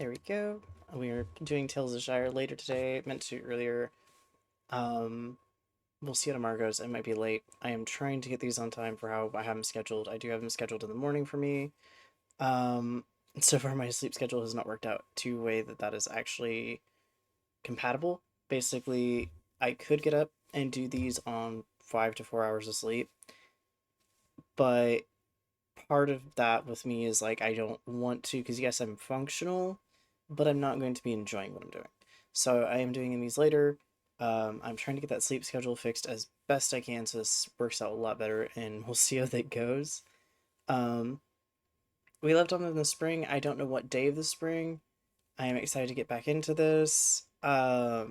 There we go. We are doing Tales of Shire later today. Meant to earlier. Um, we'll see how tomorrow goes. It might be late. I am trying to get these on time for how I have them scheduled. I do have them scheduled in the morning for me. Um, so far my sleep schedule has not worked out to a way that that is actually compatible. Basically, I could get up and do these on 5 to 4 hours of sleep, but part of that with me is like I don't want to, because yes, I'm functional, but I'm not going to be enjoying what I'm doing. So I am doing these later. I'm trying to get that sleep schedule fixed as best I can so this works out a lot better, and we'll see how that goes. Um, we left off in the spring. I don't know what day of the spring. I am excited to get back into this. My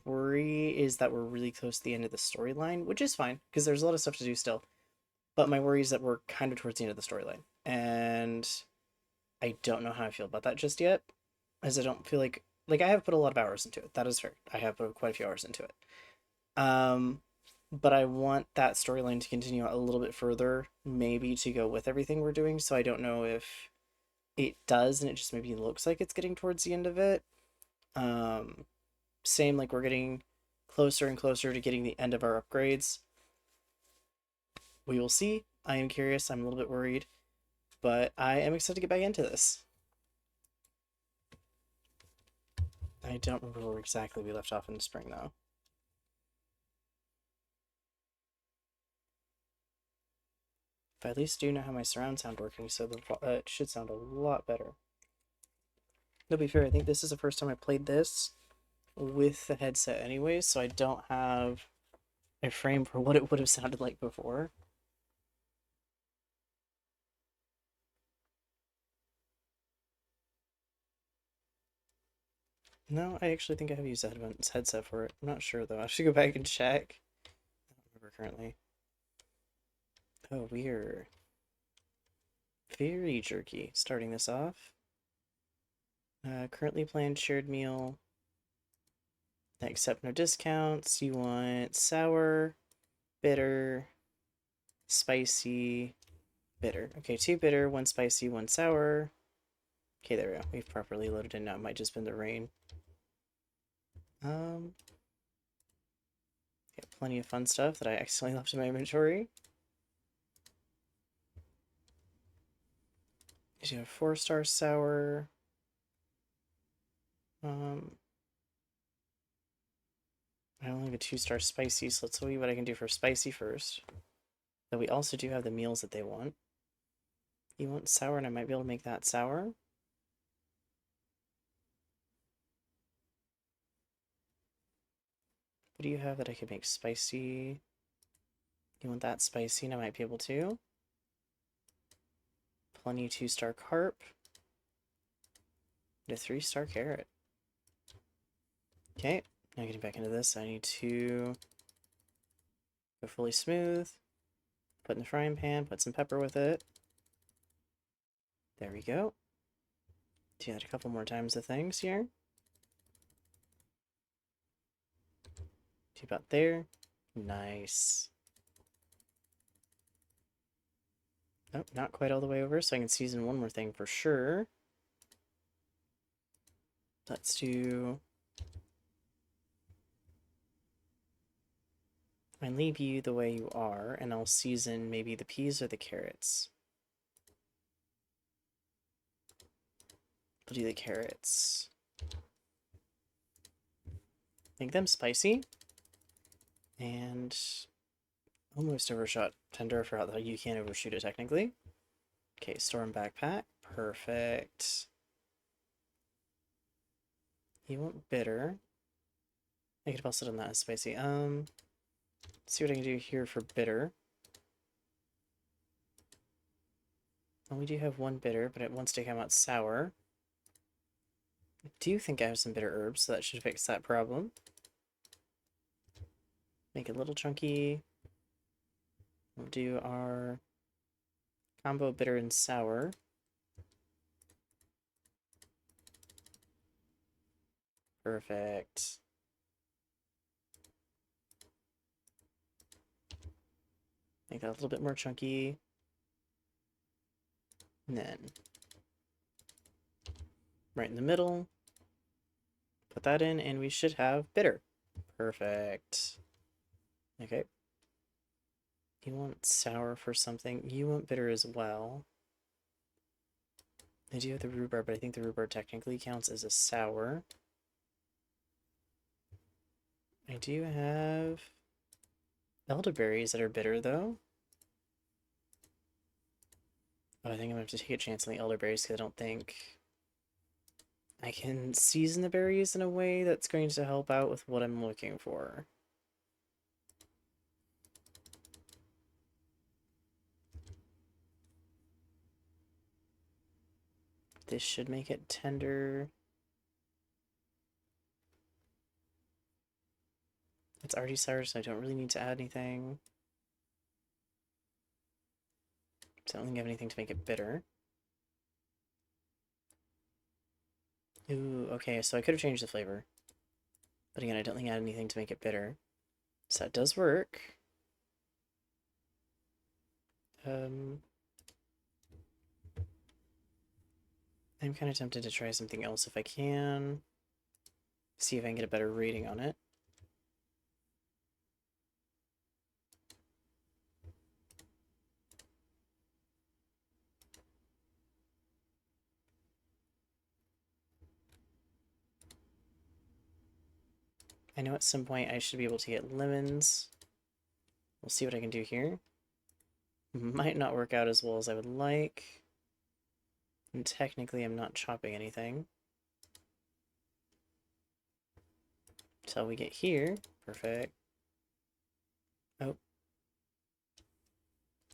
worry is that we're really close to the end of the storyline, which is fine because there's a lot of stuff to do still. But my worry is that we're kind of towards the end of the storyline, and I don't know how I feel about that just yet, as I don't feel like I have put a lot of hours into it. That is fair. I have put quite a few hours into it. Um, but I want that storyline to continue a little bit further, maybe to go with everything we're doing. So I don't know if it does, and it just maybe looks like it's getting towards the end of it. Um, Same like we're getting closer and closer to getting the end of our upgrades. We will see. I am curious. I'm a little bit worried, but I am excited to get back into this. I don't remember where exactly we left off in the spring, though. But I at least do know how my surround sound working, so it should sound a lot better. To be fair, I think this is the first time I played this with the headset anyways, so I don't have a frame for what it would have sounded like before. No, I actually think I have used the headset for it. I'm not sure though. I should go back and check. I don't remember currently. Oh, weird. Very jerky. Starting this off. Currently planned shared meal. Accept no discounts. You want sour, bitter, spicy, bitter. Okay, 2 bitter, 1 spicy, 1 sour. Okay, there we go. We've properly loaded in now. It might just been the rain. Got plenty of fun stuff that I accidentally left in my inventory. You have 4-star sour. I only have a 2-star spicy, so let's see what I can do for spicy first. But we also do have the meals that they want. You want sour, and I might be able to make that sour. What do you have that I could make spicy? You want that spicy, and I might be able to. Plenty 2-star carp. And a 3-star carrot. Okay, now getting back into this, I need to go fully smooth. Put in the frying pan, put some pepper with it. There we go. Do that a couple more times of things here. Do about there. Nice. Nope, not quite all the way over, so I can season one more thing for sure. Let's do... I leave you the way you are, and I'll season maybe the peas or the carrots. I'll do the carrots. Make them spicy. And almost overshot tender. I forgot that you can't overshoot it technically. Okay, storm backpack. Perfect. You want bitter. I could have also done that as spicy. Let's see what I can do here for bitter. Well, we do have 1 bitter, but it wants to come out sour. I do think I have some bitter herbs, so that should fix that problem. Make it a little chunky. We'll do our combo bitter and sour. Perfect. Make that a little bit more chunky. And then right in the middle. Put that in, and we should have bitter. Perfect. Okay. You want sour for something. You want bitter as well. I do have the rhubarb, but I think the rhubarb technically counts as a sour. I do have elderberries that are bitter, though. Oh, I think I'm going to have to take a chance on the elderberries because I don't think I can season the berries in a way that's going to help out with what I'm looking for. This should make it tender. It's already sour, so I don't really need to add anything. So I don't think I have anything to make it bitter. Ooh, okay, so I could have changed the flavor. But again, I don't think I had anything to make it bitter. So that does work. I'm kind of tempted to try something else if I can. See if I can get a better rating on it. I know at some point I should be able to get lemons. We'll see what I can do here. Might not work out as well as I would like. And technically I'm not chopping anything. Until we get here. Perfect. Oh.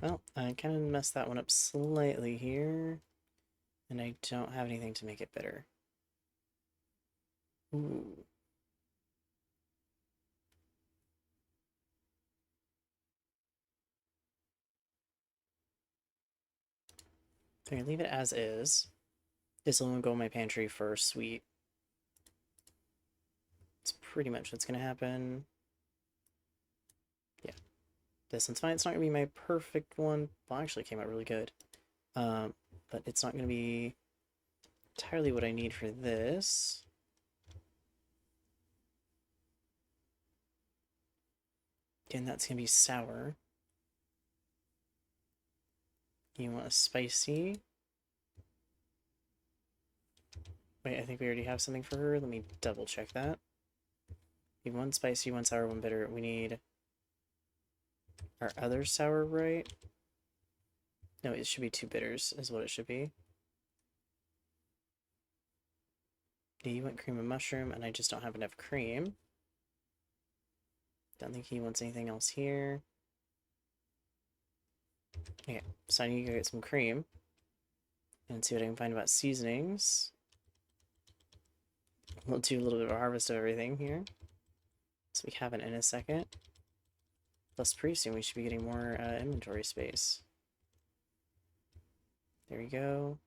Well, I kind of messed that one up slightly here. And I don't have anything to make it bitter. Ooh. So I'm gonna leave it as is. This will go in my pantry for sweet. It's pretty much what's gonna happen. Yeah. This one's fine. It's not gonna be my perfect one. Well, actually it came out really good. But it's not gonna be entirely what I need for this. Again, that's gonna be sour. You want a spicy? Wait, I think we already have something for her. Let me double check that. We have one spicy, one sour, one bitter. We need our other sour, right? No, it should be two bitters, is what it should be. Yeah, you want cream and mushroom, and I just don't have enough cream. Don't think he wants anything else here. Okay, so I need to go get some cream and see what I can find about seasonings. We'll do a little bit of a harvest of everything here. So we have it in a second. Plus pretty soon we should be getting more inventory space. There we go.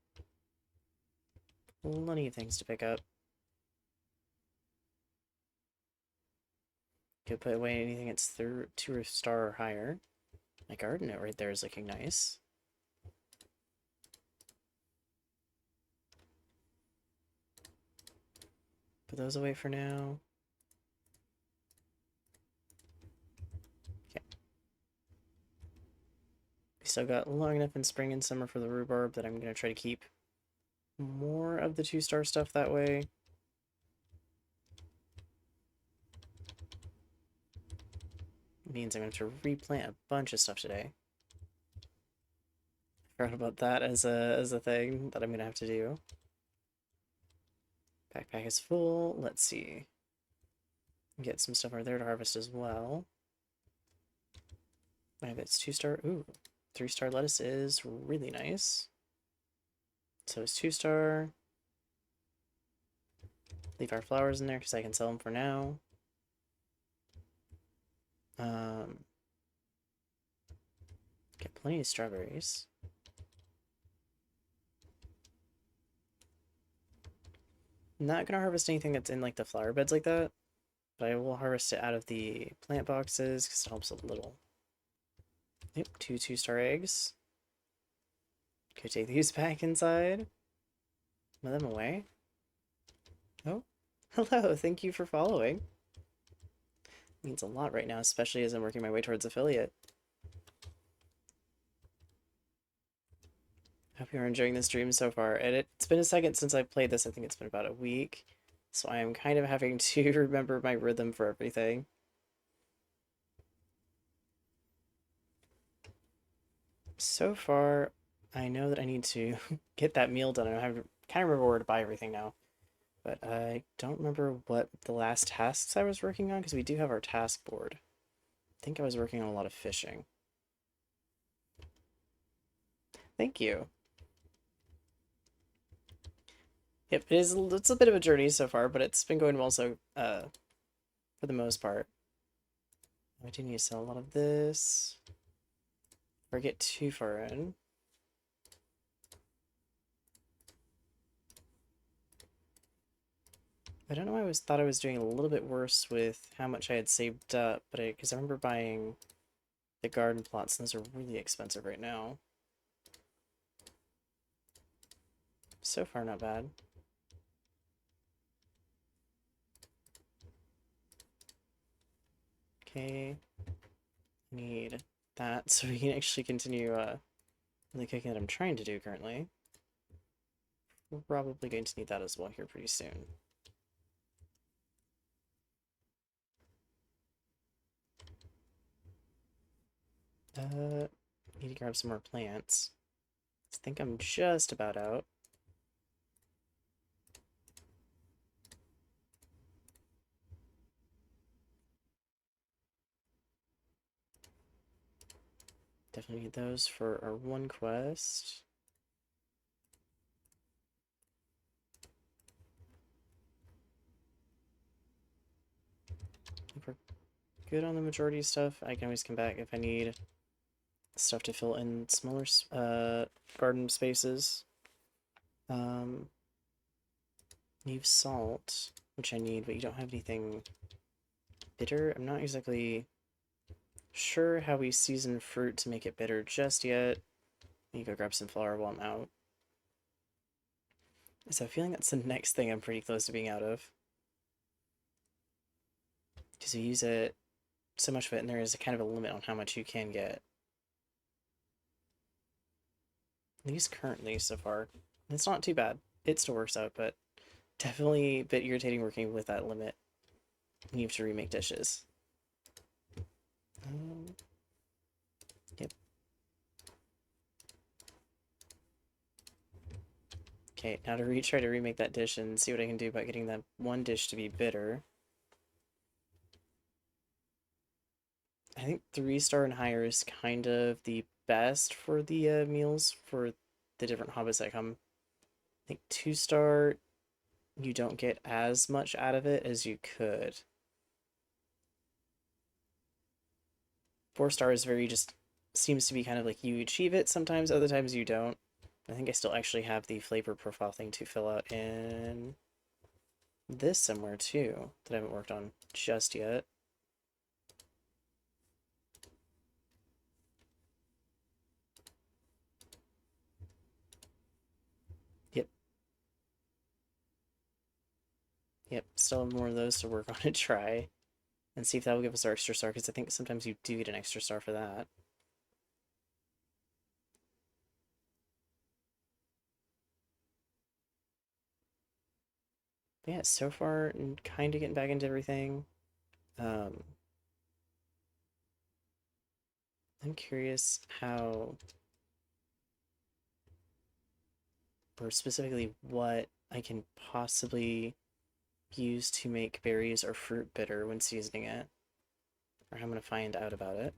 Plenty of things to pick up. Could put away anything that's 2-star or higher. My garden note right there is looking nice. Put those away for now. Okay. We still got long enough in spring and summer for the rhubarb that I'm going to try to keep more of the 2-star stuff that way. It means I'm going to have to replant a bunch of stuff today. I forgot about that as a thing that I'm going to have to do. Backpack is full. Let's see. Get some stuff over there to harvest as well. It's 2-star. Ooh, 3-star lettuce is really nice. So it's 2-star. Leave our flowers in there because I can sell them for now. Get plenty of strawberries. I'm not gonna harvest anything that's in like the flower beds like that, but I will harvest it out of the plant boxes because it helps a little. Yep, 2-star eggs. Could take these back inside. Put them away. Oh, hello. Thank you for following. Means a lot right now, especially as I'm working my way towards affiliate. Hope you're enjoying the stream so far. And it's been a second since I've played this. I think it's been about a week. So I am kind of having to remember my rhythm for everything. So far, I know that I need to get that meal done. I have kind of remember where to buy everything now. But I don't remember what the last tasks I was working on because we do have our task board. I think I was working on a lot of fishing. Thank you. Yep, it's a bit of a journey so far, but it's been going well so for the most part. I do need to sell a lot of this. Or get too far in. I don't know why I thought I was doing a little bit worse with how much I had saved up, but because I remember buying the garden plots, and those are really expensive right now. So far, not bad. Okay, need that so we can actually continue the cooking that I'm trying to do currently. We're probably going to need that as well here pretty soon. Need to grab some more plants. I think I'm just about out. Definitely need those for our one quest. If we're good on the majority of stuff, I can always come back if I need stuff to fill in smaller garden spaces. Need salt, which I need, but you don't have anything bitter. I'm not exactly sure how we season fruit to make it bitter just yet. Let me go grab some flour while I'm out. So I'm feeling that's the next thing I'm pretty close to being out of. Because you use it so much of it, and there is a kind of a limit on how much you can get. At least currently so far. It's not too bad. It still works out, but definitely a bit irritating working with that limit when you have to remake dishes. Yep. Okay, now to try to remake that dish and see what I can do about getting that one dish to be bitter. I think 3-star and higher is kind of the best for the meals for the different hobbits that come. I think 2-star, you don't get as much out of it as you could. 4-star is very just seems to be kind of like you achieve it sometimes, other times you don't. I think I still actually have the flavor profile thing to fill out in this somewhere too that I haven't worked on just yet. Yep. Yep, still have more of those to work on and try. And see if that will give us our extra star, because I think sometimes you do get an extra star for that. But yeah, so far, kind of getting back into everything. Um, I'm curious how, or specifically what I can possibly use to make berries or fruit bitter when seasoning it, or how I'm going to find out about it.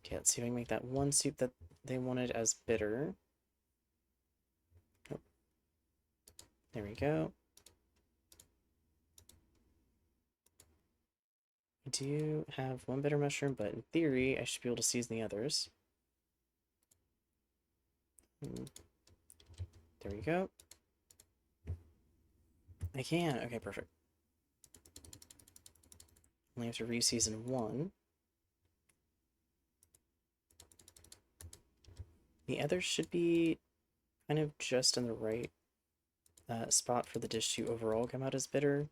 Okay, let's see if I can make that one soup that they wanted as bitter. Oh, there we go. I do have one bitter mushroom, but in theory, I should be able to season the others. There we go. I can. Okay, perfect. Only have to re-season one. The others should be kind of just in the right spot for the dish to overall come out as bitter.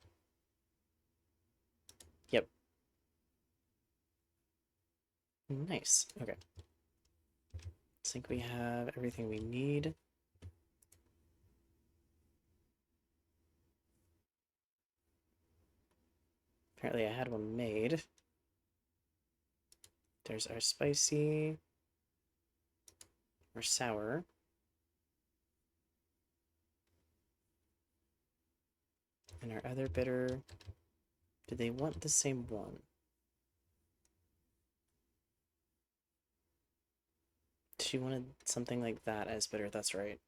Yep. Nice. Okay. I think we have everything we need. Apparently I had one made. There's our spicy, or sour. And our other bitter. Do they want the same one? She wanted something like that as bitter, that's right.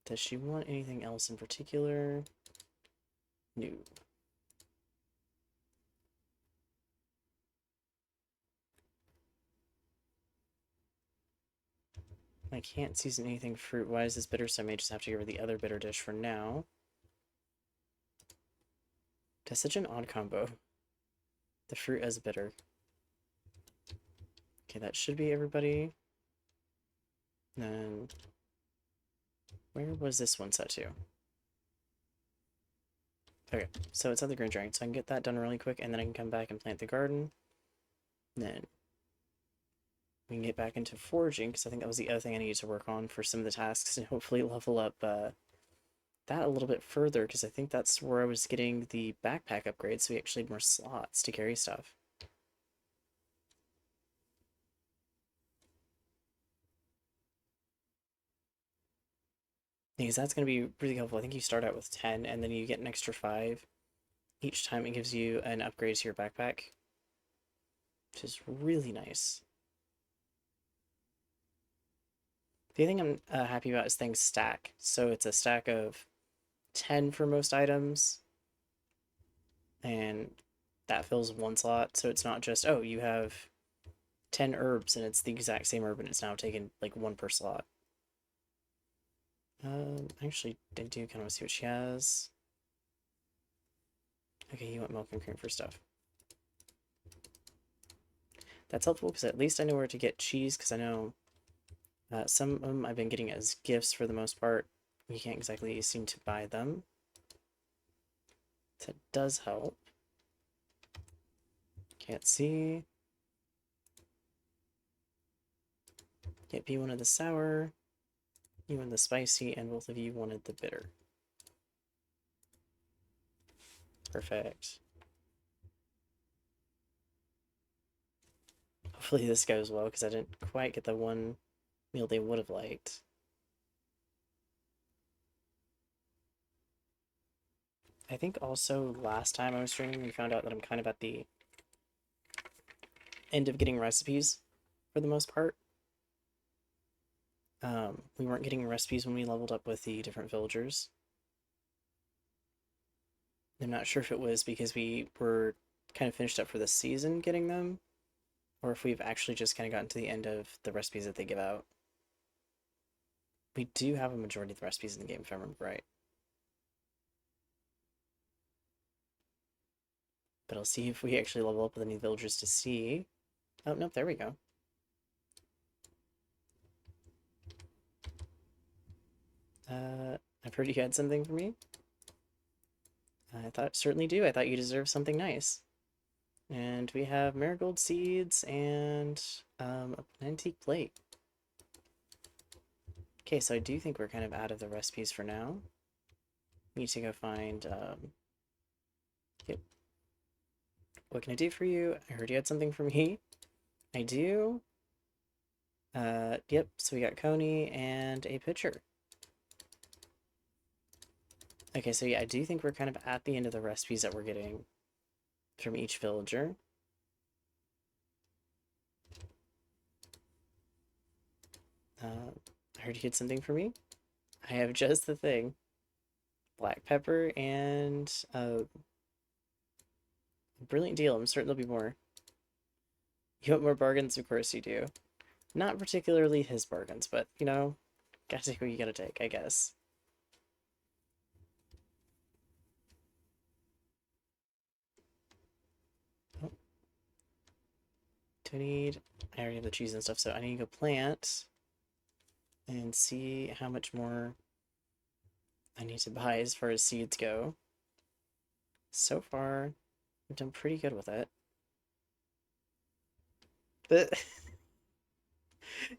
Does she want anything else in particular? No. I can't season anything fruit-wise as bitter, so I may just have to give her the other bitter dish for now. That's such an odd combo. The fruit as bitter. Okay, that should be everybody. Then, where was this one set to? Okay, so it's at the grain drying, so I can get that done really quick, and then I can come back and plant the garden. Then we can get back into foraging, because I think that was the other thing I needed to work on for some of the tasks, and hopefully level up that a little bit further, because I think that's where I was getting the backpack upgrade, so we actually had more slots to carry stuff. Because that's going to be really helpful. I think you start out with 10, and then you get an extra 5 each time it gives you an upgrade to your backpack, which is really nice. The other thing I'm happy about is things stack. So it's a stack of 10 for most items, and that fills one slot. So it's not just, oh, you have 10 herbs and it's the exact same herb and it's now taken like 1 per slot. Actually, I do kind of want to see what she has. Okay, you want milk and cream for stuff. That's helpful because at least I know where to get cheese, because I know some of them I've been getting as gifts for the most part. You can't exactly seem to buy them. That does help. Can't see. Yep, you wanted the sour, you wanted the spicy, and both of you wanted the bitter. Perfect. Hopefully this goes well, because I didn't quite get the one meal they would have liked. I think also last time I was streaming, we found out that I'm kind of at the end of getting recipes for the most part. We weren't getting recipes when we leveled up with the different villagers. I'm not sure if it was because we were kind of finished up for the season getting them, or if we've actually just kind of gotten to the end of the recipes that they give out. We do have a majority of the recipes in the game, if I remember right. But I'll see if we actually level up with any villagers to see. Oh, nope, there we go. I've heard you had something for me. I thought certainly do. I thought you deserved something nice. And we have marigold seeds and an antique plate. Okay, so I do think we're kind of out of the recipes for now. Need to go find. Yep. What can I do for you? I heard you had something for me. I do. Yep. So we got Coney and a pitcher. Okay, so yeah, I do think we're kind of at the end of the recipes that we're getting from each villager. I heard you had something for me. I have just the thing. Black pepper and a brilliant deal. I'm certain there'll be more. You want more bargains? Of course you do. Not particularly his bargains, but, you know, gotta take what you gotta take, I guess. Oh. Do I need... I already have the cheese and stuff, so I need to go plant and see how much more I need to buy as far as seeds go. So far, I've done pretty good with it. But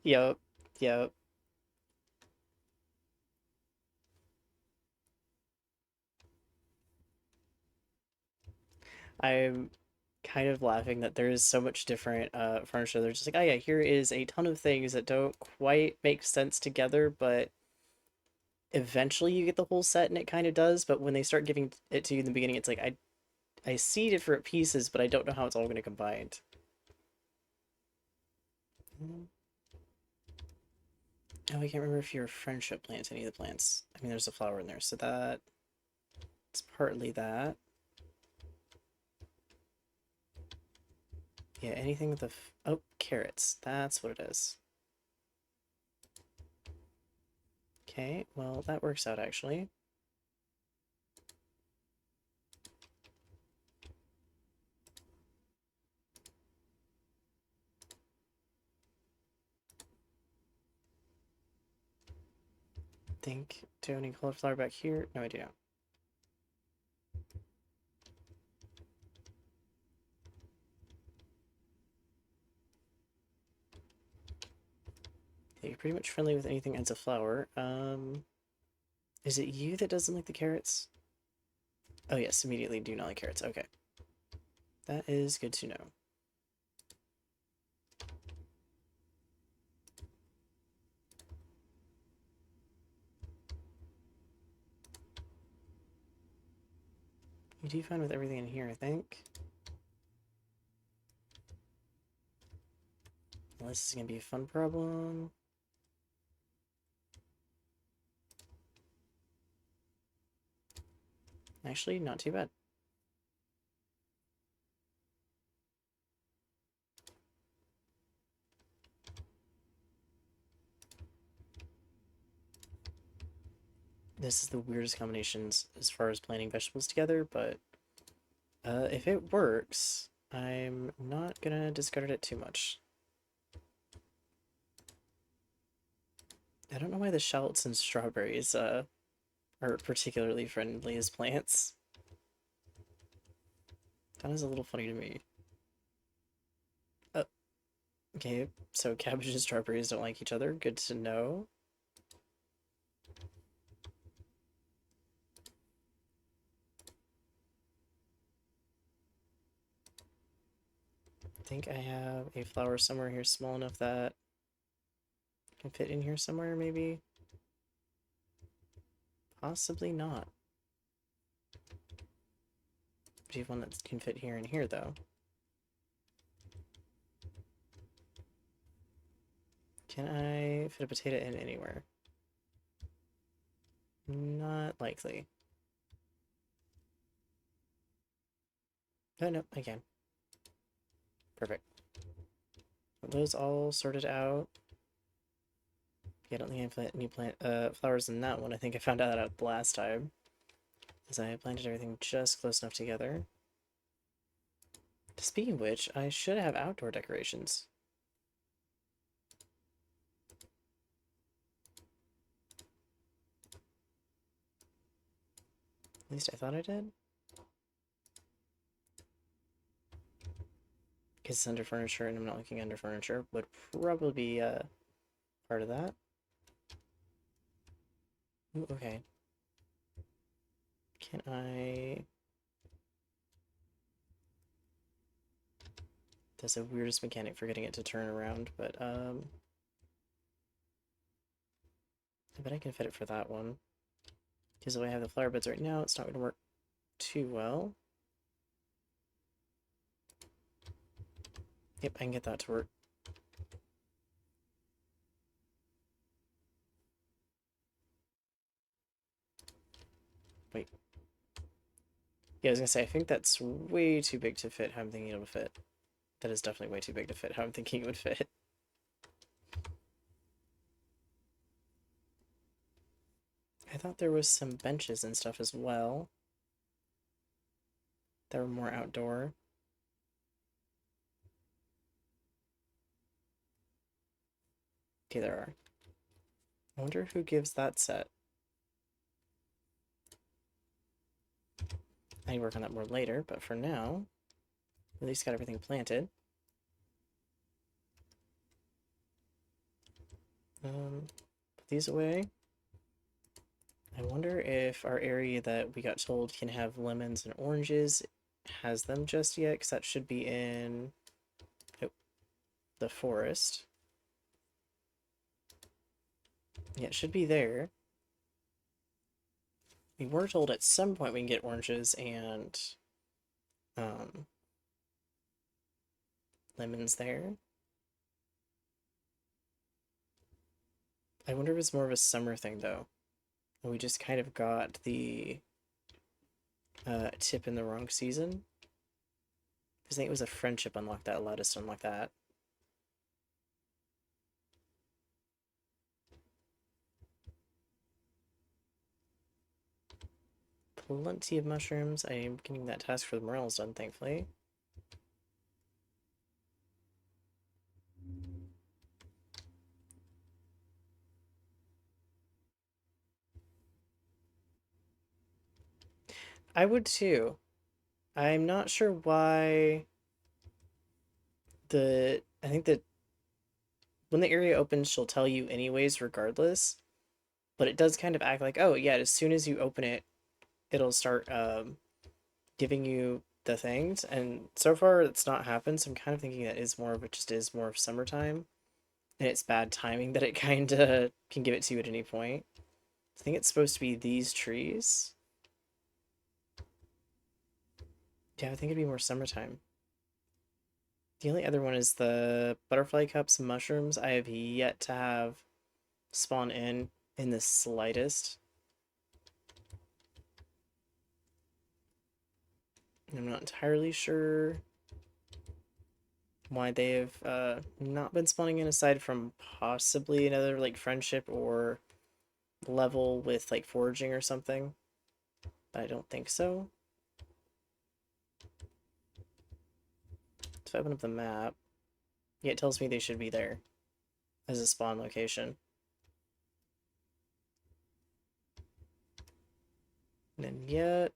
yep, yep. I'm kind of laughing that there is so much different furniture. They're just like, oh yeah, here is a ton of things that don't quite make sense together, but eventually you get the whole set and it kind of does. But when they start giving it to you in the beginning, it's like I see different pieces, but I don't know how it's all going to combine. Oh, I can't remember if your friendship plants any of the plants. I mean, there's a flower in there, so that it's partly that. Yeah, anything with the oh, carrots. That's what it is. Okay, well, that works out actually. Think, do I need cauliflower back here? No, I do not. Yeah, you're pretty much friendly with anything that adds a flower. Is it you that doesn't like the carrots? Oh yes, immediately do not like carrots. Okay. That is good to know. You do fine with everything in here, I think. Well, this is gonna be a fun problem. Actually, not too bad. This is the weirdest combinations as far as planting vegetables together, but if it works, I'm not gonna discard it too much. I don't know why the shallots and strawberries are particularly friendly as plants. That is a little funny to me. Uh, okay, so cabbage and strawberries don't like each other. Good to know. I think I have a flower somewhere here small enough that can fit in here somewhere, maybe? Possibly not. Do you have one that can fit here and here, though? Can I fit a potato in anywhere? Not likely. Oh, no, I can. Perfect. Are those all sorted out? Yeah, I don't think I plant any flowers in that one. I think I found that out last time. As I planted everything just close enough together. Speaking of which, I should have outdoor decorations. At least I thought I did. Because it's under furniture and I'm not looking under furniture would probably be part of that. Ooh, okay. Can I... That's the weirdest mechanic for getting it to turn around, but I bet I can fit it for that one. Because the way I have the flower beds right now, it's not going to work too well. Yep, I can get that to work. Wait. Yeah, I was gonna say, I think that's way too big to fit how I'm thinking it would fit. That is definitely way too big to fit how I'm thinking it would fit. I thought there was some benches and stuff as well that were more outdoor. Okay, there are. I wonder who gives that set. I need to work on that more later, but for now, at least got everything planted. Put these away. I wonder if our area that we got told can have lemons and oranges has them just yet, because that should be in the forest. Yeah, it should be there. We were told at some point we can get oranges and lemons there. I wonder if it's more of a summer thing, though. We just kind of got the tip in the wrong season. Because I think it was a friendship unlock that allowed us to unlock that. Plenty of mushrooms. I am getting that task for the morels done, thankfully. I would too. I'm not sure why I think that when the area opens, she'll tell you anyways, regardless. But it does kind of act like, oh yeah, as soon as you open it, it'll start giving you the things. And so far, it's not happened. So I'm kind of thinking that is more of it just is more of summertime, and it's bad timing that it kind of can give it to you at any point. I think it's supposed to be these trees. Yeah, I think it'd be more summertime. The only other one is the butterfly cups mushrooms. I have yet to have spawn in the slightest. I'm not entirely sure why they have not been spawning in, aside from possibly another like friendship or level with like foraging or something. But I don't think so. So I open up the map. Yeah, it tells me they should be there as a spawn location. And yet,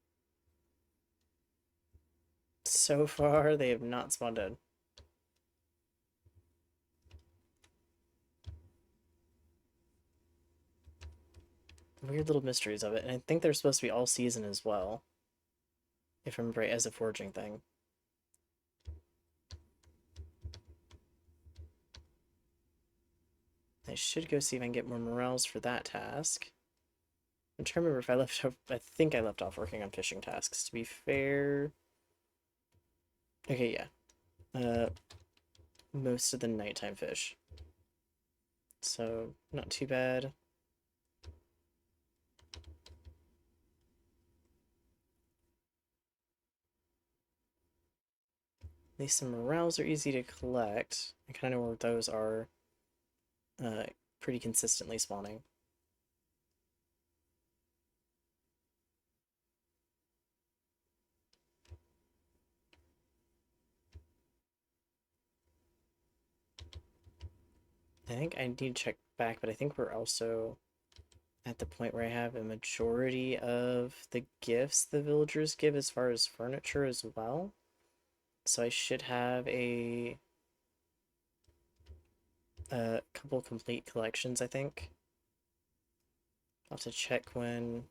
so far, they have not spawned in. Weird little mysteries of it, and I think they're supposed to be all season as well, if I remember right, as a foraging thing. I should go see if I can get more morels for that task. I'm trying to remember if I left off, I think I left off working on fishing tasks, to be fair. Okay, yeah. Most of the nighttime fish. So, not too bad. At least some morels are easy to collect. I kind of know where those are pretty consistently spawning. I think I need to check back, but I think we're also at the point where I have a majority of the gifts the villagers give as far as furniture as well. So I should have a couple complete collections, I think. I'll have to check when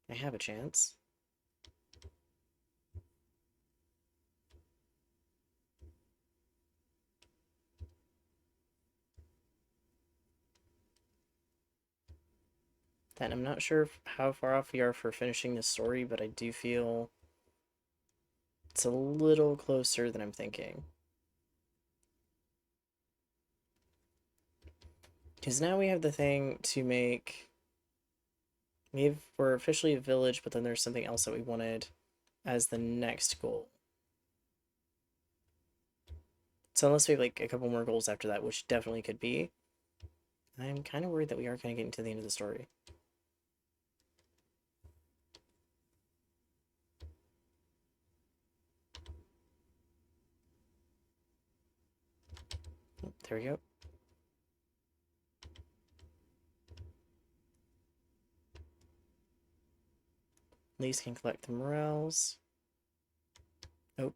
I have a chance. Then I'm not sure how far off we are for finishing the story, but I do feel it's a little closer than I'm thinking. Because now we have the thing to make... We're officially a village, but then there's something else that we wanted as the next goal. So unless we have like a couple more goals after that, which definitely could be, I'm kind of worried that we are kind of getting to the end of the story. Oh, there we go. Lise can collect the morels. Oh.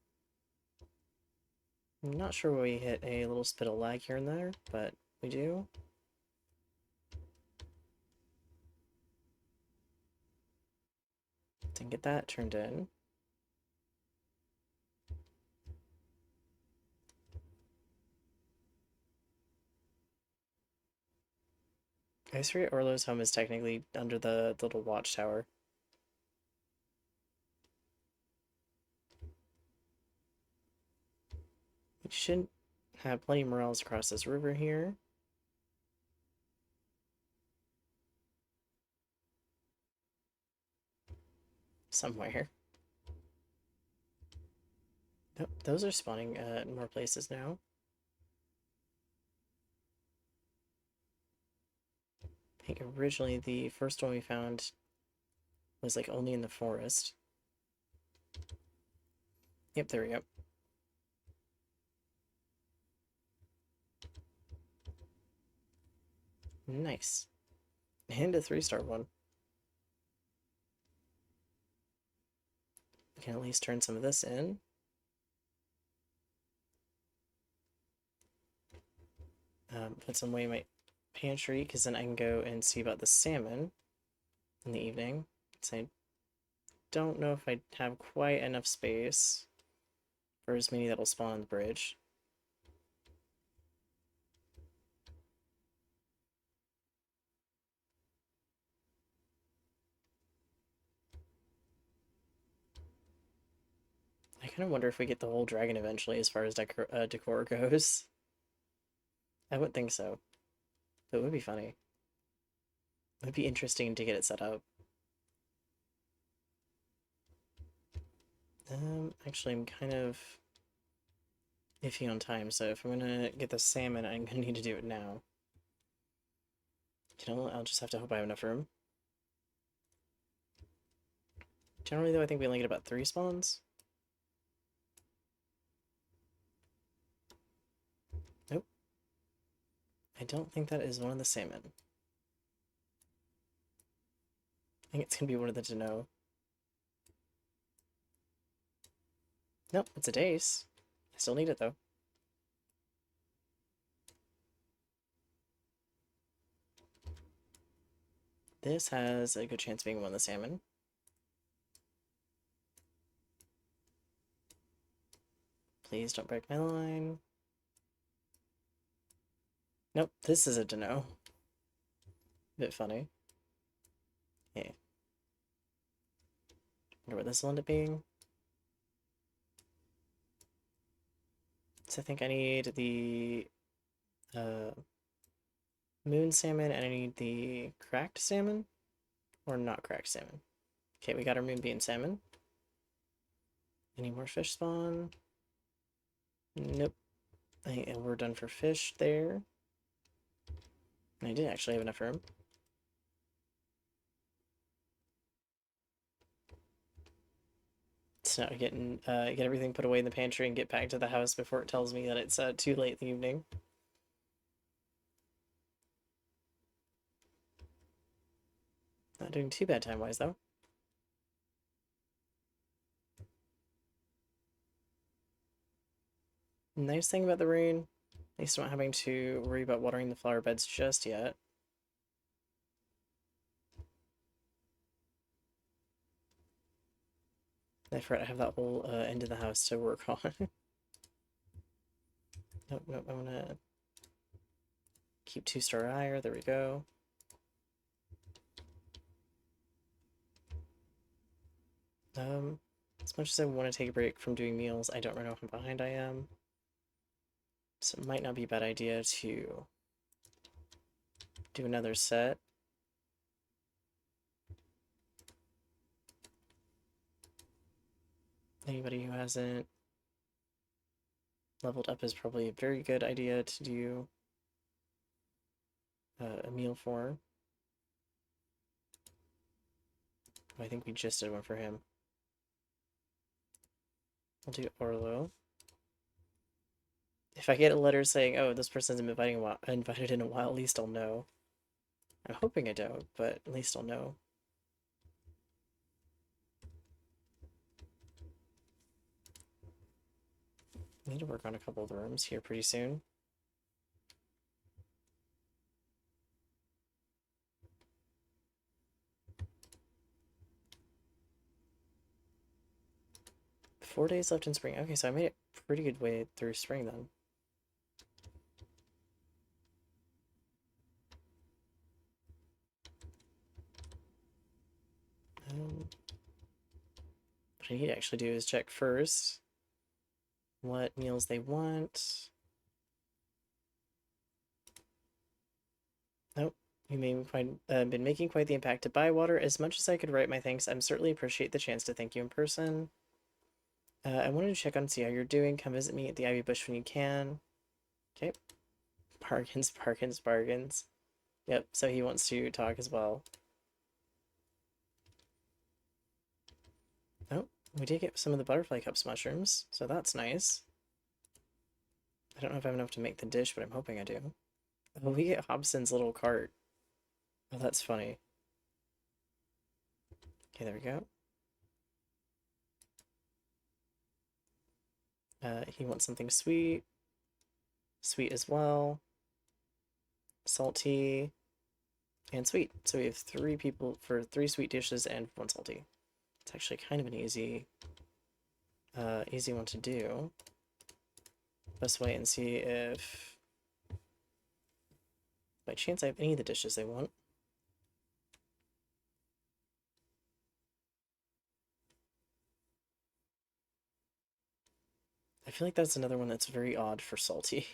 I'm not sure where we hit a little spit of lag here and there, but we do. Didn't get that turned in. I always forget Orlo's home is technically under the little watchtower. We should have plenty of morels across this river here. Somewhere. Nope, those are spawning in more places now. I think originally the first one we found was like only in the forest. Yep, there we go. Nice. And a 3-star one. We can at least turn some of this in. Put some away in my pantry, because then I can go and see about the salmon in the evening. So I don't know if I have quite enough space for as many that'll spawn on the bridge. I kind of wonder if we get the whole dragon eventually as far as decor goes. I wouldn't think so. But it would be funny. It would be interesting to get it set up. Actually, I'm kind of iffy on time, so if I'm gonna get the salmon, I'm gonna need to do it now. You know, I'll just have to hope I have enough room. Generally, though, I think we only get about 3 spawns. Nope. I don't think that is one of the salmon. I think it's gonna be one of the Dano. Nope, it's a dace. I still need it, though. This has a good chance of being one of the salmon. Please don't break my line. Nope, this is a Dano. Bit funny. Yeah. Wonder what this will end up being. So I think I need the moon salmon and I need the cracked salmon. Or not cracked salmon. Okay, we got our moonbeam salmon. Any more fish spawn? Nope. And we're done for fish there. And I did actually have enough room. So now getting get everything put away in the pantry and get back to the house before it tells me that it's too late in the evening. Not doing too bad time-wise, though. Nice thing about the rain, at least I'm not having to worry about watering the flower beds just yet. I forgot I have that whole end of the house to work on. Nope, nope, I'm gonna keep 2-star ire, there we go. As much as I want to take a break from doing meals, I don't really know how behind I am. So it might not be a bad idea to do another set. Anybody who hasn't leveled up is probably a very good idea to do a meal for. I think we just did one for him. I'll do Orlo. If I get a letter saying, oh, this person hasn't been invited in a while, at least I'll know. I'm hoping I don't, but at least I'll know. I need to work on a couple of the rooms here pretty soon. Four days left in spring. Okay, so I made it pretty good way through spring then. What I need to actually do is check first what meals they want. Nope. You may have been making quite the impact to buy water. As much as I could write my thanks, I'm certainly appreciate the chance to thank you in person. I wanted to check on see how you're doing. Come visit me at the Ivy Bush when you can. Okay. Bargains, bargains, bargains. Yep, so he wants to talk as well. Oh, we did get some of the butterfly cups mushrooms, so that's nice. I don't know if I have enough to make the dish, but I'm hoping I do. Oh, we get Hobson's little cart. Oh, that's funny. Okay, there we go. He wants something sweet. Sweet as well. Salty. And sweet. So we have 3 people for 3 sweet dishes and 1 salty. It's actually kind of an easy one to do. Let's wait and see if by chance I have any of the dishes they want. I feel like that's another one that's very odd for salty.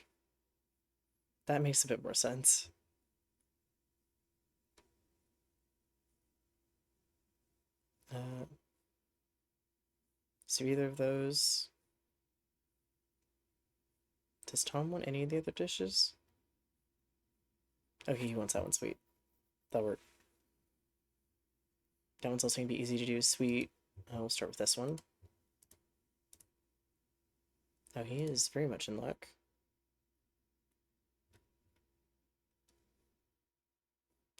That makes a bit more sense. So either of those. Does Tom want any of the other dishes? Okay, he wants that one sweet. That'll work. That one's also gonna be easy to do sweet. We'll start with this one. Oh, he is very much in luck.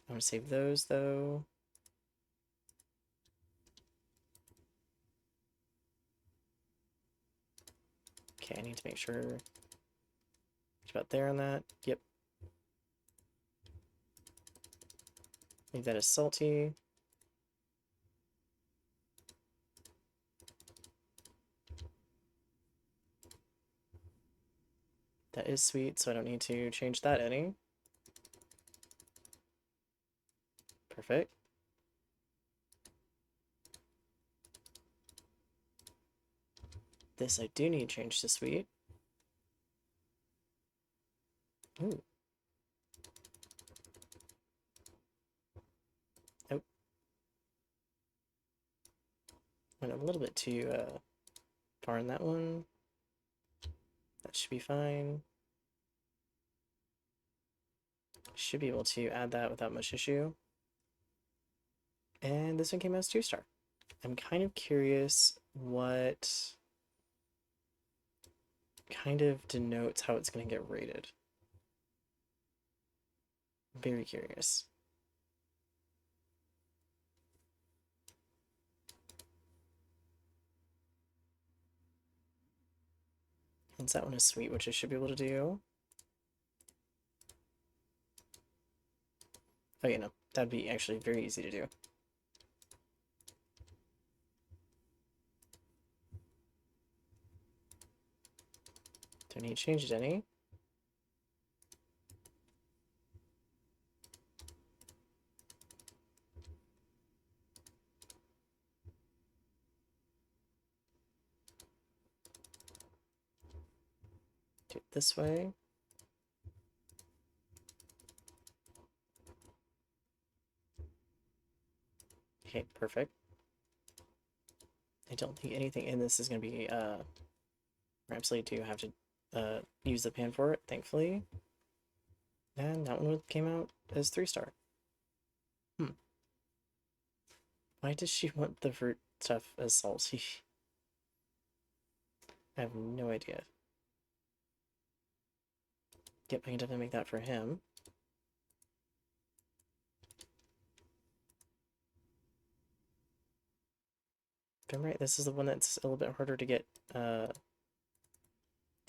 I'm gonna save those though. Okay, I need to make sure it's about there on that. Yep. Leave that as salty. That is sweet, so I don't need to change that any. Perfect. This I do need to change to sweet. Ooh. Oh. Went a little bit too far in that one. That should be fine. Should be able to add that without much issue. And this one came out as 2-star. I'm kind of curious what kind of denotes how it's going to get rated. Very curious. Since that one is sweet, which I should be able to do. Oh, yeah, no. That'd be actually very easy to do. Don't need to change it any. Do it this way. Okay, perfect. I don't think anything in this is going to be, we absolutely do have to use the pan for it, thankfully. And that one came out as 3-star. Why does she want the fruit stuff as salty? I have no idea. Yep, I can definitely make that for him. If I'm right, this is the one that's a little bit harder to get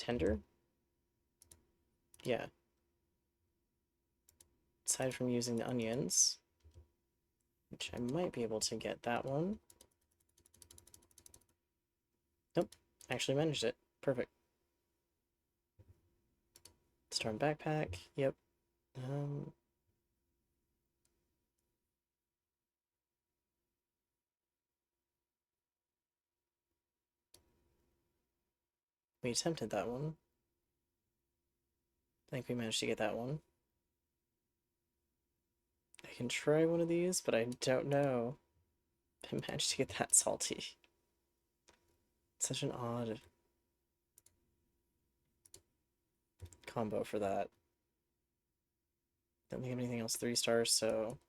Tender? Yeah. Aside from using the onions, which I might be able to get that one. Nope. Actually managed it. Perfect. Storm backpack. Yep. We attempted that one. I think we managed to get that one. I can try one of these, but I don't know if I managed to get that salty. Such an odd combo for that. Don't think of anything else 3 stars, so...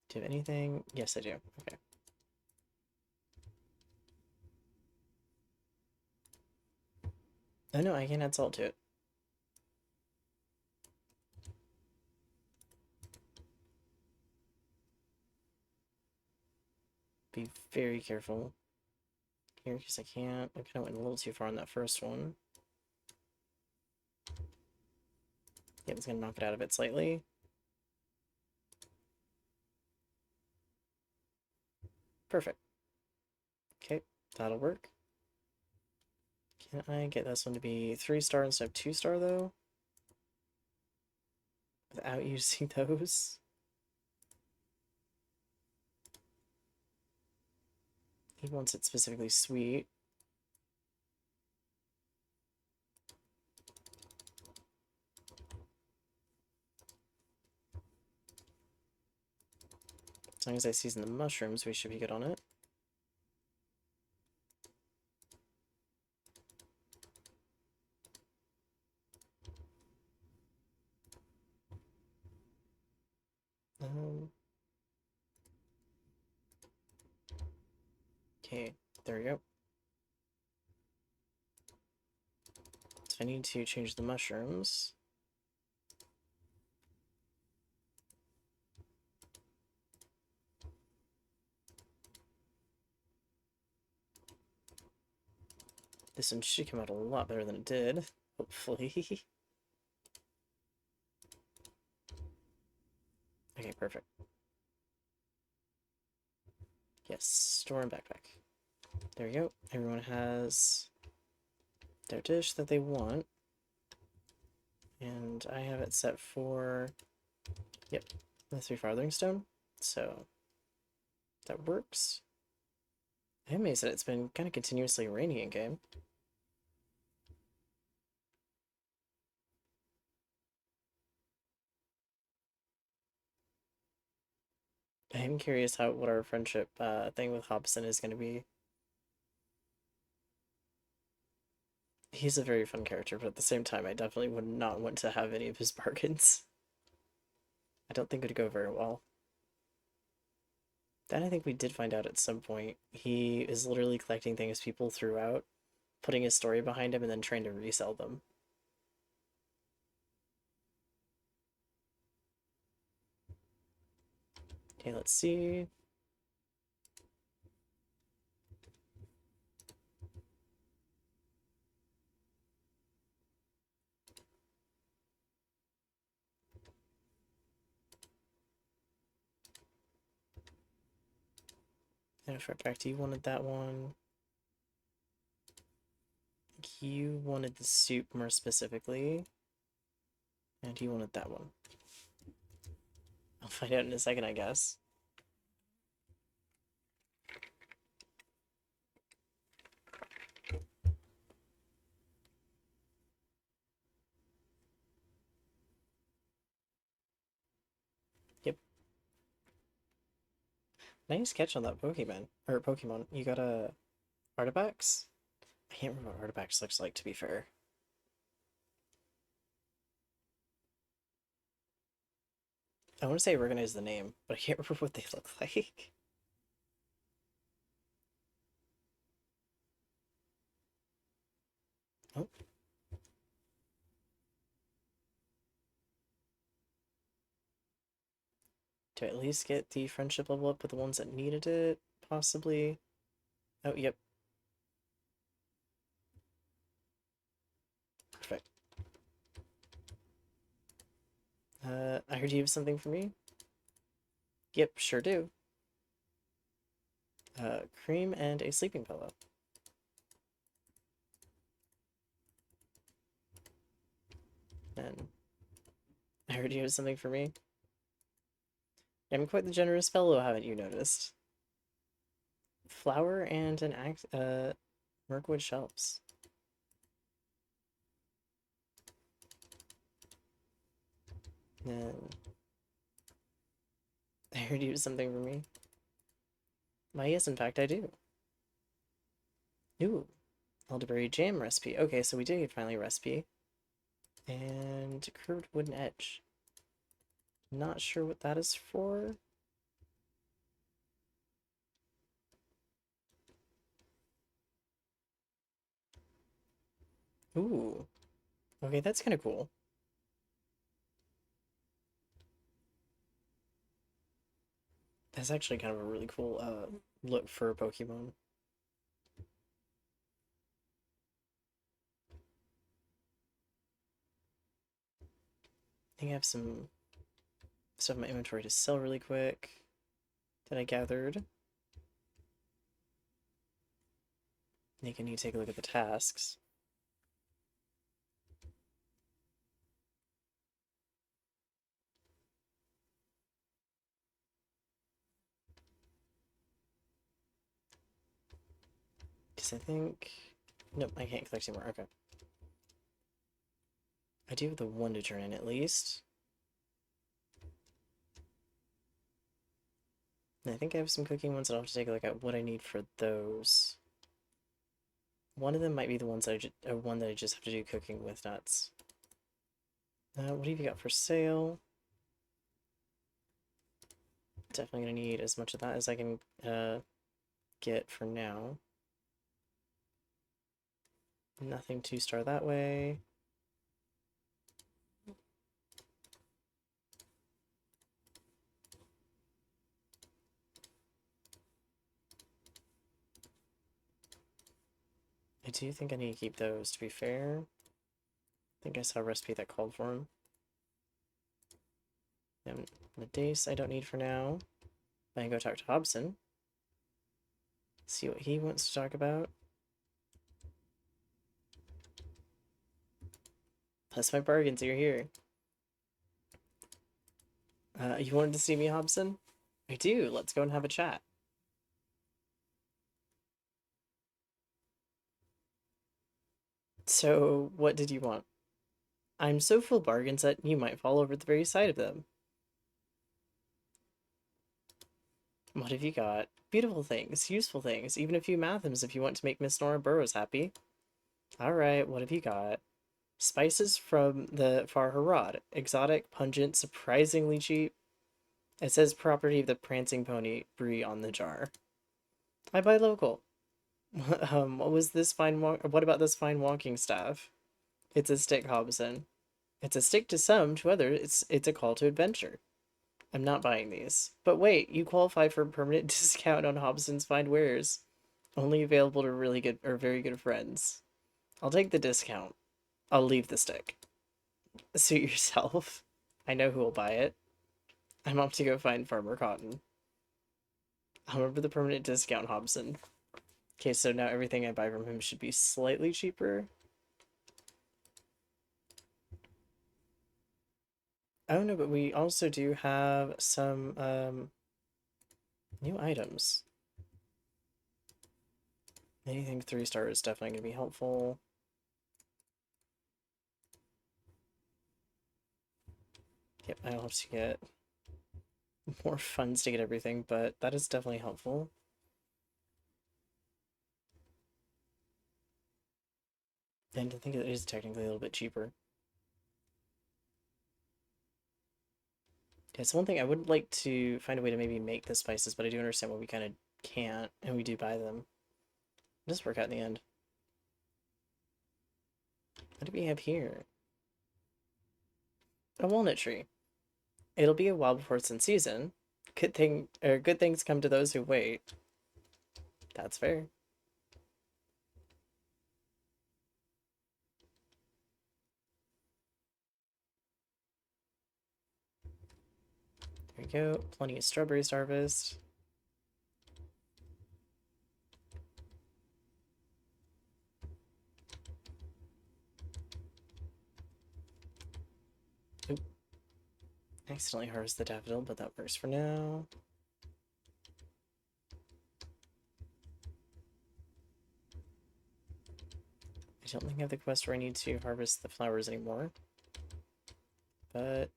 Do you have anything? Yes, I do. Okay. Oh no, I can add salt to it. Be very careful here, because I can't. I kind of went a little too far on that first one. Yeah, it's gonna knock it out of it slightly. Perfect. Okay, that'll work. Can I get this one to be 3 star instead of 2 star though? Without using those? He wants it specifically sweet. As long as I season the mushrooms, we should be good on it. Okay, there we go. So I need to change the mushrooms. This one should come out a lot better than it did, hopefully. Okay, perfect. Yes, store and backpack. There we go. Everyone has their dish that they want. And I have it set for, yep, the 3 farthing stone. So that works. I'm amazed that it's been kind of continuously rainy in game. I am curious what our friendship thing with Hobson is going to be. He's a very fun character, but at the same time, I definitely would not want to have any of his bargains. I don't think it would go very well. Then I think we did find out at some point he is literally collecting things people threw out, putting his story behind him, and then trying to resell them. Okay, let's see. And if right back to you wanted that one. I think you wanted the soup more specifically. And he wanted that one. I'll find out in a second, I guess. Yep. Nice catch on that Pokemon. Or Pokemon. You got a Artifacts? I can't remember what Artifacts looks like, to be fair. I want to say recognize the name, but I can't remember what they look like. Oh. Do I at least get the friendship level up with the ones that needed it? Possibly. Oh, yep. Perfect. I heard you have something for me? Yep, sure do. Cream and a sleeping pillow. And I heard you have something for me? I'm quite the generous fellow, haven't you noticed? Flour and an Mirkwood shelves. And I heard you have something for me? Why, yes, in fact, I do. Ooh, elderberry jam recipe. Okay, so we did get finally a recipe. And curved wooden edge. Not sure what that is for. Ooh. Okay, that's kind of cool. That's actually kind of a really cool look for a Pokemon. I think I have some stuff in my inventory to sell really quick that I gathered. You can take a look at the tasks. Because I think... Nope, I can't collect anymore. Okay. I do have the one to turn in at least. And I think I have some cooking ones, and I'll have to take a look at what I need for those. One of them might be the ones that one that I just have to do cooking with nuts. What have you got for sale? Definitely gonna need as much of that as I can get for now. Nothing to star that way. I do think I need to keep those, to be fair. I think I saw a recipe that called for them. And the dace I don't need for now. I can go talk to Hobson. See what he wants to talk about. Plus my bargains, you're here. You wanted to see me, Hobson? I do. Let's go and have a chat. So, what did you want? I'm so full bargains that you might fall over the very sight of them. What have you got? Beautiful things, useful things, even a few mathams if you want to make Miss Nora Burrows happy. Alright, what have you got? Spices from the Far Harad. Exotic, pungent, surprisingly cheap. It says property of the Prancing Pony Brie on the jar. I buy local. What was this fine what about this fine walking staff? It's a stick, Hobson. It's a stick to some, to others, it's a call to adventure. I'm not buying these. But wait, you qualify for a permanent discount on Hobson's fine wares. Only available to really good or very good friends. I'll take the discount. I'll leave the stick. Suit yourself. I know who will buy it. I'm off to go find Farmer Cotton. I'll remember the permanent discount, Hobson. Okay, so now everything I buy from him should be slightly cheaper. Oh no, but we also do have some new items. Anything 3-star is definitely going to be helpful. Yep, I'll have to get more funds to get everything, but that is definitely helpful. And I think it is technically a little bit cheaper. It's one thing I would like to find a way to maybe make the spices, but I do understand why we kind of can't, and we do buy them. Just work out in the end. What do we have here? A walnut tree. It'll be a while before it's in season, Good thing, or good things come to those who wait. That's fair. There we go. Plenty of strawberries to harvest. Oop. Accidentally harvest the daffodil, but that works for now. I don't think I have the quest where I need to harvest the flowers anymore. But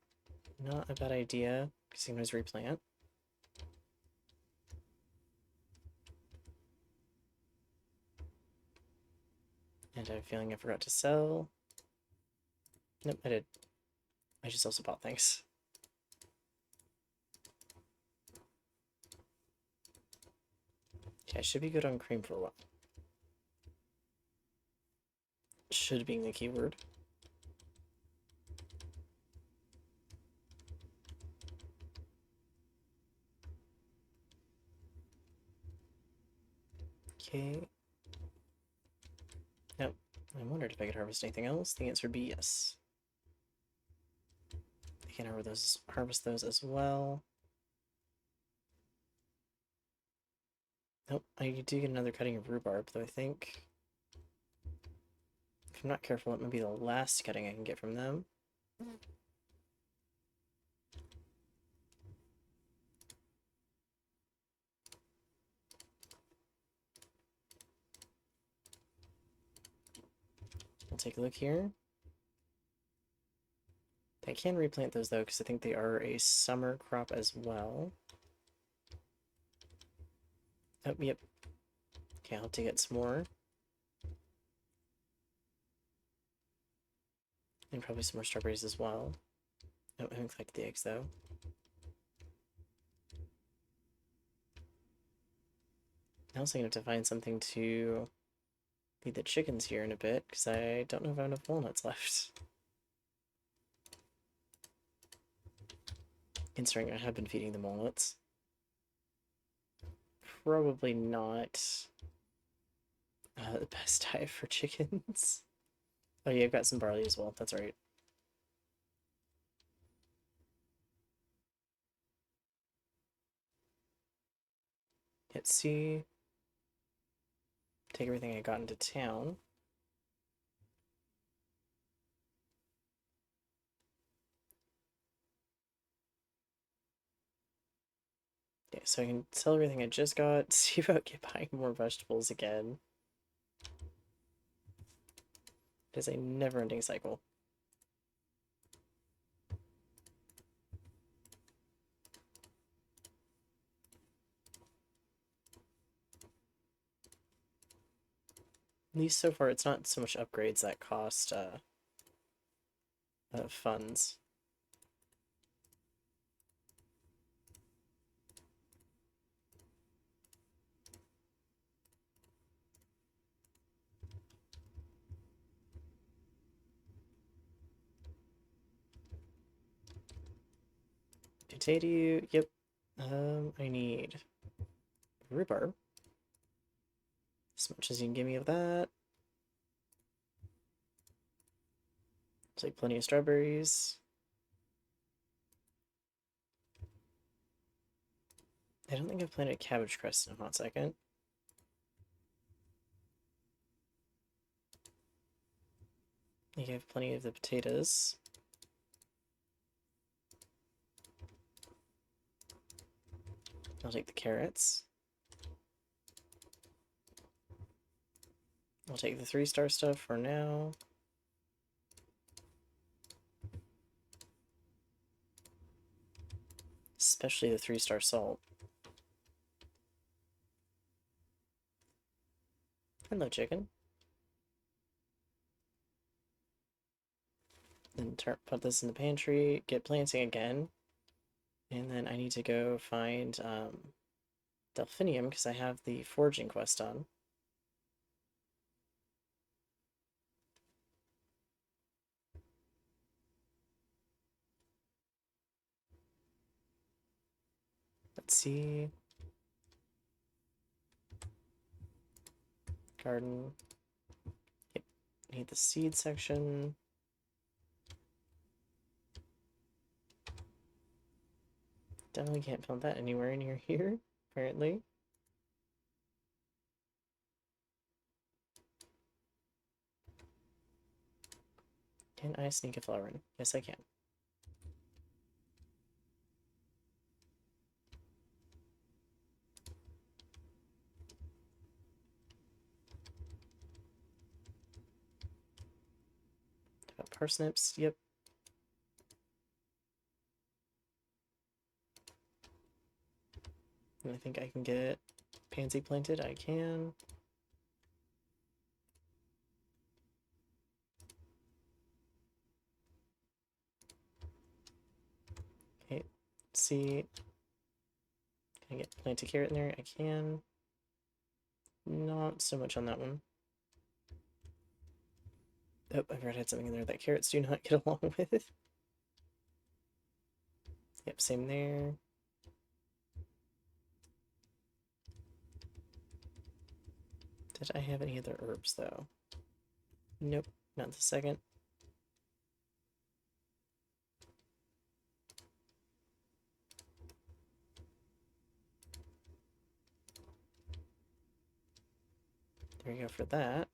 not a bad idea, because you can always replant. And I have a feeling I forgot to sell. Nope, I did. I just also bought things. Okay, I should be good on cream for a while. Should being the keyword. Okay. Nope. I wondered if I could harvest anything else. The answer would be yes. I can harvest those as well. Nope, I do get another cutting of rhubarb, though I think if I'm not careful, it might be the last cutting I can get from them. We'll take a look here. I can replant those, though, because I think they are a summer crop as well. Oh, yep. Okay, I'll have to get some more. And probably some more strawberries as well. Oh, I haven't collected the eggs, though. I'm also going to have to find something to feed the chickens here in a bit, because I don't know if I have enough walnuts left. Considering I have been feeding them walnuts. Probably not the best diet for chickens. Oh yeah, I've got some barley as well, that's right. Hit C. Take everything I got into town. Okay, so I can sell everything I just got, see about buying more vegetables again. It is a never-ending cycle. At least so far, it's not so much upgrades that cost funds. Potato, yep. I need rhubarb. As much as you can give me of that. Take plenty of strawberries. I don't think I've planted a cabbage crest in a hot second. You have plenty of the potatoes. I'll take the carrots. I'll take the 3-star stuff for now. Especially the 3-star salt. Hello, chicken. Then put this in the pantry, get planting again. And then I need to go find delphinium because I have the foraging quest on. Let's see. Garden. Yep. Need the seed section. Definitely can't plant that anywhere near here, apparently. Can I sneak a flower in? Yes, I can. Parsnips, yep. And I think I can get pansy planted. I can. Okay, let's see. Can I get plant a carrot in there? I can. Not so much on that one. Oh, I've already had something in there that carrots do not get along with. Yep, same there. Did I have any other herbs, though? Nope, not the second. There you go for that.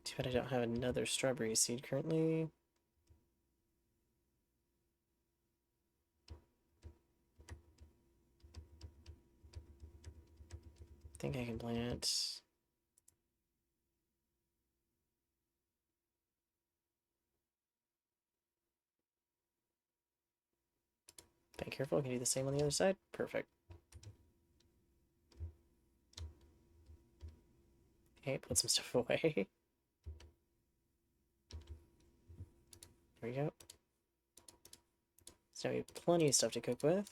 Too bad I don't have another strawberry seed currently. I think I can plant. Be careful, I can do the same on the other side. Perfect. Okay, put some stuff away. There we go. So now we have plenty of stuff to cook with.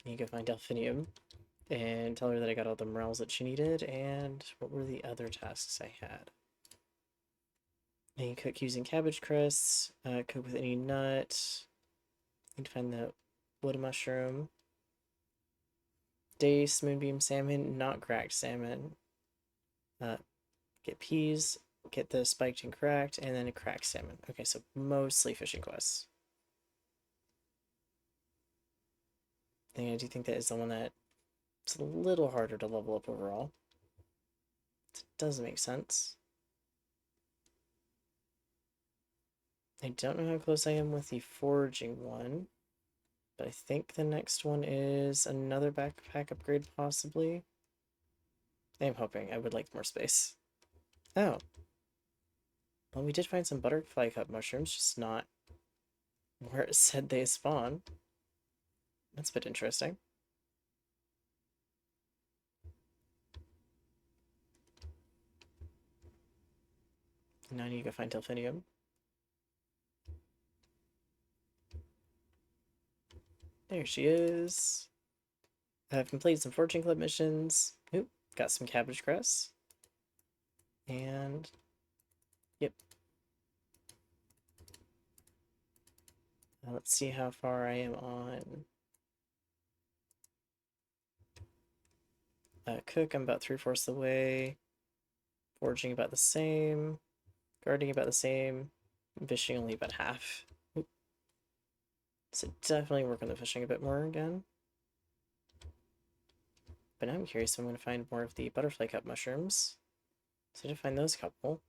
I need to go find Delphinium and tell her that I got all the morels that she needed. And what were the other tasks I had? I can cook using cabbage crusts, cook with any nut. Need to find the wood mushroom. Dace, moonbeam salmon, not cracked salmon. Get peas, get the spiked and cracked, and then a cracked salmon. Okay, so mostly fishing quests. And I do think that is the one that it's a little harder to level up overall. It does make sense. I don't know how close I am with the foraging one, but I think the next one is another backpack upgrade, possibly. I'm hoping. I would like more space. Oh. Well, we did find some butterfly cup mushrooms, just not where it said they spawn. That's a bit interesting. Now I need to go find Delphinium. There she is. I've completed some Fortune Club missions. Oop, got some cabbage cress. And, yep. Let's see how far I am on cook. I'm about 3/4 the way. Foraging about the same. Gardening about the same. Fishing only about half. Oop. So definitely work on the fishing a bit more again. But now I'm curious if I'm going to find more of the butterfly cup mushrooms. So to find those couple.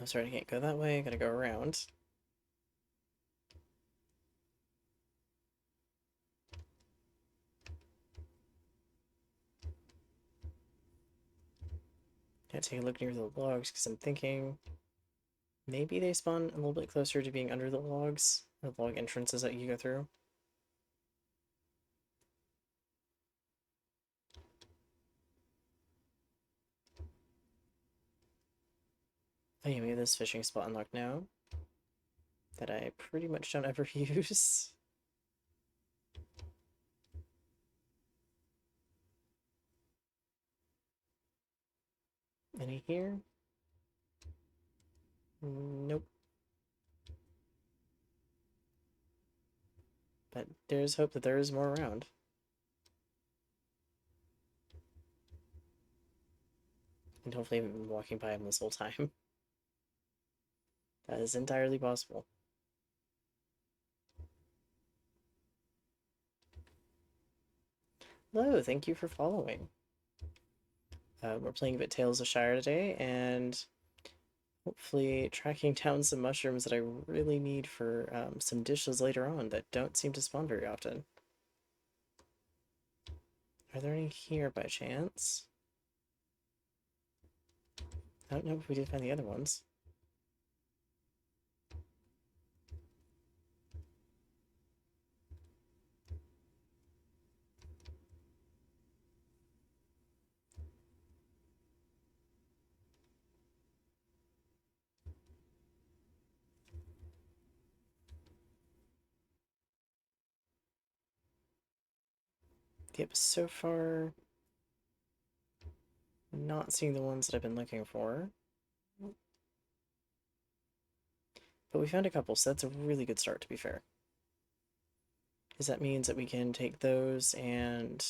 Oh, sorry, I can't go that way. I gotta go around. Gotta take a look near the logs because I'm thinking maybe they spawn a little bit closer to being under the logs, the log entrances that you go through. Oh yeah, we have this fishing spot unlocked now that I pretty much don't ever use. Any here? Nope. But there's hope that there is more around. And hopefully I've been walking by him this whole time. That is entirely possible. Hello, thank you for following. We're playing a bit Tales of Shire today, and hopefully tracking down some mushrooms that I really need for some dishes later on that don't seem to spawn very often. Are there any here by chance? I don't know if we did find the other ones. Yep, so far not seeing the ones that I've been looking for. But we found a couple, so that's a really good start, to be fair. Because that means that we can take those and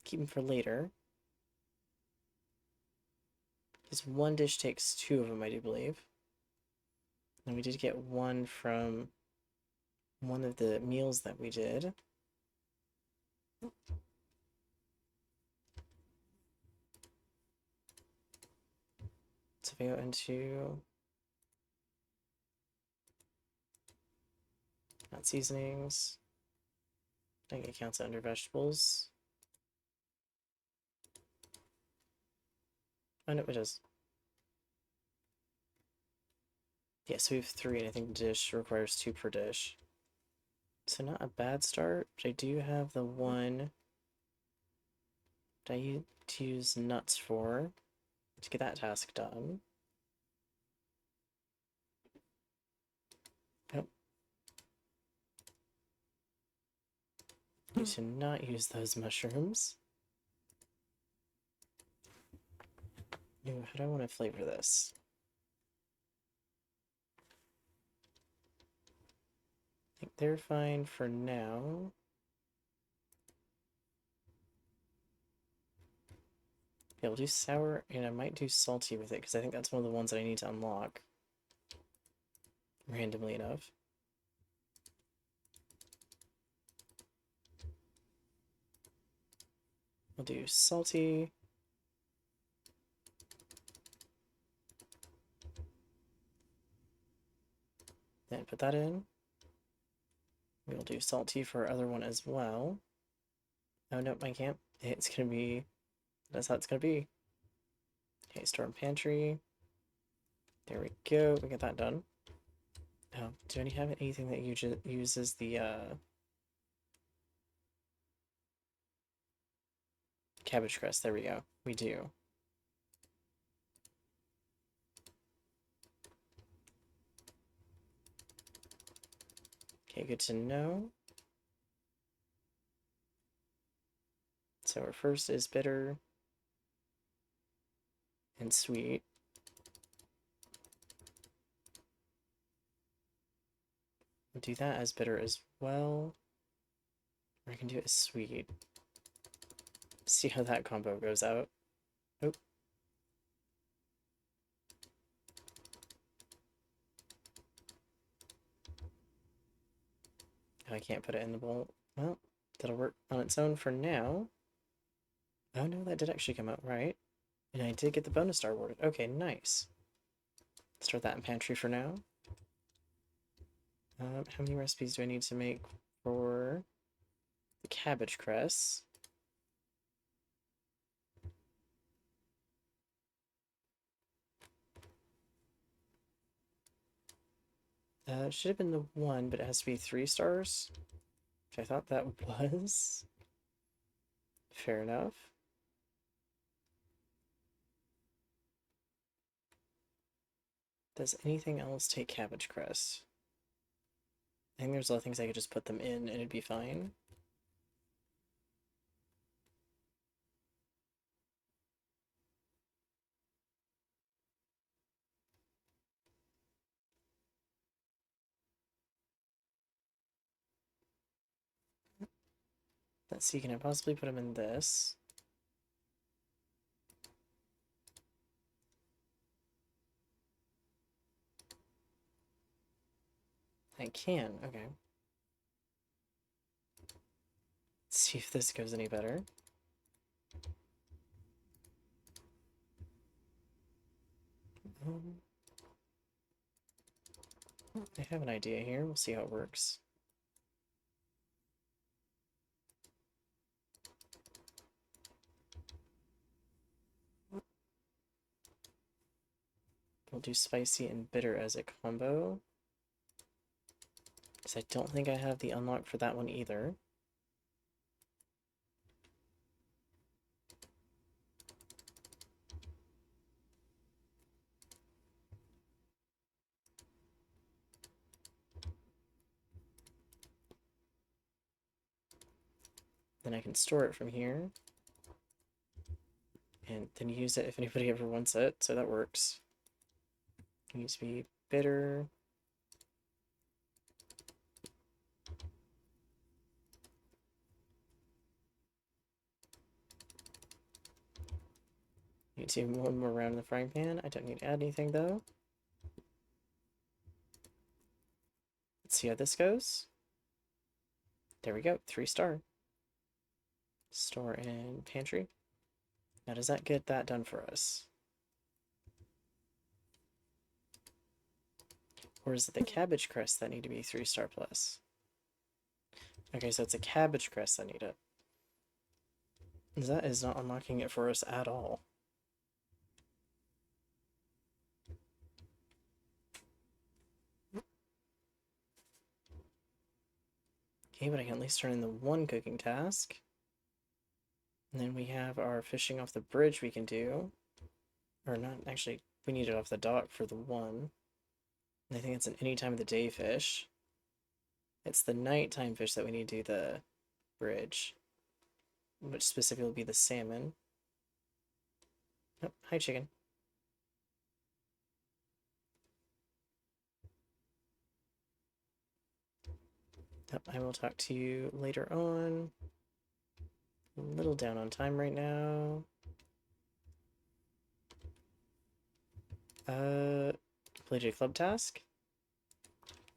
keep them for later. Because one dish takes two of them, I do believe. And we did get one from one of the meals that we did. So if we go into not seasonings, I think it counts under vegetables. Oh no, it does. Yeah, so we have three, and I think the dish requires two per dish. So not a bad start, but I do have the one that I need to use nuts for to get that task done. Nope. Need to not use those mushrooms. Ooh, how do I want to flavor this? I think they're fine for now. Yeah, we'll do sour, and I might do salty with it, because I think that's one of the ones that I need to unlock. Randomly enough. We'll do salty. Then put that in. We'll do salty for our other one as well. Oh, no, I can't. It's gonna be... That's how it's gonna be. Okay, store in pantry. There we go. We get that done. Oh, do any have anything that uses the cabbage crust? There we go. We do. Okay, good to know. So our first is bitter and sweet. We'll do that as bitter as well. Or I can do it as sweet. See how that combo goes out. Oh. I can't put it in the bowl. Well, that'll work on its own for now. Oh no, that did actually come out right. And I did get the bonus star awarded. Okay, nice. Start that in pantry for now. How many recipes do I need to make for the cabbage cress? It should have been the one, but it has to be 3 stars. Which I thought that was. Fair enough. Does anything else take cabbage cress? I think there's a lot of things I could just put them in and it'd be fine. Let's see, can I possibly put them in this? I can, okay. Let's see if this goes any better. I have an idea here. We'll see how it works. We'll do spicy and bitter as a combo. Because I don't think I have the unlock for that one either. Then I can store it from here. And then use it if anybody ever wants it, so that works. It needs to be bitter. Need to move one more round in the frying pan. I don't need to add anything though. Let's see how this goes. There we go, 3-star. Store in pantry. Now does that get that done for us? Or is it the cabbage crust that need to be 3-star plus? Okay, so it's a cabbage crust that need it. That is not unlocking it for us at all. Okay, but I can at least turn in the one cooking task. And then we have our fishing off the bridge we can do. Or not, actually, we need it off the dock for the one. And I think it's an any time of the day fish. It's the nighttime fish that we need to do the bridge. Which specifically will be the salmon. Oh, hi chicken. Yep, I will talk to you later on. A little down on time right now. Completed a club task.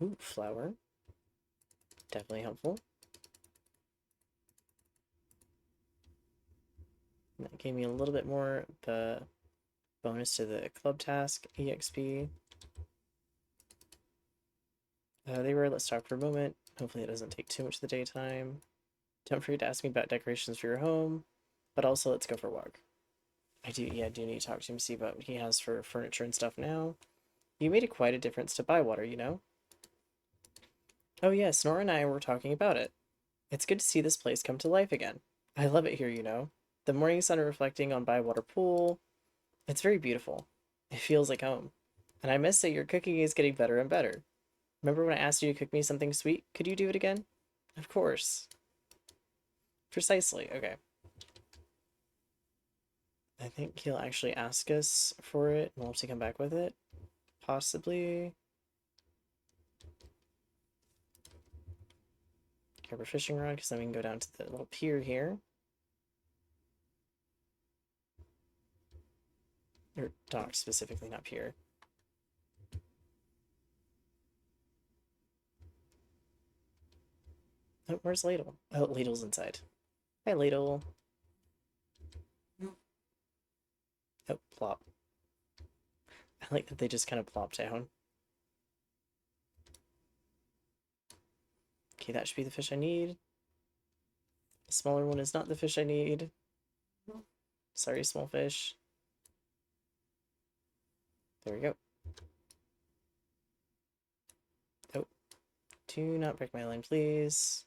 Ooh, flour. Definitely helpful. That gave me a little bit more bonus to the club task EXP. They were, let's talk for a moment. Hopefully it doesn't take too much of the daytime. Don't forget to ask me about decorations for your home, but also let's go for a walk. I do need to talk to him, see what he has for furniture and stuff now. You made quite a difference to Bywater, you know? Oh yes, Nora and I were talking about it. It's good to see this place come to life again. I love it here, you know? The morning sun reflecting on Bywater Pool. It's very beautiful. It feels like home. And I must say your cooking is getting better and better. Remember when I asked you to cook me something sweet? Could you do it again? Of course. Precisely, okay. I think he'll actually ask us for it, and we'll have to come back with it. Possibly. Grab our fishing rod, because then we can go down to the little pier here. Or dock specifically, not pier. Oh, where's Ladle? Oh, Ladle's inside. Hi, Ladle. Oh, plop. I like that they just kind of plop down. Okay, that should be the fish I need. The smaller one is not the fish I need. Sorry, small fish. There we go. Oh, do not break my line, please.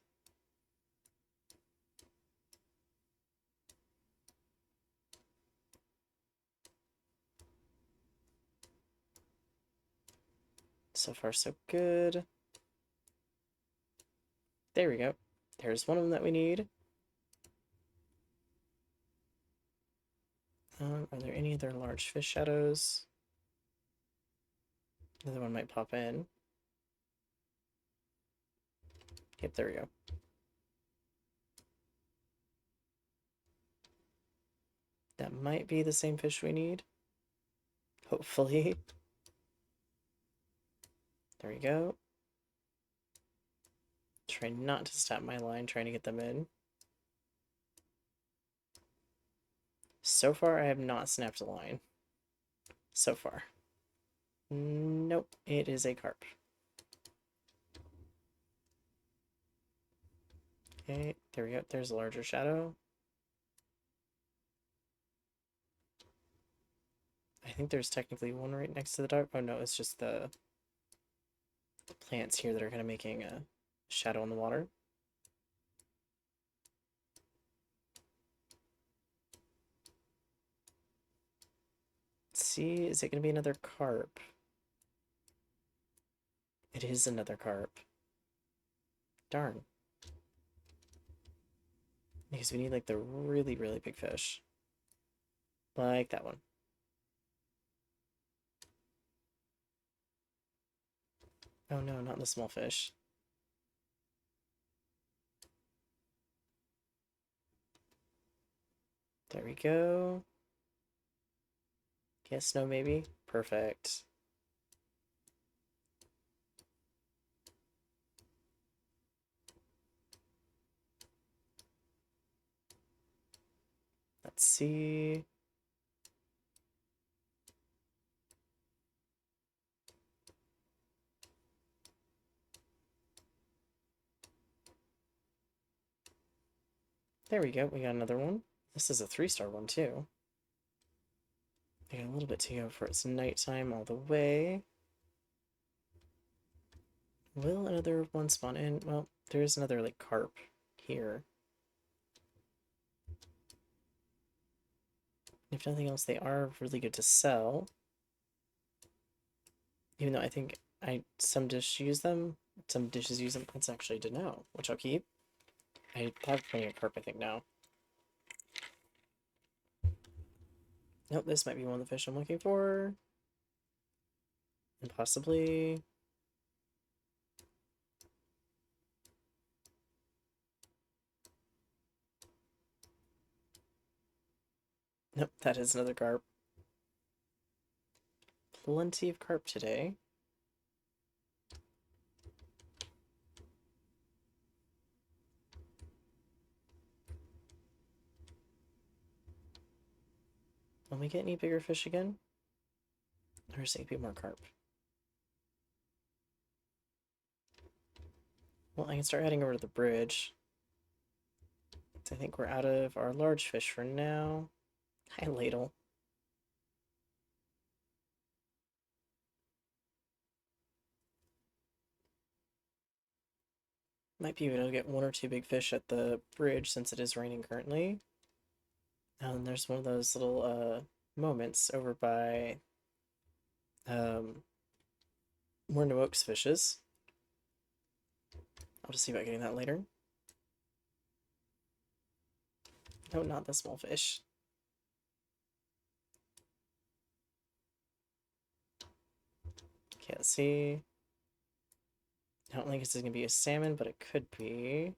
So far, so good. There we go. There's one of them that we need. Are there any other large fish shadows? Another one might pop in. Yep, there we go. That might be the same fish we need. Hopefully. There we go. Try not to stop my line trying to get them in. So far, I have not snapped a line. So far. Nope, it is a carp. Okay, there we go. There's a larger shadow. I think there's technically one right next to the dark. Oh no, it's just the plants here that are kind of making a shadow in the water. Let's see, is it going to be another carp? It is another carp. Darn. Because we need like the really, really big fish. Like that one. Oh no, not the small fish. There we go. Yes, no, maybe. Perfect. Let's see. There we go. We got another one. This is a 3-star one too. I got a little bit to go for it's nighttime all the way. Will another one spawn in? Well, there is another like carp here. If nothing else, they are really good to sell. Even though I think some dishes use them. Some dishes use them. That's actually to know, which I'll keep. I have plenty of carp, I think, now. Nope, this might be one of the fish I'm looking for. And possibly... Nope, that is another carp. Plenty of carp today. Will we get any bigger fish again? Or is it be more carp? Well, I can start heading over to the bridge. I think we're out of our large fish for now. Hi, ladle. Might be able to get 1 or 2 big fish at the bridge since it is raining currently. And there's one of those little moments over by Morn Oaks fishes. I'll just see about getting that later. No, not the small fish. Can't see. I don't think this is going to be a salmon, but it could be.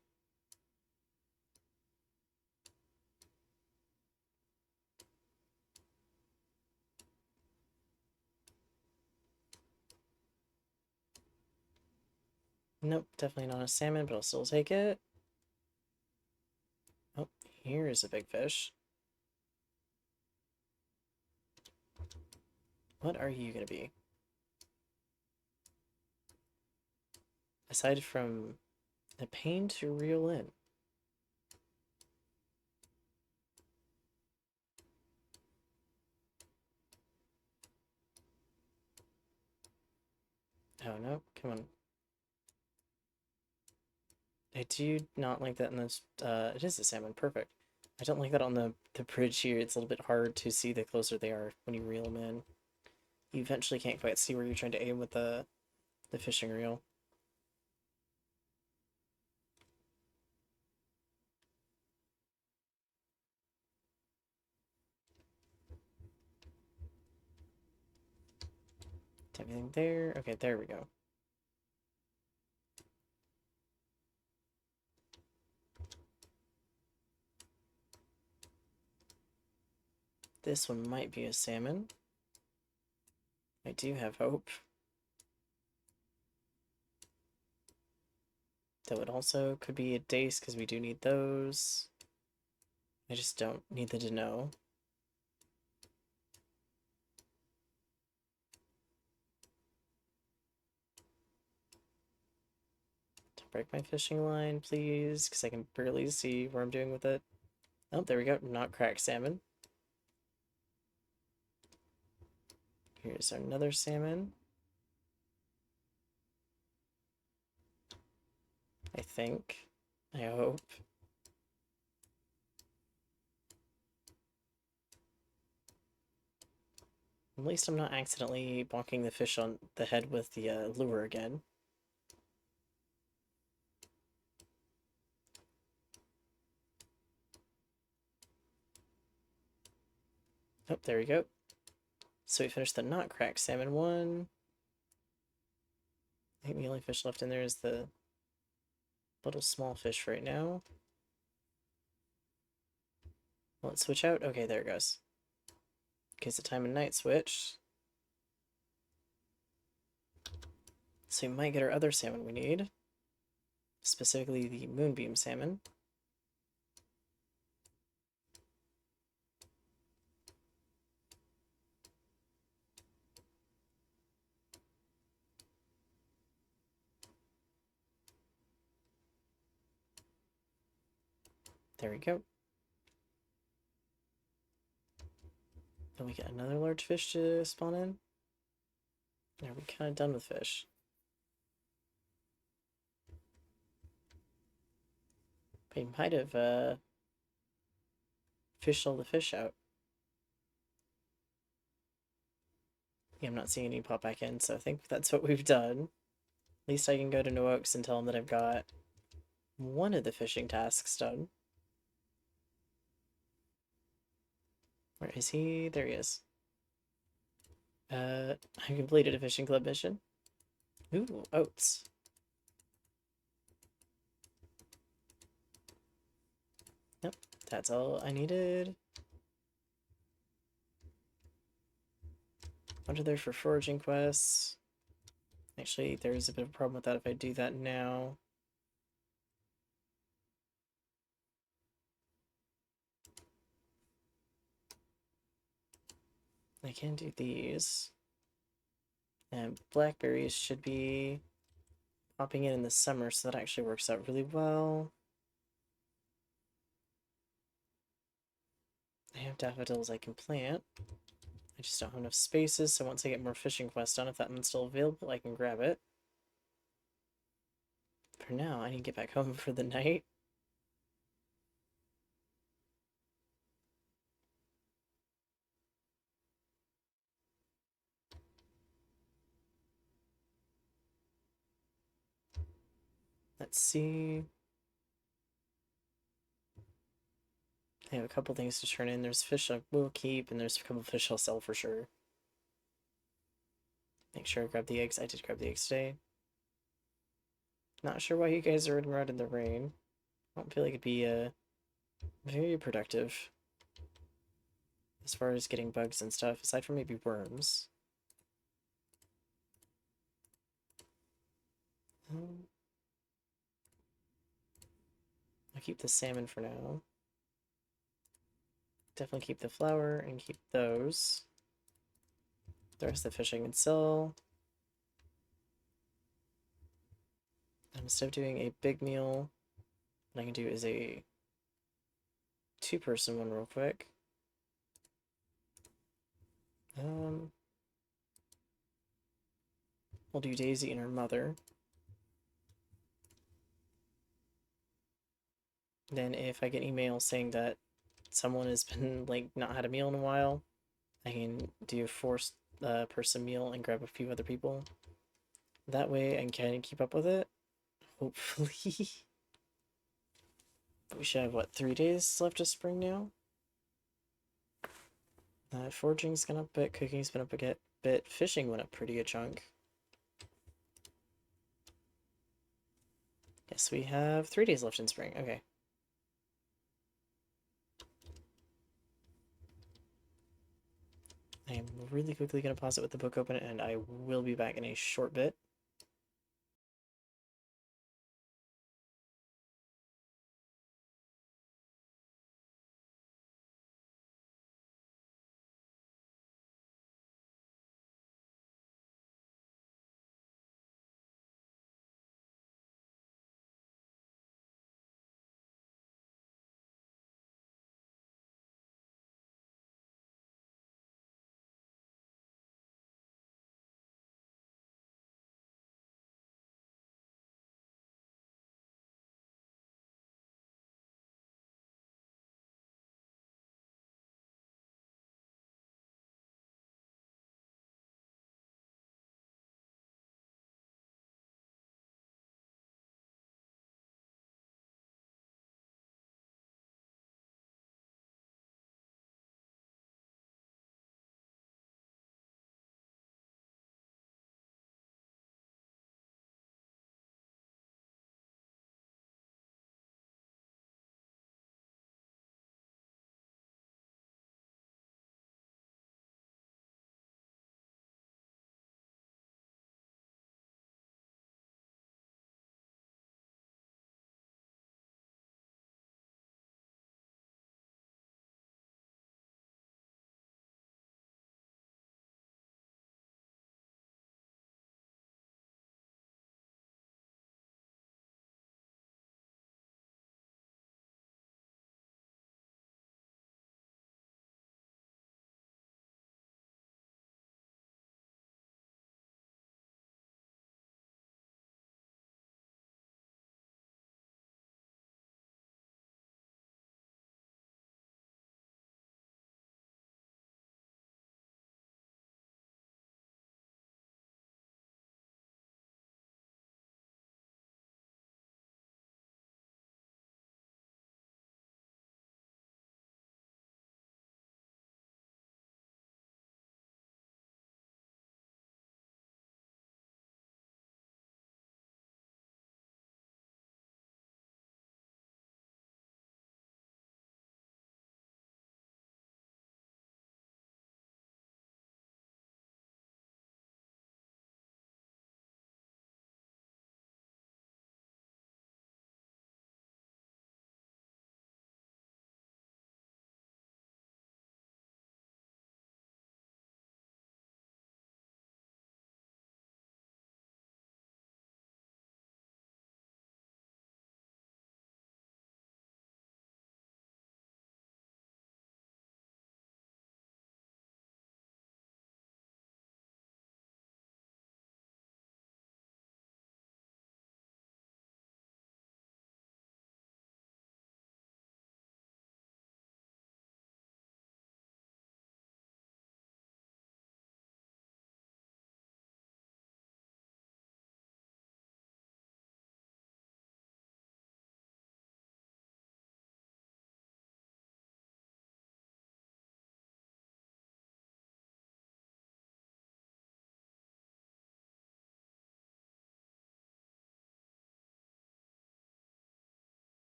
Nope, definitely not a salmon, but I'll still take it. Oh, here is a big fish. What are you going to be? Aside from a pain to reel in. Oh no, come on. I do not like that in this, it is a salmon, perfect. I don't like that on the bridge here. It's a little bit hard to see the closer they are when you reel them in. You eventually can't quite see where you're trying to aim with the fishing reel. Everything there. Okay, there we go. This one might be a salmon. I do have hope. Though it also could be a dace because we do need those. I just don't need the to know. Don't break my fishing line, please, because I can barely see what I'm doing with it. Oh, there we go. Not cracked salmon. Here's another salmon. I think. I hope. At least I'm not accidentally bonking the fish on the head with the lure again. Oh, there we go. So we finished the not cracked salmon one. I think the only fish left in there is the little small fish right now. Will it switch out? Okay, there it goes. Because the time and night switched. So we might get our other salmon we need. Specifically the moonbeam salmon. There we go. Then we get another large fish to spawn in. Are we kind of done with fish? We might have fished all the fish out. Yeah, I'm not seeing any pop back in, so I think that's what we've done. At least I can go to No Oaks and tell him that I've got one of the fishing tasks done. Where is he? There he is. I completed a fishing club mission. Ooh, oats. Yep, that's all I needed. What are there for foraging quests? Actually, there's a bit of a problem with that if I do that now. I can do these. And blackberries should be popping in the summer, so that actually works out really well. I have daffodils I can plant. I just don't have enough spaces, so once I get more fishing quests done, if that one's still available, I can grab it. For now, I need to get back home for the night. Let's see. I have a couple things to turn in. There's fish I will keep, and there's a couple fish I'll sell for sure. Make sure I grab the eggs. I did grab the eggs today. Not sure why you guys are out in the rain. I don't feel like it'd be very productive as far as getting bugs and stuff, aside from maybe worms. I'll keep the salmon for now. Definitely keep the flour and keep those. The rest of the fish I can sell. And instead of doing a big meal, what I can do is a two-person one real quick. We'll do Daisy and her mother. Then if I get email saying that someone has been like not had a meal in a while, I can do a forced person meal and grab a few other people. That way I can kind of keep up with it. Hopefully. We should have, what, 3 days left of spring now? Foraging's gone up a bit, cooking's been up a bit, fishing went up pretty good chunk. Yes, we have 3 days left in spring, okay. really quickly going to pause it with the book open, and I will be back in a short bit.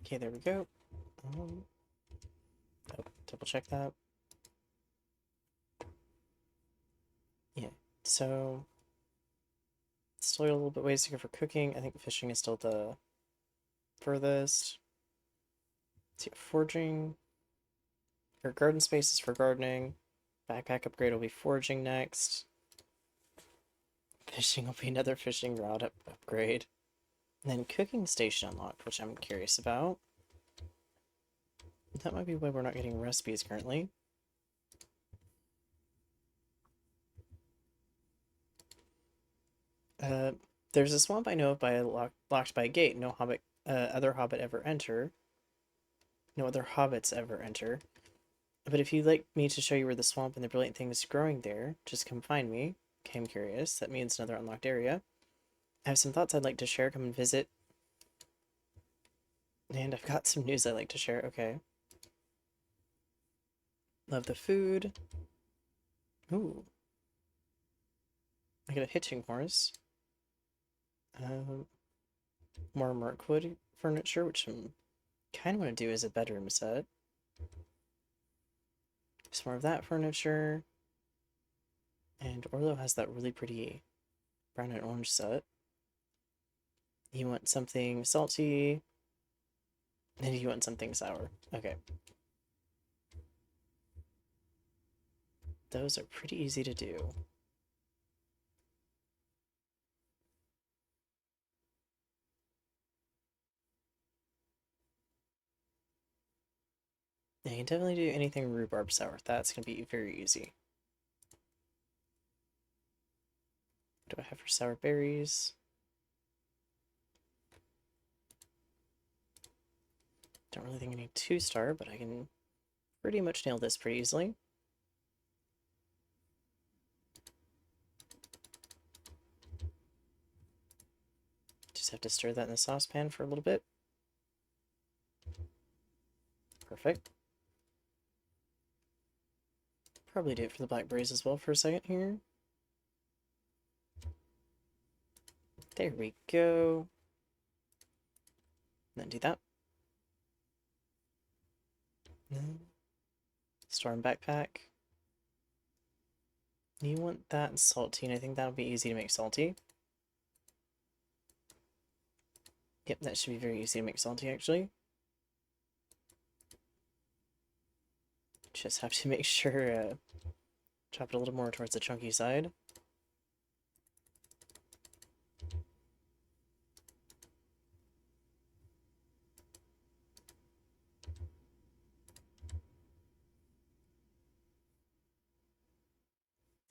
Okay, there we go. Oh, double check that. Yeah, so still a little bit ways to go for cooking. I think fishing is still the furthest. Let's see, forging. Or garden space is for gardening. Backpack upgrade will be foraging next. Fishing will be another fishing rod upgrade. And then cooking station unlocked, which I'm curious about. That might be why we're not getting recipes currently. Uh, there's a swamp I know of locked by a gate. No hobbit, other hobbit ever enter. No other hobbits ever enter. But if you'd like me to show you where the swamp and the brilliant thing is growing there, just come find me. Okay, I'm curious. That means another unlocked area. I have some thoughts I'd like to share. Come and visit. And I've got some news I'd like to share. Okay. Love the food. Ooh. I got a hitching horse. Um, more Mirkwood furniture, which I'm kind of want to do as a bedroom set. Some more of that furniture. And Orlo has that really pretty brown and orange set. You want something salty, and you want something sour. Okay. Those are pretty easy to do. Yeah, you can definitely do anything rhubarb sour. That's going to be very easy. What do I have for sour berries? Don't really think I need 2-star, but I can pretty much nail this pretty easily. Just have to stir that in the saucepan for a little bit. Perfect. Probably do it for the blackberries as well for a second here. There we go. And then do that. Storm backpack. You want that salty, and I think that'll be easy to make salty. Yep, that should be very easy to make salty, actually. Just have to make sure, chop it a little more towards the chunky side.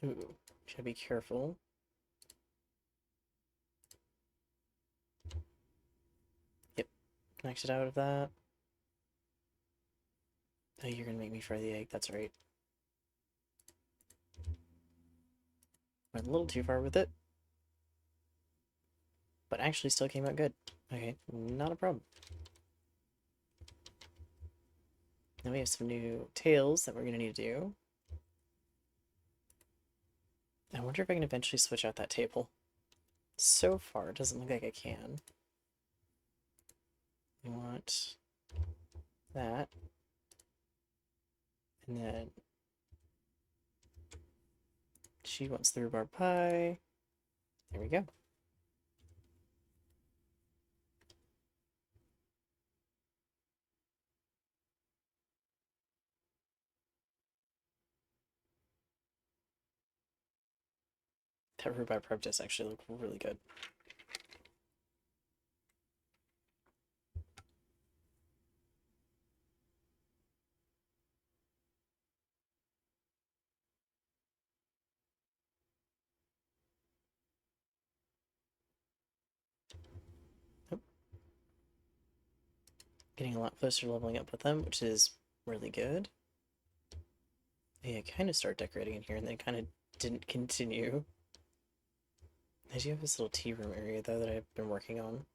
Ooh, should be careful. Yep, knocked it out of that. Oh, you're gonna make me fry the egg, that's right. Went a little too far with it. But actually still came out good. Okay, not a problem. Now we have some new tails that we're gonna need to do. I wonder if I can eventually switch out that table. So far, it doesn't look like I can. We want that. And then she wants the rhubarb pie. There we go. That rhubarb prep does actually look really good. Oh, getting a lot closer to leveling up with them, which is really good. Yeah, kind of start decorating in here and then kind of didn't continue. I do have this little tea room area though that I've been working on.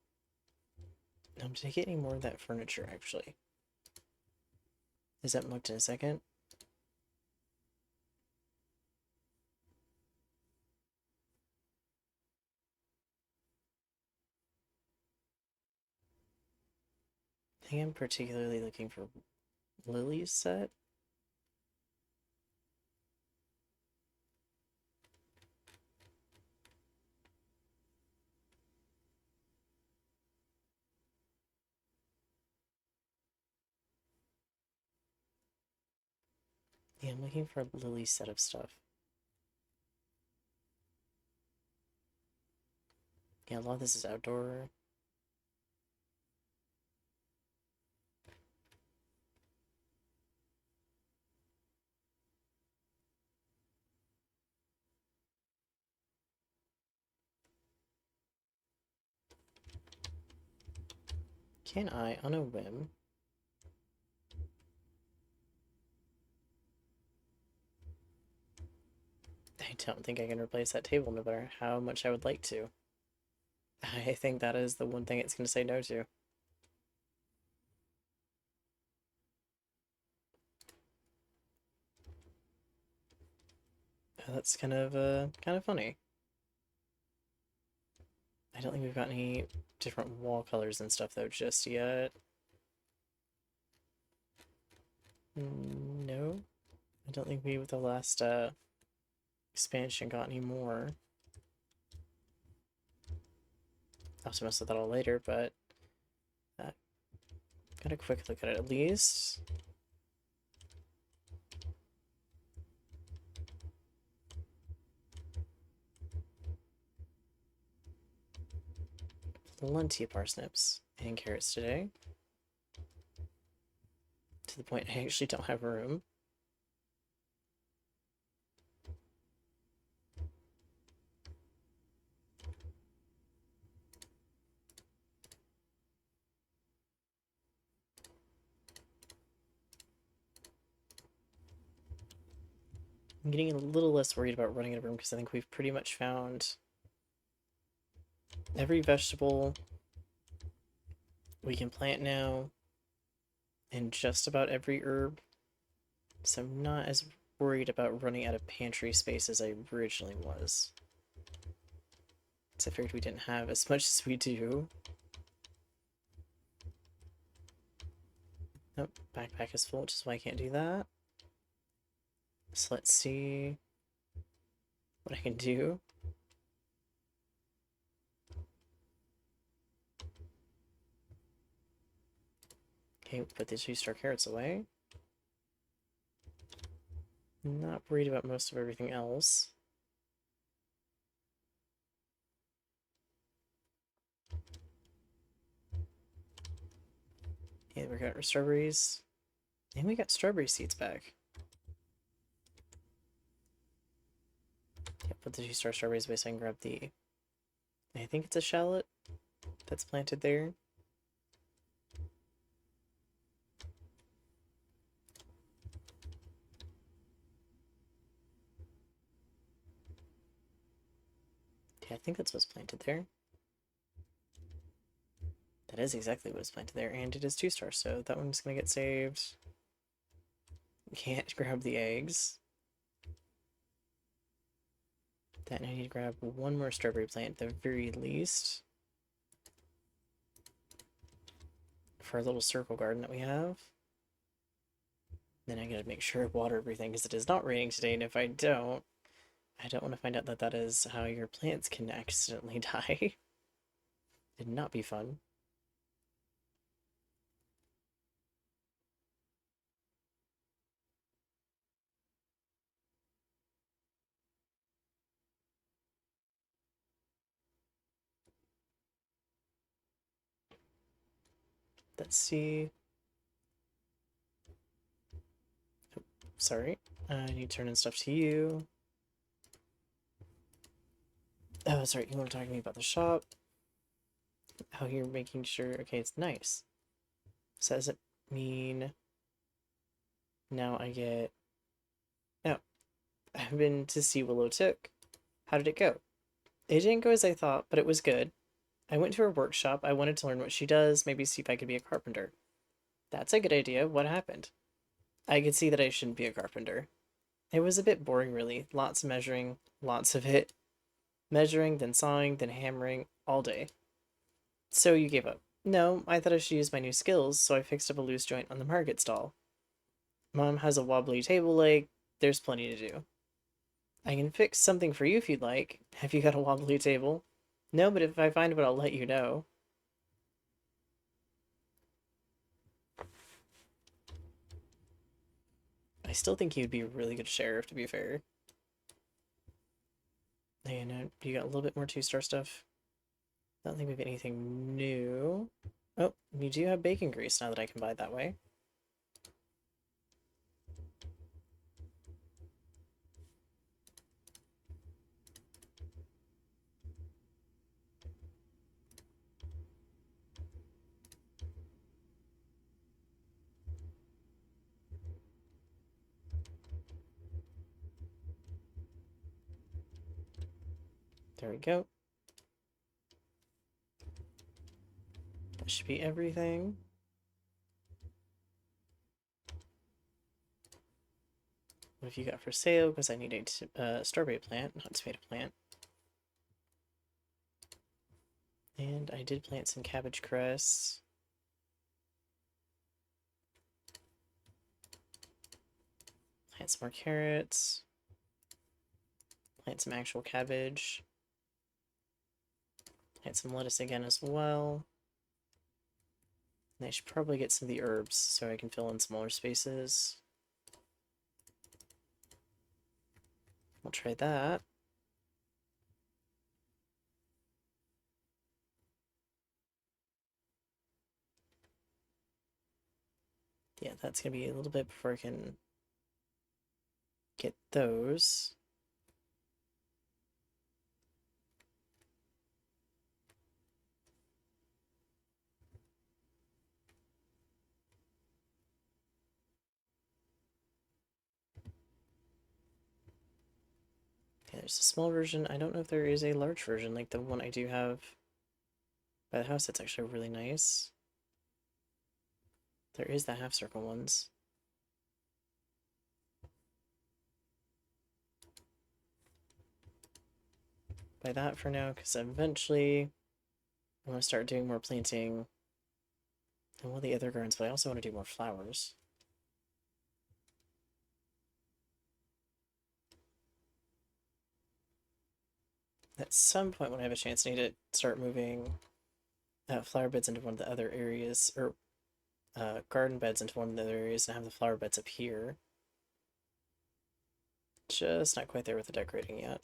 I'm gonna get any more of that furniture actually. Is that looked in a second? I think I'm particularly looking for Lily's set. Yeah, I'm looking for Lily's set of stuff. Yeah, a lot of this is outdoor. Can I, on a whim, I don't think I can replace that table no matter how much I would like to. I think that is the one thing it's going to say no to. That's kind of funny. I don't think we've got any different wall colors and stuff though just yet. No, I don't think we with the last expansion got any more. I'll have to mess with that all later, but got a quick look at it at least. Plenty of parsnips and carrots today. To the point I actually don't have room. I'm getting a little less worried about running out of room because I think we've pretty much found every vegetable we can plant now and just about every herb. So I'm not as worried about running out of pantry space as I originally was. So I figured we didn't have as much as we do. Nope, backpack is full, which is why I can't do that. So let's see what I can do. Okay, put the 2-star carrots away. Not worried about most of everything else. Yeah, we got our strawberries. And we got strawberry seeds back. Yeah, put the 2-star strawberries away so I can grab the... I think it's a shallot that's planted there. Yeah, I think that's what's planted there. That is exactly what was planted there, and it is 2-star, so that one's gonna get saved. Can't grab the eggs. Then I need to grab one more strawberry plant at the very least. For our little circle garden that we have. Then I gotta make sure I water everything because it is not raining today, and if I don't want to find out that that is how your plants can accidentally die. It'd not be fun. Let's see. Oh, sorry. I need to turn in stuff to you. Oh, sorry. You want to talk to me about the shop? How you're making sure... Okay, it's nice. So does it mean... Now I get... Oh. I've been to see Willow Took. How did it go? It didn't go as I thought, but it was good. I went to her workshop. I wanted to learn what she does, maybe see if I could be a carpenter. That's a good idea. What happened? I could see that I shouldn't be a carpenter. It was a bit boring, really. Lots of measuring, lots of it. Measuring, then sawing, then hammering, all day. So you gave up. No, I thought I should use my new skills, so I fixed up a loose joint on the market stall. Mom has a wobbly table leg. There's plenty to do. I can fix something for you if you'd like. Have you got a wobbly table? No, but if I find one, I'll let you know. I still think you'd be a really good sheriff, to be fair. And you got a little bit more 2-star stuff. I don't think we have anything new. Oh, you do have bacon grease now that I can buy it that way. There we go. That should be everything. What have you got for sale? Because I need a strawberry plant, not tomato plant. And I did plant some cabbage cress. Plant some more carrots. Plant some actual cabbage. Plant some lettuce again as well. And I should probably get some of the herbs so I can fill in smaller spaces. We'll try that. Yeah, that's gonna be a little bit before I can get those. Okay, there's a small version. I don't know if there is a large version, like the one I do have by the house. It's actually really nice. There is the half circle ones. Buy that for now, because eventually I want to start doing more planting and all the other gardens, but I also want to do more flowers. At some point when I have a chance, I need to start moving flower beds into one of the other areas, or garden beds into one of the other areas, and have the flower beds up here. Just not quite there with the decorating yet.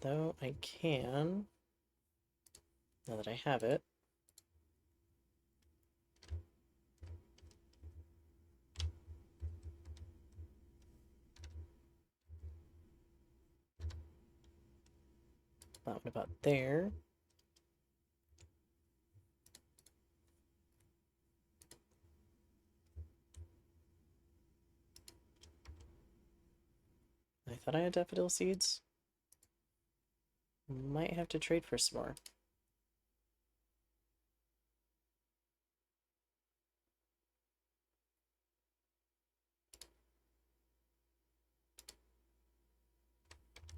Though I can, now that I have it, that one about there. I thought I had daffodil seeds. Might have to trade for some more.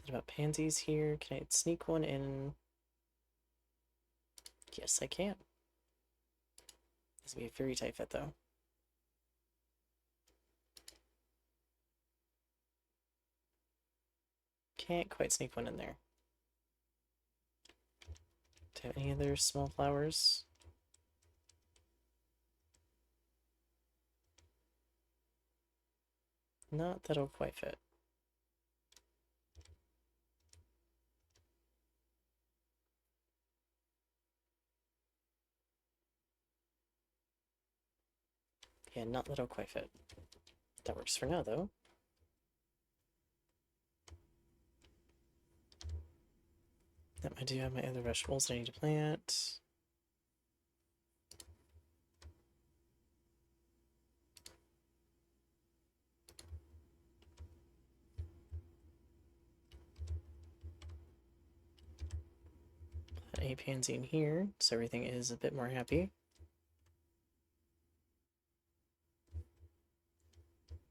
What about pansies here? Can I sneak one in? Yes, I can. This would be a very tight fit, though. Can't quite sneak one in there. Do you have any other small flowers? Not that'll quite fit. Yeah, not that'll quite fit. That works for now, though. Yep, I do have my other vegetables I need to plant. Put a pansy in here, so everything is a bit more happy.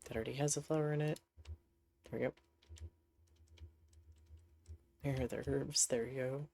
That already has a flower in it. There we go. Here are the herbs. There we go.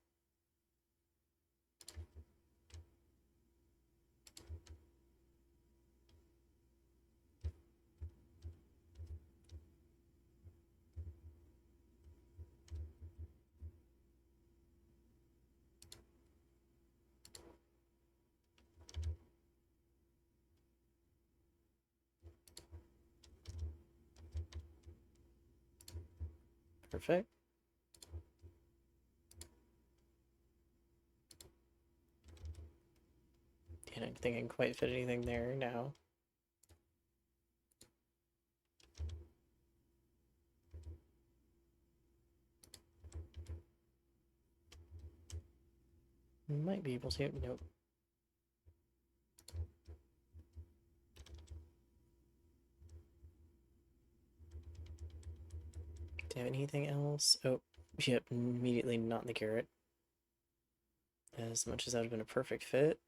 Perfect. And I don't think I can quite fit anything there now. Might be able to. Nope. Do you have anything else? Oh, yep, immediately not the carrot. As much as that would have been a perfect fit.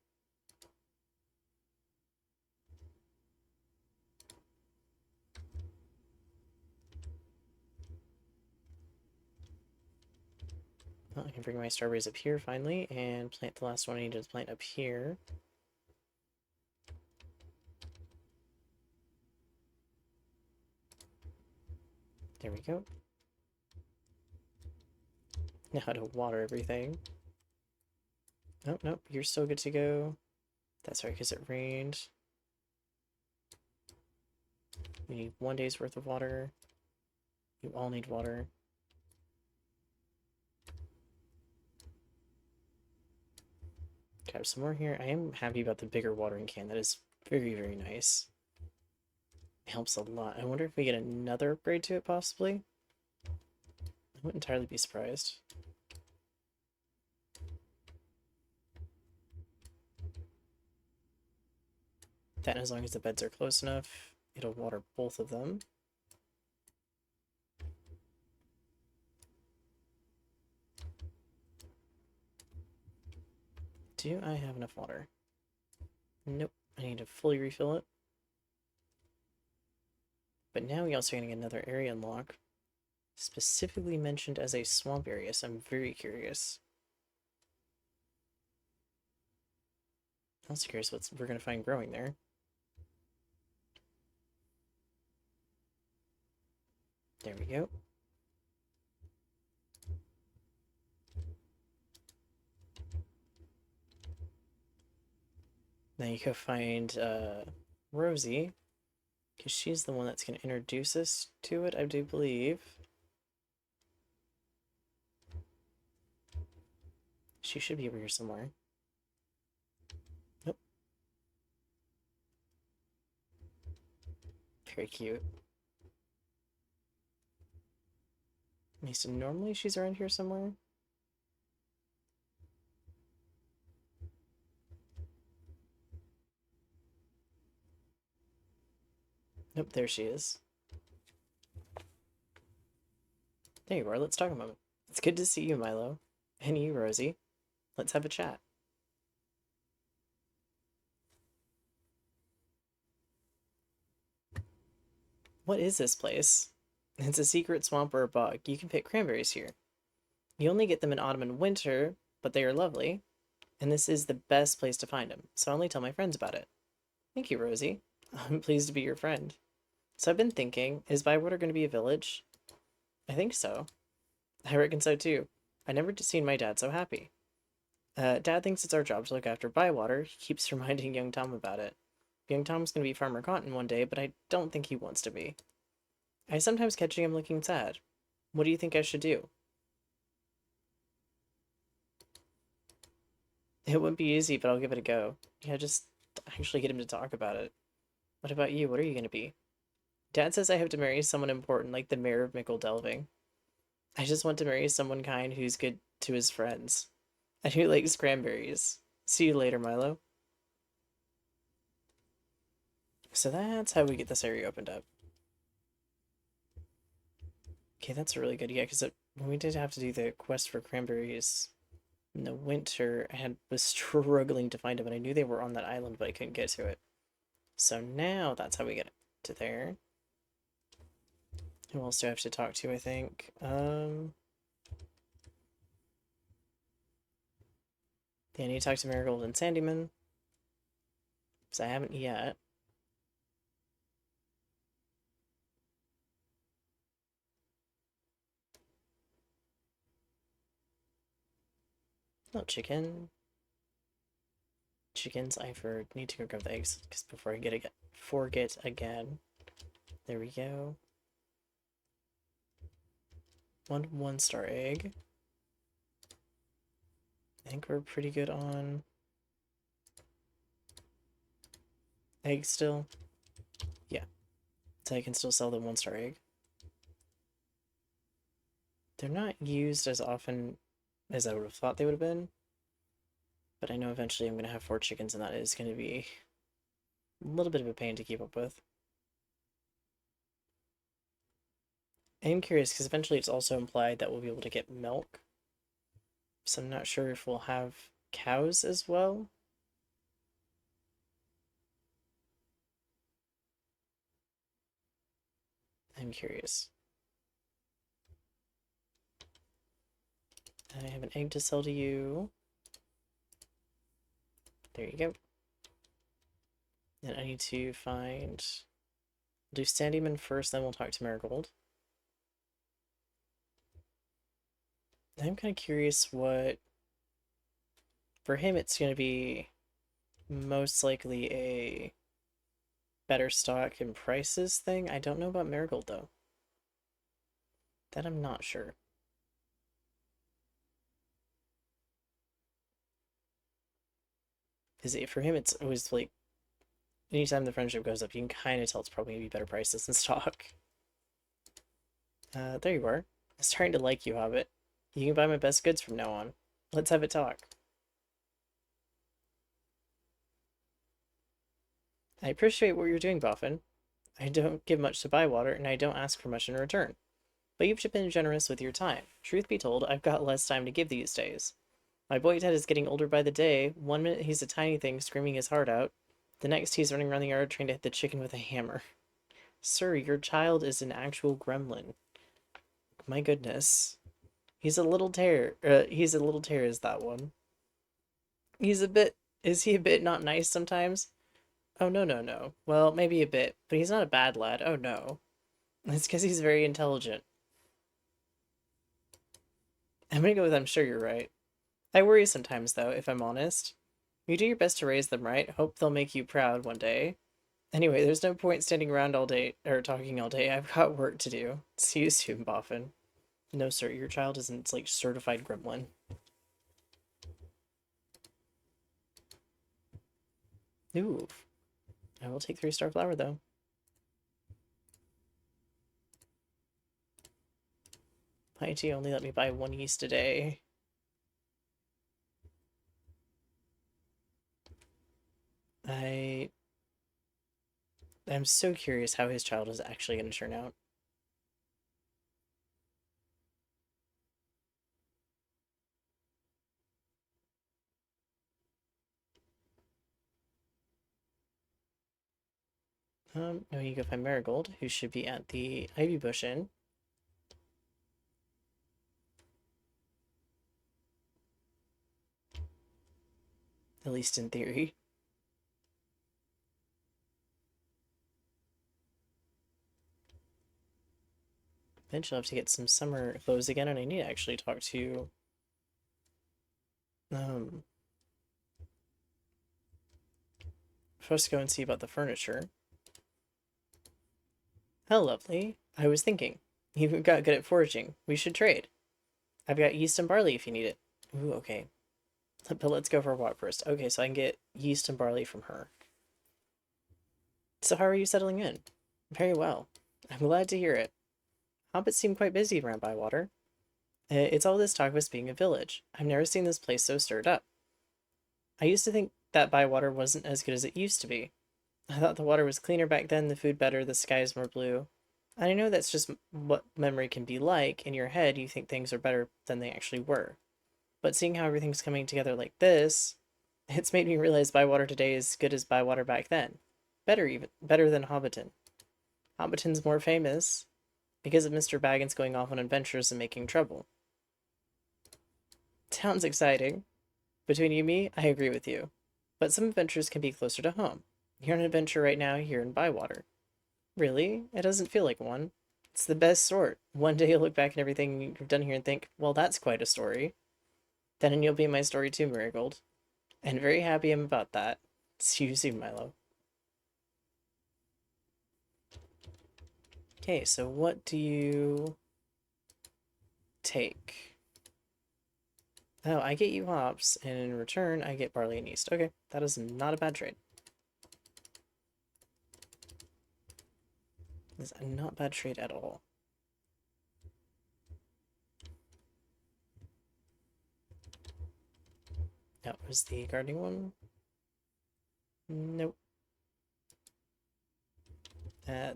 Well, I can bring my strawberries up here finally and plant the last one I needed to plant up here. There we go. Now how to water everything. Nope, nope, you're still good to go. That's right, because it rained. We need 1 day's worth of water. You all need water. Grab some more here. I am happy about the bigger watering can. That is very, very nice. It helps a lot. I wonder if we get another upgrade to it, possibly? I wouldn't entirely be surprised. That, as long as the beds are close enough, it'll water both of them. Do I have enough water? Nope. I need to fully refill it. But now we also getting another area unlock, specifically mentioned as a swamp area, so I'm very curious. I'm also curious what we're going to find growing there. There we go. Now you go find Rosie, because she's the one that's going to introduce us to it, I do believe. She should be over here somewhere. Nope. Very cute. Mason, normally she's around here somewhere. Nope, there she is. There you are, let's talk a moment. It's good to see you, Milo. And you, Rosie. Let's have a chat. What is this place? It's a secret swamp or a bog. You can pick cranberries here. You only get them in autumn and winter, but they are lovely. And this is the best place to find them, so I only tell my friends about it. Thank you, Rosie. I'm pleased to be your friend. So I've been thinking, is Bywater going to be a village? I think so. I reckon so too. I never seen my dad so happy. Dad thinks it's our job to look after Bywater. He keeps reminding young Tom about it. Young Tom's going to be Farmer Cotton one day, but I don't think he wants to be. I sometimes catch him looking sad. What do you think I should do? It wouldn't be easy, but I'll give it a go. Yeah, just actually get him to talk about it. What about you? What are you going to be? Dad says I have to marry someone important, like the mayor of Mickle Delving. I just want to marry someone kind who's good to his friends. And who likes cranberries. See you later, Milo. So that's how we get this area opened up. Okay, that's really good. Yeah, because when we did have to do the quest for cranberries in the winter, I was struggling to find them, and I knew they were on that island, but I couldn't get to it. So now that's how we get to there. Who else do I have to talk to, I think? Yeah, I need to talk to Marigold and Sandyman. Because I haven't yet. Oh, chicken. Chickens, need to go grab the eggs because before I forget again. There we go. One-star egg. I think we're pretty good on eggs still. Yeah. So I can still sell the 1-star egg. They're not used as often as I would have thought they would have been. But I know eventually I'm going to have 4 chickens, and that is going to be a little bit of a pain to keep up with. I am curious, because eventually it's also implied that we'll be able to get milk. So I'm not sure if we'll have cows as well. I'm curious. I have an egg to sell to you. There you go. And I need to find... We'll do Sandyman first, then we'll talk to Marigold. I'm kind of curious what... For him, it's going to be most likely a better stock and prices thing. I don't know about Marigold, though. That I'm not sure. Because for him, it's always like... Anytime the friendship goes up, you can kind of tell it's probably going to be better prices in stock. There you are. I'm starting to like you, Hobbit. You can buy my best goods from now on. Let's have a talk. I appreciate what you're doing, Boffin. I don't give much to Bywater, and I don't ask for much in return. But you've been generous with your time. Truth be told, I've got less time to give these days. My boy Ted is getting older by the day. One minute he's a tiny thing screaming his heart out. The next he's running around the yard trying to hit the chicken with a hammer. Sir, your child is an actual gremlin. My goodness. He's a little tear. He's a little tear is that one. He's a bit... Is he a bit not nice sometimes? Oh, no, no, no. Well, maybe a bit, but he's not a bad lad. Oh, no. It's because he's very intelligent. I'm gonna go with I'm sure you're right. I worry sometimes, though, if I'm honest. You do your best to raise them right. Hope they'll make you proud one day. Anyway, there's no point standing around all day, or talking all day. I've got work to do. See you soon, Boffin. No, sir, your child isn't, like, certified gremlin. Ooh. I will take 3-star flower, though. Piety only let me buy 1 yeast a day. I'm so curious how his child is actually going to turn out. No, you go find Marigold, who should be at the Ivy Bush Inn. At least in theory. Eventually I'll have to get some summer clothes again, and I need to actually talk to first go and see about the furniture. How lovely. I was thinking. You got good at foraging. We should trade. I've got yeast and barley if you need it. Ooh, okay. But let's go for a walk first. Okay, so I can get yeast and barley from her. So how are you settling in? Very well. I'm glad to hear it. Hobbits seem quite busy around Bywater. It's all this talk of us being a village. I've never seen this place so stirred up. I used to think that Bywater wasn't as good as it used to be. I thought the water was cleaner back then, the food better, the skies more blue. And I know that's just what memory can be like. In your head, you think things are better than they actually were. But seeing how everything's coming together like this, it's made me realize Bywater today is as good as Bywater back then. Better even. Better than Hobbiton. Hobbiton's more famous because of Mr. Baggins going off on adventures and making trouble. Sounds exciting. Between you and me, I agree with you. But some adventures can be closer to home. You're on an adventure right now here in Bywater. Really? It doesn't feel like one. It's the best sort. One day you'll look back at everything you've done here and think, well, that's quite a story. Then you'll be my story too, Marigold. And very happy I'm about that. See you soon, Milo. Okay, so what do you take? Oh, I get you hops, and in return, I get barley and yeast. Okay, that is not a bad trade. This is a not bad trade at all. That was the gardening one. Nope.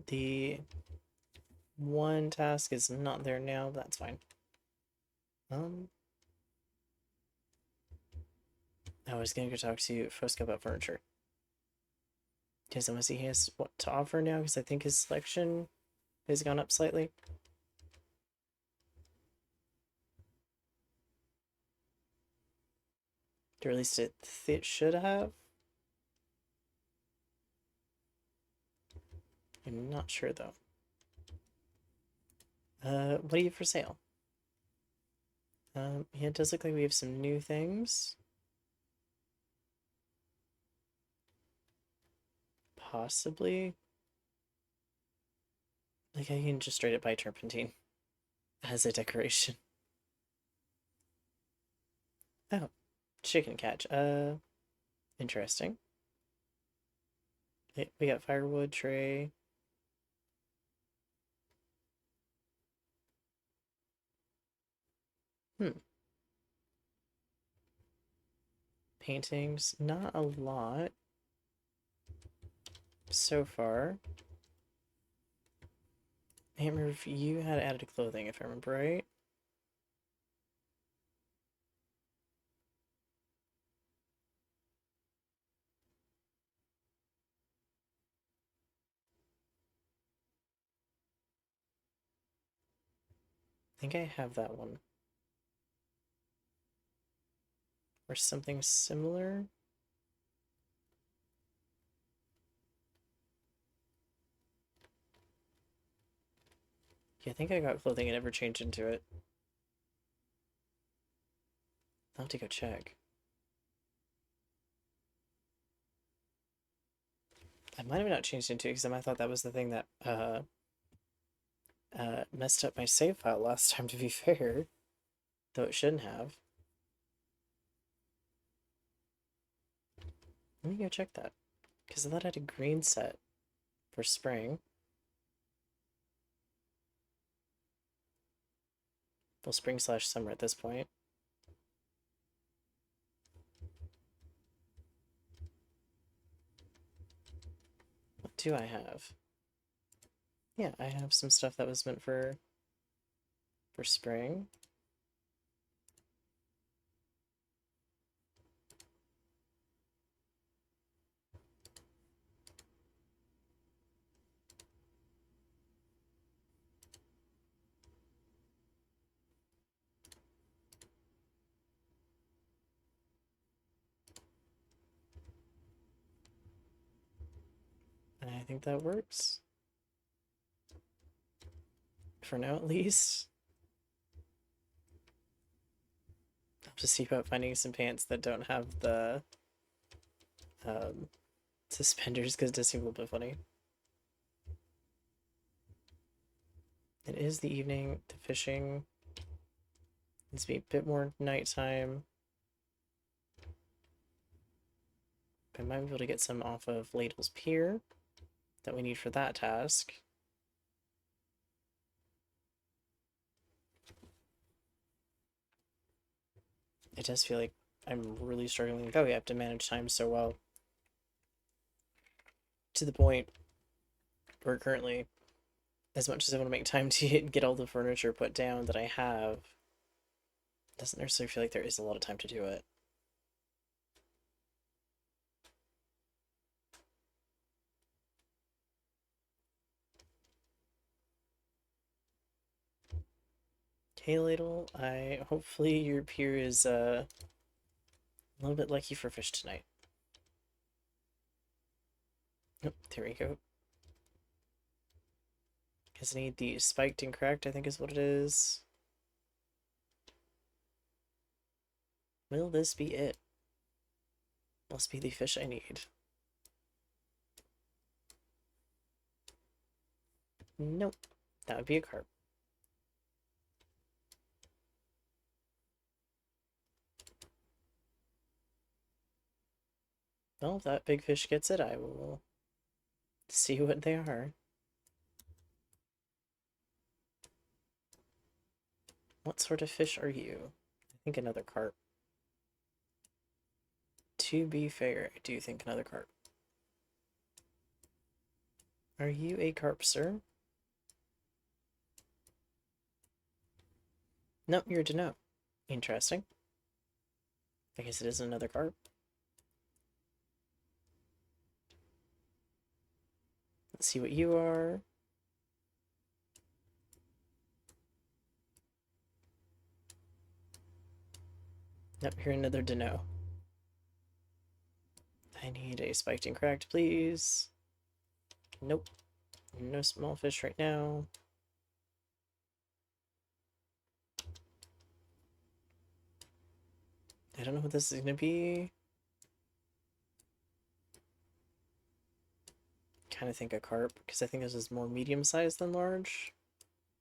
The one task is not there now, but that's fine. I was gonna go talk to Fosca about furniture. Because I want to see he has what to offer now, because I think his selection has gone up slightly. Or at least it should have. I'm not sure though. What do you have for sale? Yeah, it does look like we have some new things. Possibly. Like I can just straight up buy turpentine as a decoration. Oh, chicken catch. Interesting. We got firewood tray. Hmm. Paintings, not a lot so far. I can't remember if you had added clothing, if I remember right. I think I have that one. Or something similar. Yeah, I think I got clothing and never changed into it. I'll have to go check. I might have not changed into it because I thought that was the thing that messed up my save file last time, to be fair. Though it shouldn't have. Let me go check that. Because I thought I had a green set for spring. Well, spring/summer at this point. What do I have? Yeah, I have some stuff that was meant for spring. And I think that works. For now, at least. I'll just see about finding some pants that don't have the um, suspenders, because it does seem a little bit funny. It is the evening. The fishing needs to be a bit more nighttime. I might be able to get some off of Ladle's Pier that we need for that task. It does feel like I'm really struggling. Oh, we have to manage time so well. To the point where currently, as much as I want to make time to get all the furniture put down that I have, it doesn't necessarily feel like there is a lot of time to do it. Hey Ladle, I hopefully your pier is a little bit lucky for fish tonight. Oh, there we go. Because I need the spiked and cracked, I think is what it is. Will this be it? Must be the fish I need. Nope. That would be a carp. Well, if that big fish gets it, I will see what they are. What sort of fish are you? I think another carp. To be fair, I do think another carp. Are you a carp, sir? Nope, you're a Deno. Interesting. I guess it is another carp. Let's see what you are. Nope, you're another Deno. I need a spiked and cracked, please. Nope. No small fish right now. I don't know what this is going to be. Kind of think a carp, because I think this is more medium-sized than large.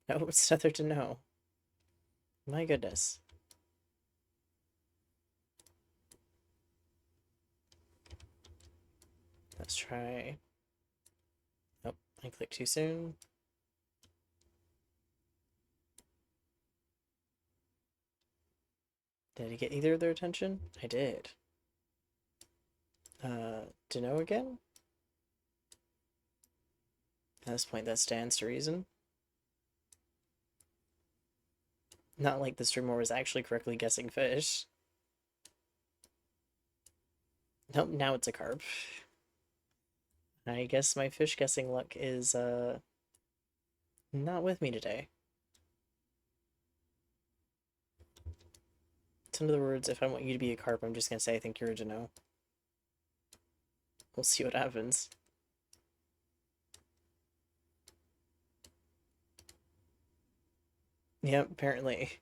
No, it's nothing to know. My goodness. Let's try... Nope, I clicked too soon. Did I get either of their attention? I did. Dino again? At this point, that stands to reason. Not like the streamer was actually correctly guessing fish. Nope, now it's a carp. I guess my fish guessing luck is, not with me today. So in other words, if I want you to be a carp, I'm just gonna say I think you're a Dino. We'll see what happens. Yep, apparently.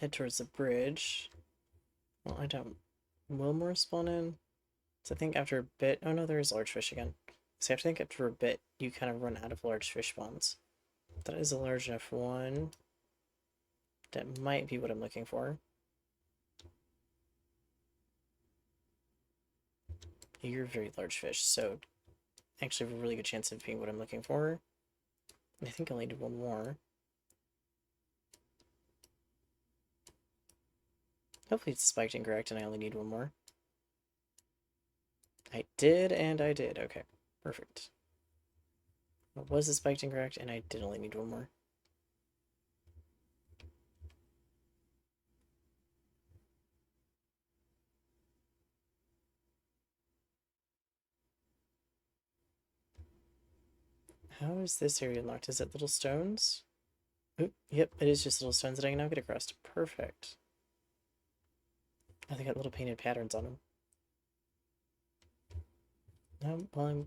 Head towards the bridge. Well, I don't... Will more spawn in? So I think after a bit... Oh no, there is large fish again. So I think after a bit, you kind of run out of large fish spawns. That is a large enough one. That might be what I'm looking for. You're a very large fish, so actually have a really good chance of being what I'm looking for. I think I only did one more. Hopefully it's spiked incorrect and I only need one more. I did, and I did. Okay, perfect. It was spiked incorrect, and I did only need one more. How is this area unlocked? Is it little stones? Oop, yep, it is just little stones that I can now get across. Perfect. Oh, they got little painted patterns on them. Now, while I'm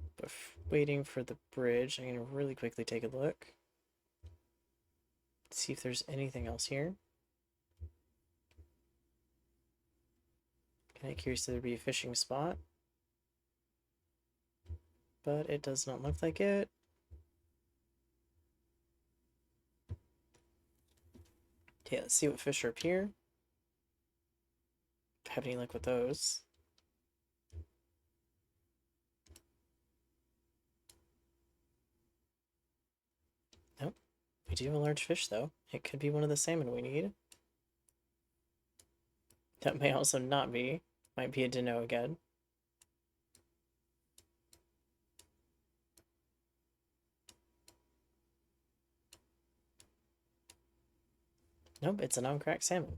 waiting for the bridge, I'm going to really quickly take a look. See if there's anything else here. Kind of curious if there'd be a fishing spot. But it does not look like it. Okay, let's see what fish are up here. Have any luck with those? Nope. We do have a large fish, though. It could be one of the salmon we need. That may also not be. Might be a Dino again. Nope, it's a non-cracked salmon,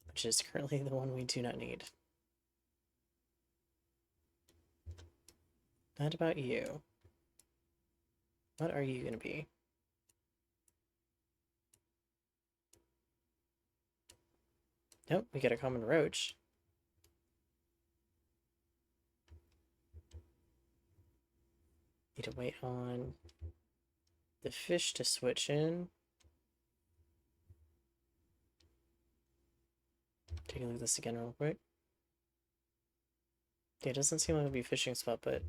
which is currently the one we do not need. What about you? What are you going to be? Nope, we get a common roach. Need to wait on the fish to switch in. Take a look at this again real quick. Yeah, it doesn't seem like it'll be a fishing spot, but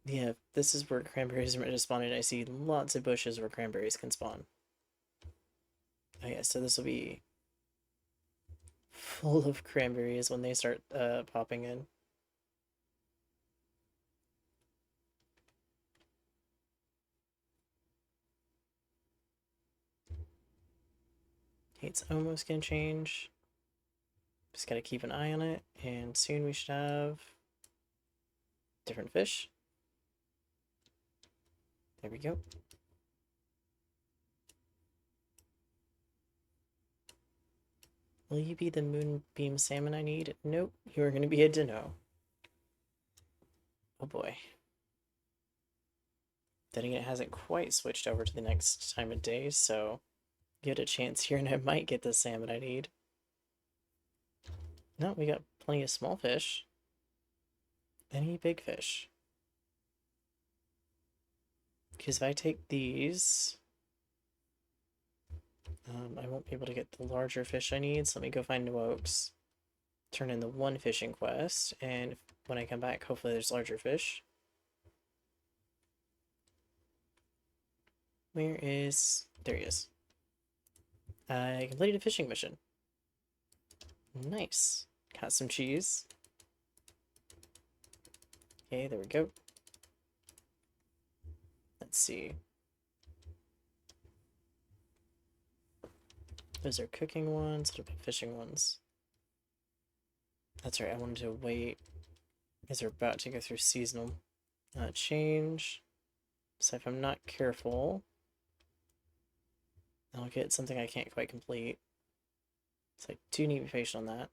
yeah, this is where cranberries are meant to spawn in. I see lots of bushes where cranberries can spawn. Oh yeah, so this will be full of cranberries when they start popping in. It's almost gonna change. Just gotta keep an eye on it, and soon we should have different fish. There we go. Will you be the moonbeam salmon I need? Nope, you're gonna be a Dino. Oh boy. Then again, it hasn't quite switched over to the next time of day, so give it a chance here and I might get the salmon I need. No, we got plenty of small fish. Any big fish? Because if I take these, I won't be able to get the larger fish I need, so let me go find new oaks. Turn in the one fishing quest, and when I come back, hopefully there's larger fish. Where is... There he is. I completed a fishing mission. Nice. Got some cheese. Okay, there we go. Let's see. Those are cooking ones, little bit fishing ones. That's right, I wanted to wait because we're about to go through seasonal change. So if I'm not careful, I'll get something I can't quite complete. So I do need to be patient on that.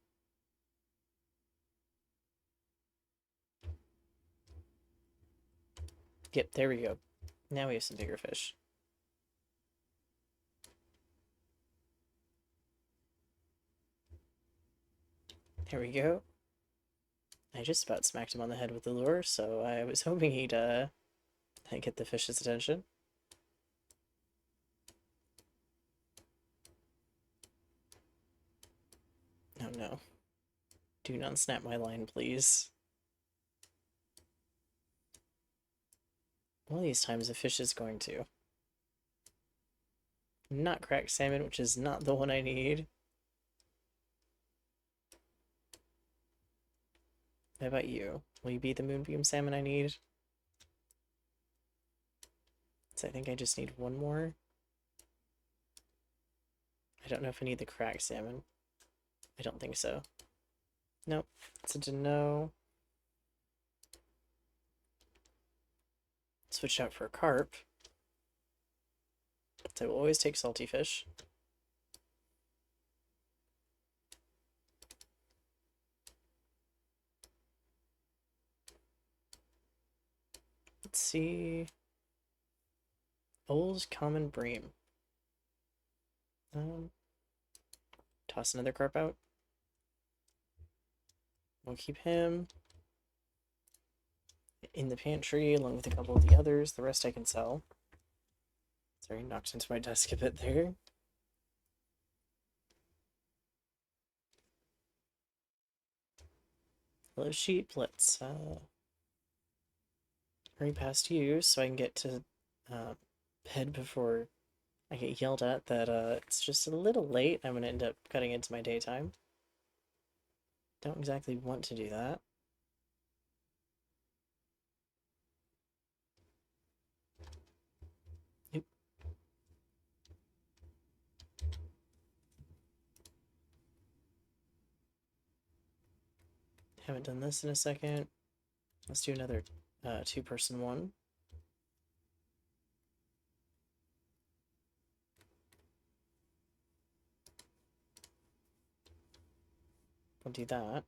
Yep, there we go. Now we have some bigger fish. There we go. I just about smacked him on the head with the lure, so I was hoping he'd get the fish's attention. Oh no. Do not snap my line, please. One of these times the fish is going to. Not cracked salmon, which is not the one I need. How about you? Will you be the moonbeam salmon I need? So I think I just need one more. I don't know if I need the cracked salmon. I don't think so. Nope. It's a no. Switch out for a carp. So I will always take salty fish. Let's see. Old common bream. Toss another carp out. We'll keep him in the pantry along with a couple of the others. The rest I can sell. Sorry, knocked into my desk a bit there. Hello, sheep. Let's hurry past you so I can get to bed before I get yelled at that it's just a little late. I'm going to end up cutting into my daytime. Don't exactly want to do that. Nope. Haven't done this in a second. Let's do another two-person one. We'll do that.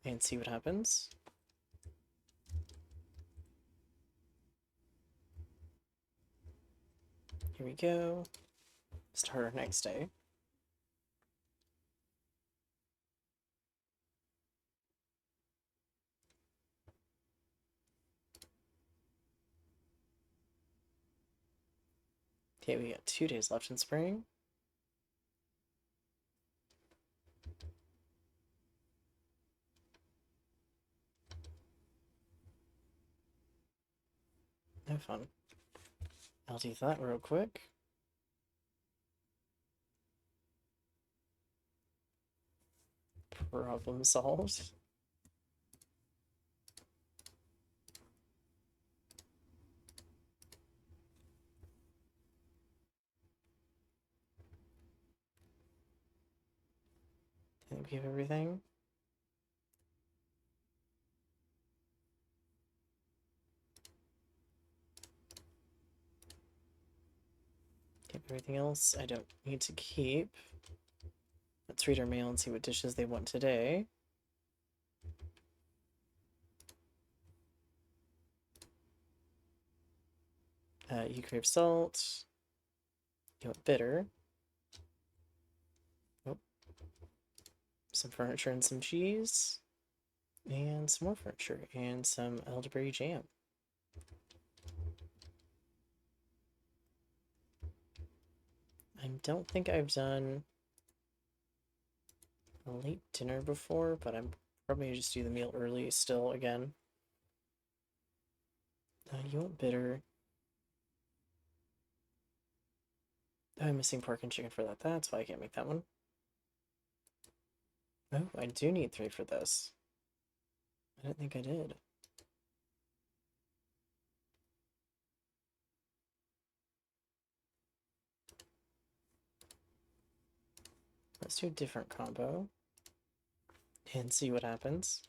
And see what happens. Here we go. Start our next day. Okay, we got 2 days left in spring. No fun. I'll do that real quick. Problem solved. I think we have everything. Okay, everything else I don't need to keep. Let's read our mail and see what dishes they want today. You crave salt. You want bitter. Oh, some furniture and some cheese. And some more furniture and some elderberry jam. I don't think I've done a late dinner before, but I'm probably gonna just do the meal early still again. You want bitter. Oh, I'm missing pork and chicken for that. That's why I can't make that one. Oh, I do need 3 for this. I didn't think I did. Let's do a different combo and see what happens.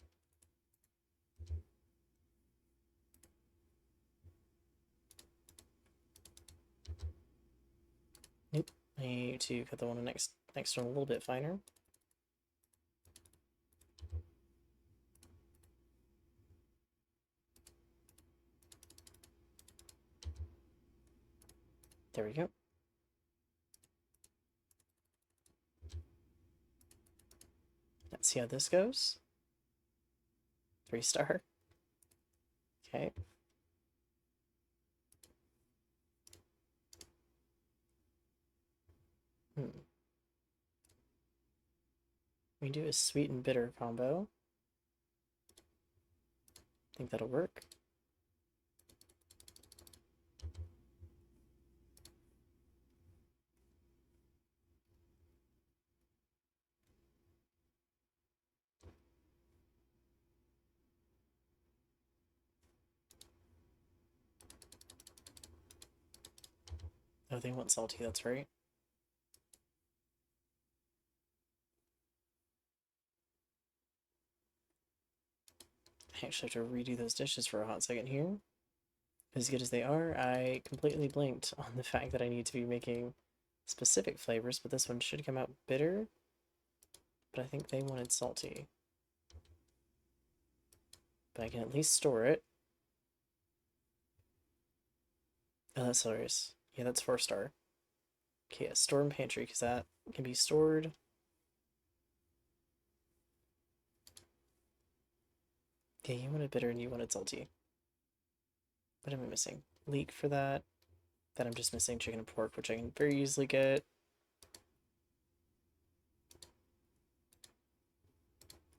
Nope. I need to cut the one next one a little bit finer. There we go. Let's see how this goes. 3-star. Okay. We do a sweet and bitter combo. I think that'll work. Oh, they want salty, that's right. I actually have to redo those dishes for a hot second here. As good as they are, I completely blinked on the fact that I need to be making specific flavors, but this one should come out bitter. But I think they wanted salty. But I can at least store it. Oh, that's hilarious. Yeah, that's 4-star. Okay, yeah, store in pantry, because that can be stored. Yeah, you wanted bitter and you wanted salty. What am I missing? Leek for that. Then I'm just missing chicken and pork, which I can very easily get.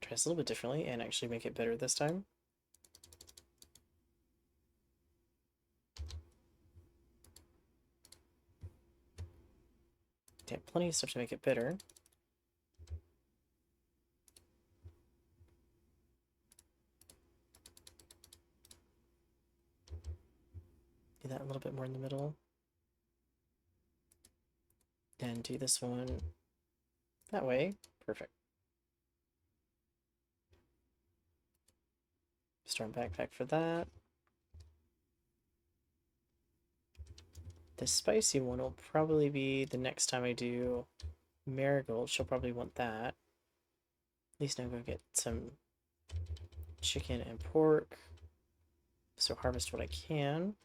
Try this a little bit differently and actually make it bitter this time. Yeah, plenty of stuff to make it bitter. Do that a little bit more in the middle. And do this one that way. Perfect. Storm backpack for that. The spicy one will probably be the next time I do marigold. She'll probably want that. At least now go get some chicken and pork. So harvest what I can.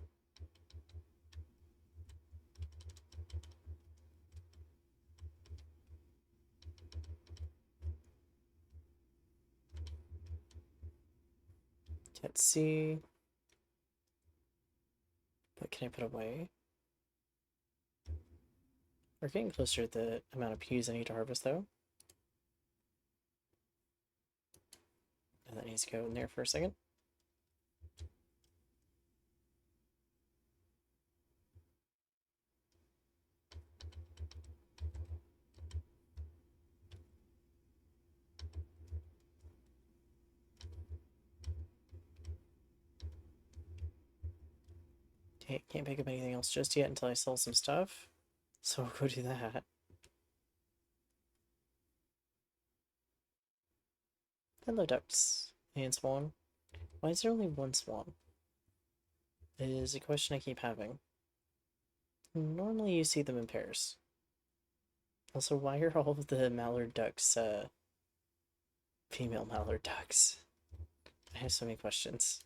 Let's see. What can I put away? We're getting closer to the amount of peas I need to harvest, though. And that needs to go in there for a second. Okay, can't pick up anything else just yet until I sell some stuff. So we'll go do that. Hello, ducks and swan. Why is there only one swan? Is a question I keep having. Normally you see them in pairs. Also, why are all of the mallard ducks, female mallard ducks? I have so many questions.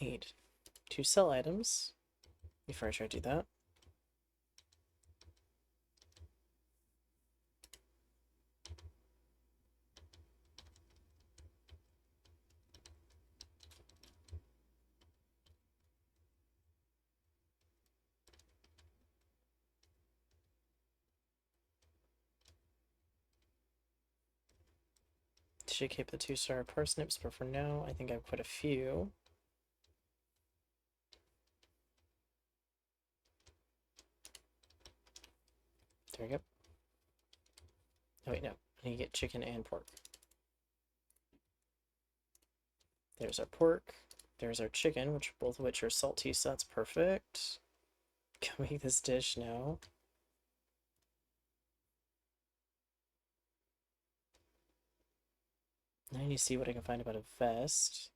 need to sell items before I try to do that. Should keep the 2-star parsnips, but for now, I think I have quite a few. There we go. Oh wait, no. I need to get chicken and pork. There's our pork. There's our chicken, which both of which are salty, so that's perfect. Can we make this dish now? I need to see what I can find about a vest.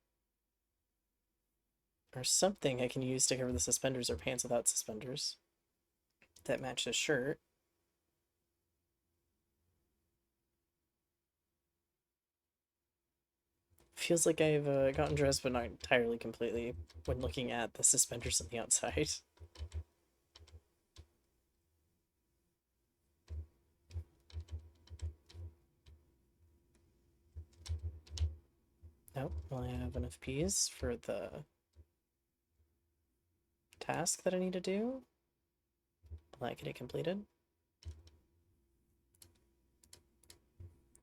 Or something I can use to cover the suspenders or pants without suspenders. That match the shirt. Feels like I've gotten dressed, but not entirely completely when looking at the suspenders on the outside. Nope, well, I have enough peas for the task that I need to do. Will that get it completed?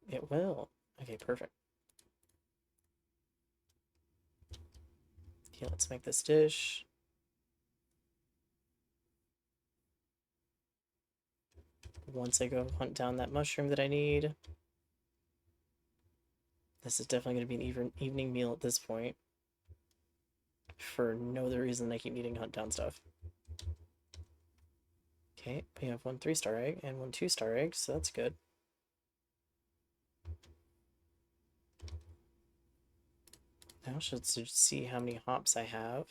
It will. Okay, perfect. Okay, let's make this dish. Once I go hunt down that mushroom that I need. This is definitely going to be an evening meal at this point. For no other reason than I keep needing to hunt down stuff. Okay, we have 1 3-star egg and 1 2-star egg, so that's good. Now should see how many hops I have.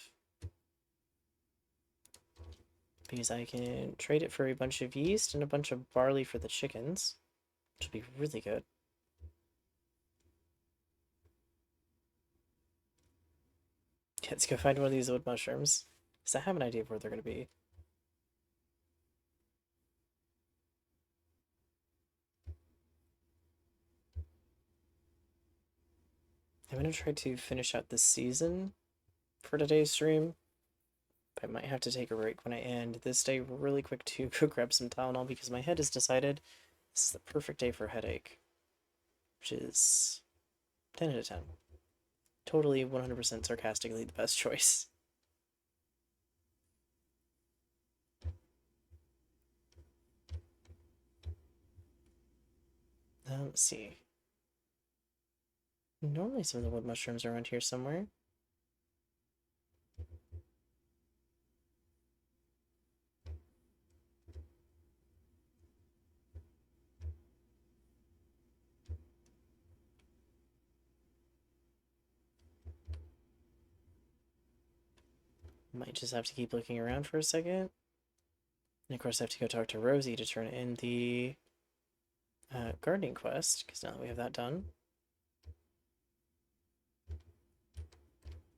Because I can trade it for a bunch of yeast and a bunch of barley for the chickens, which will be really good. Okay, let's go find one of these wood mushrooms, because I have an idea of where they're going to be. I'm going to try to finish out this season for today's stream. But I might have to take a break when I end this day really quick to go grab some Tylenol because my head has decided this is the perfect day for a headache. Which is 10 out of 10. Totally 100% sarcastically the best choice. Let's see. Normally some of the wood mushrooms are around here somewhere. Might just have to keep looking around for a second. And of course I have to go talk to Rosie to turn in the gardening quest, because now that we have that done.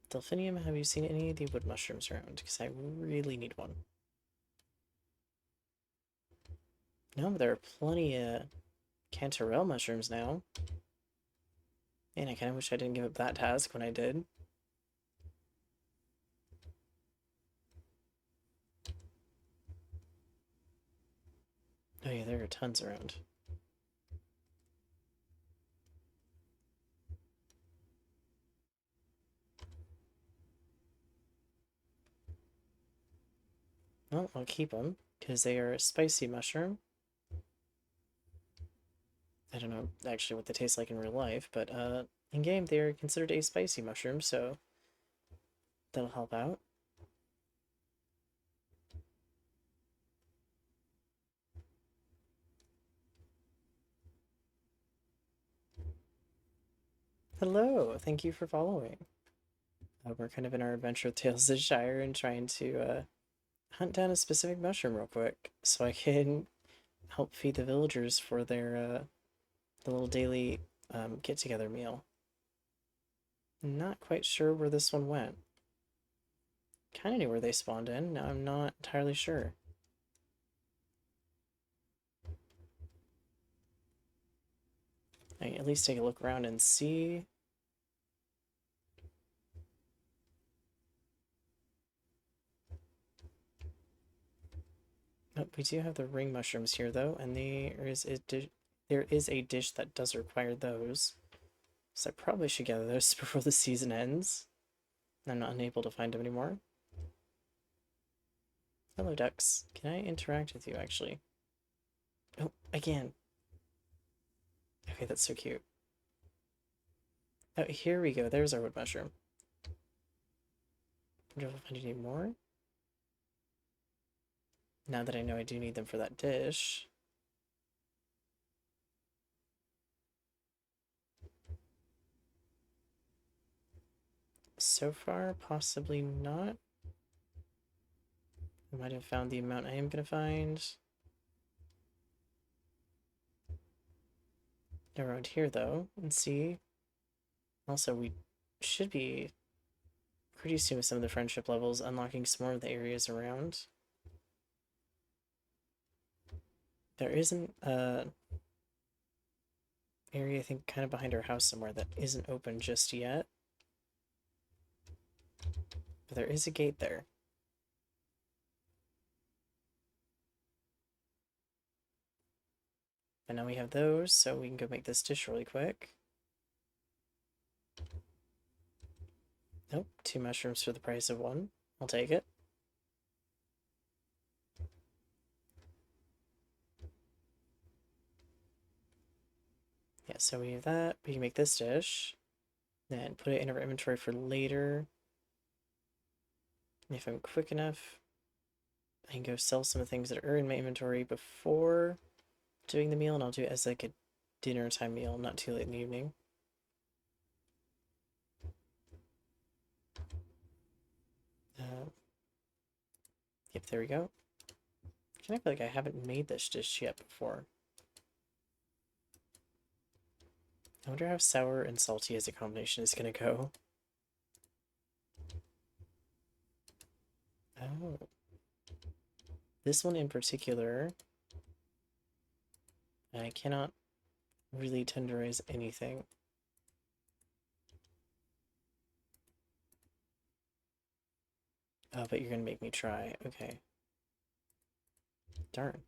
Delphinium, have you seen any of the wood mushrooms around? Because I really need one. No, but there are plenty of cantarell mushrooms now. And I kind of wish I didn't give up that task when I did. Oh yeah, there are tons around. Well, I'll keep them, because they are a spicy mushroom. I don't know actually what they taste like in real life, but in game they are considered a spicy mushroom, so that'll help out. Hello, thank you for following. We're kind of in our adventure with Tales of Shire and trying to hunt down a specific mushroom real quick so I can help feed the villagers for their the little daily get-together meal. Not quite sure where this one went. Kind of knew where they spawned in. Now I'm not entirely sure. I can at least take a look around and see. Oh, we do have the ring mushrooms here, though, and there is a dish that does require those. So I probably should gather those before the season ends. I'm not unable to find them anymore. Hello, ducks. Can I interact with you, actually? Oh, again. Okay, that's so cute. Oh, here we go. There's our wood mushroom. I wonder if I need any more. Now that I know I do need them for that dish. So far, possibly not. I might have found the amount I am going to find. Around here, though, and see. Also, we should be pretty soon with some of the friendship levels, unlocking some more of the areas around. There isn't a area, I think, kind of behind our house somewhere that isn't open just yet. But there is a gate there. And now we have those, so we can go make this dish really quick. Nope, 2 mushrooms for the price of 1. I'll take it. Yeah, so we have that. We can make this dish. Then put it in our inventory for later. If I'm quick enough, I can go sell some of the things that are in my inventory before doing the meal, and I'll do it as like a dinner time meal, not too late in the evening. Yep, there we go. I feel like I haven't made this dish yet before. I wonder how sour and salty as a combination is gonna go. Oh. This one in particular, I cannot really tenderize anything. Oh, but you're gonna make me try. Okay. Darn.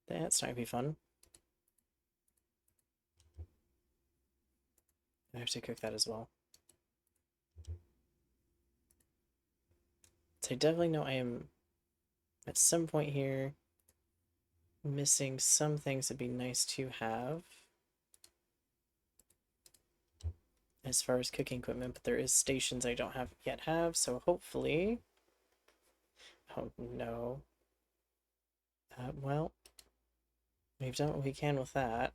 That's not gonna be fun. I have to cook that as well. So I definitely know I am, at some point here, missing some things that'd be nice to have as far as cooking equipment, but there is stations I don't yet have, so hopefully... Oh no. Well, we've done what we can with that.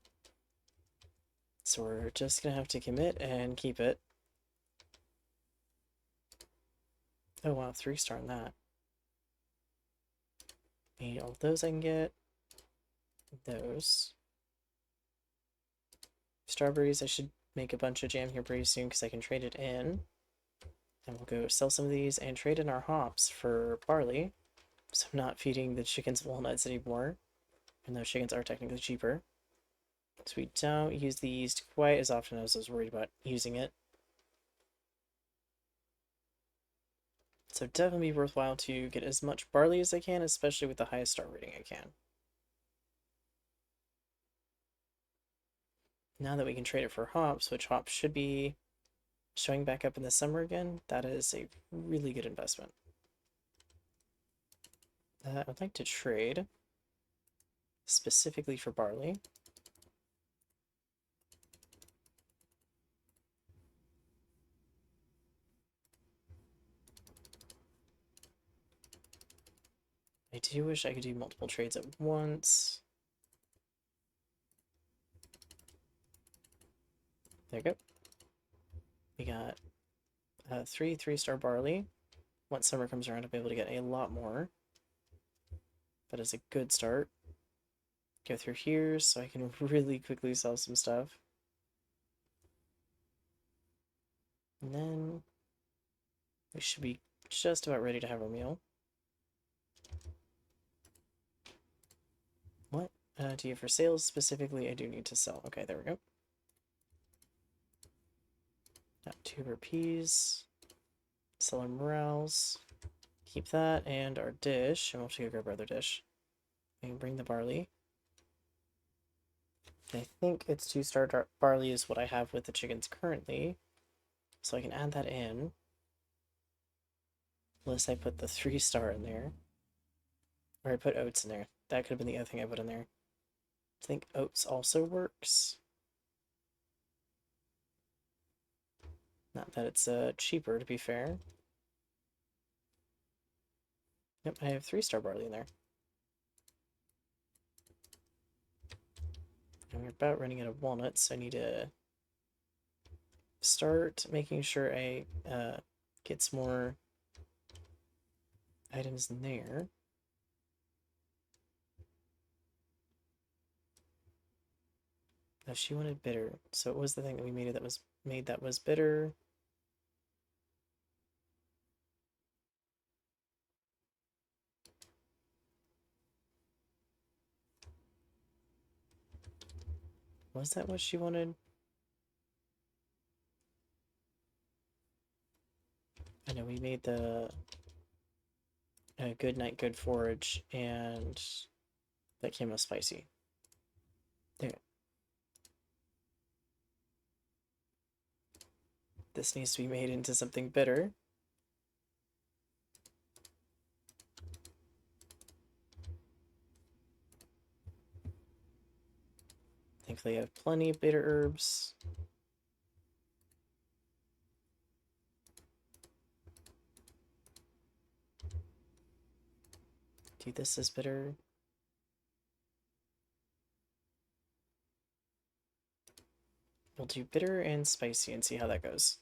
So we're just gonna have to commit and keep it. Oh wow, 3-star on that. Need all of those I can get. Those. Strawberries, I should make a bunch of jam here pretty soon because I can trade it in. And we'll go sell some of these and trade in our hops for barley. So I'm not feeding the chickens walnuts anymore. And those chickens are technically cheaper. So we don't use the yeast quite as often as I was worried about using it. So definitely be worthwhile to get as much barley as I can, especially with the highest star rating I can. Now that we can trade it for hops, which hops should be showing back up in the summer again, that is a really good investment. I'd like to trade specifically for barley. I do wish I could do multiple trades at once. There you go. We got 3-star barley. Once summer comes around, I'll be able to get a lot more. That is a good start. Go through here so I can really quickly sell some stuff. And then we should be just about ready to have our meal. What do you have for sales specifically? I do need to sell. Okay, there we go. Got tuber peas. Sell our morels. Keep that and our dish. I'm also gonna grab our other dish. And bring the barley. I think it's 2-star barley is what I have with the chickens currently. So I can add that in. Unless I put the 3-star in there. Or I put oats in there. That could have been the other thing I put in there. I think oats also works. Not that it's cheaper, to be fair. Yep, I have 3-star barley in there. And we're about running out of walnuts, so I need to start making sure I get some more items in there. No, she wanted bitter, so it was the thing that we made that was bitter. Was that what she wanted? I know we made the good night, good forage, and that came with spicy. There. This needs to be made into something bitter. Thankfully, I have plenty of bitter herbs. Do this as bitter. We'll do bitter and spicy and see how that goes.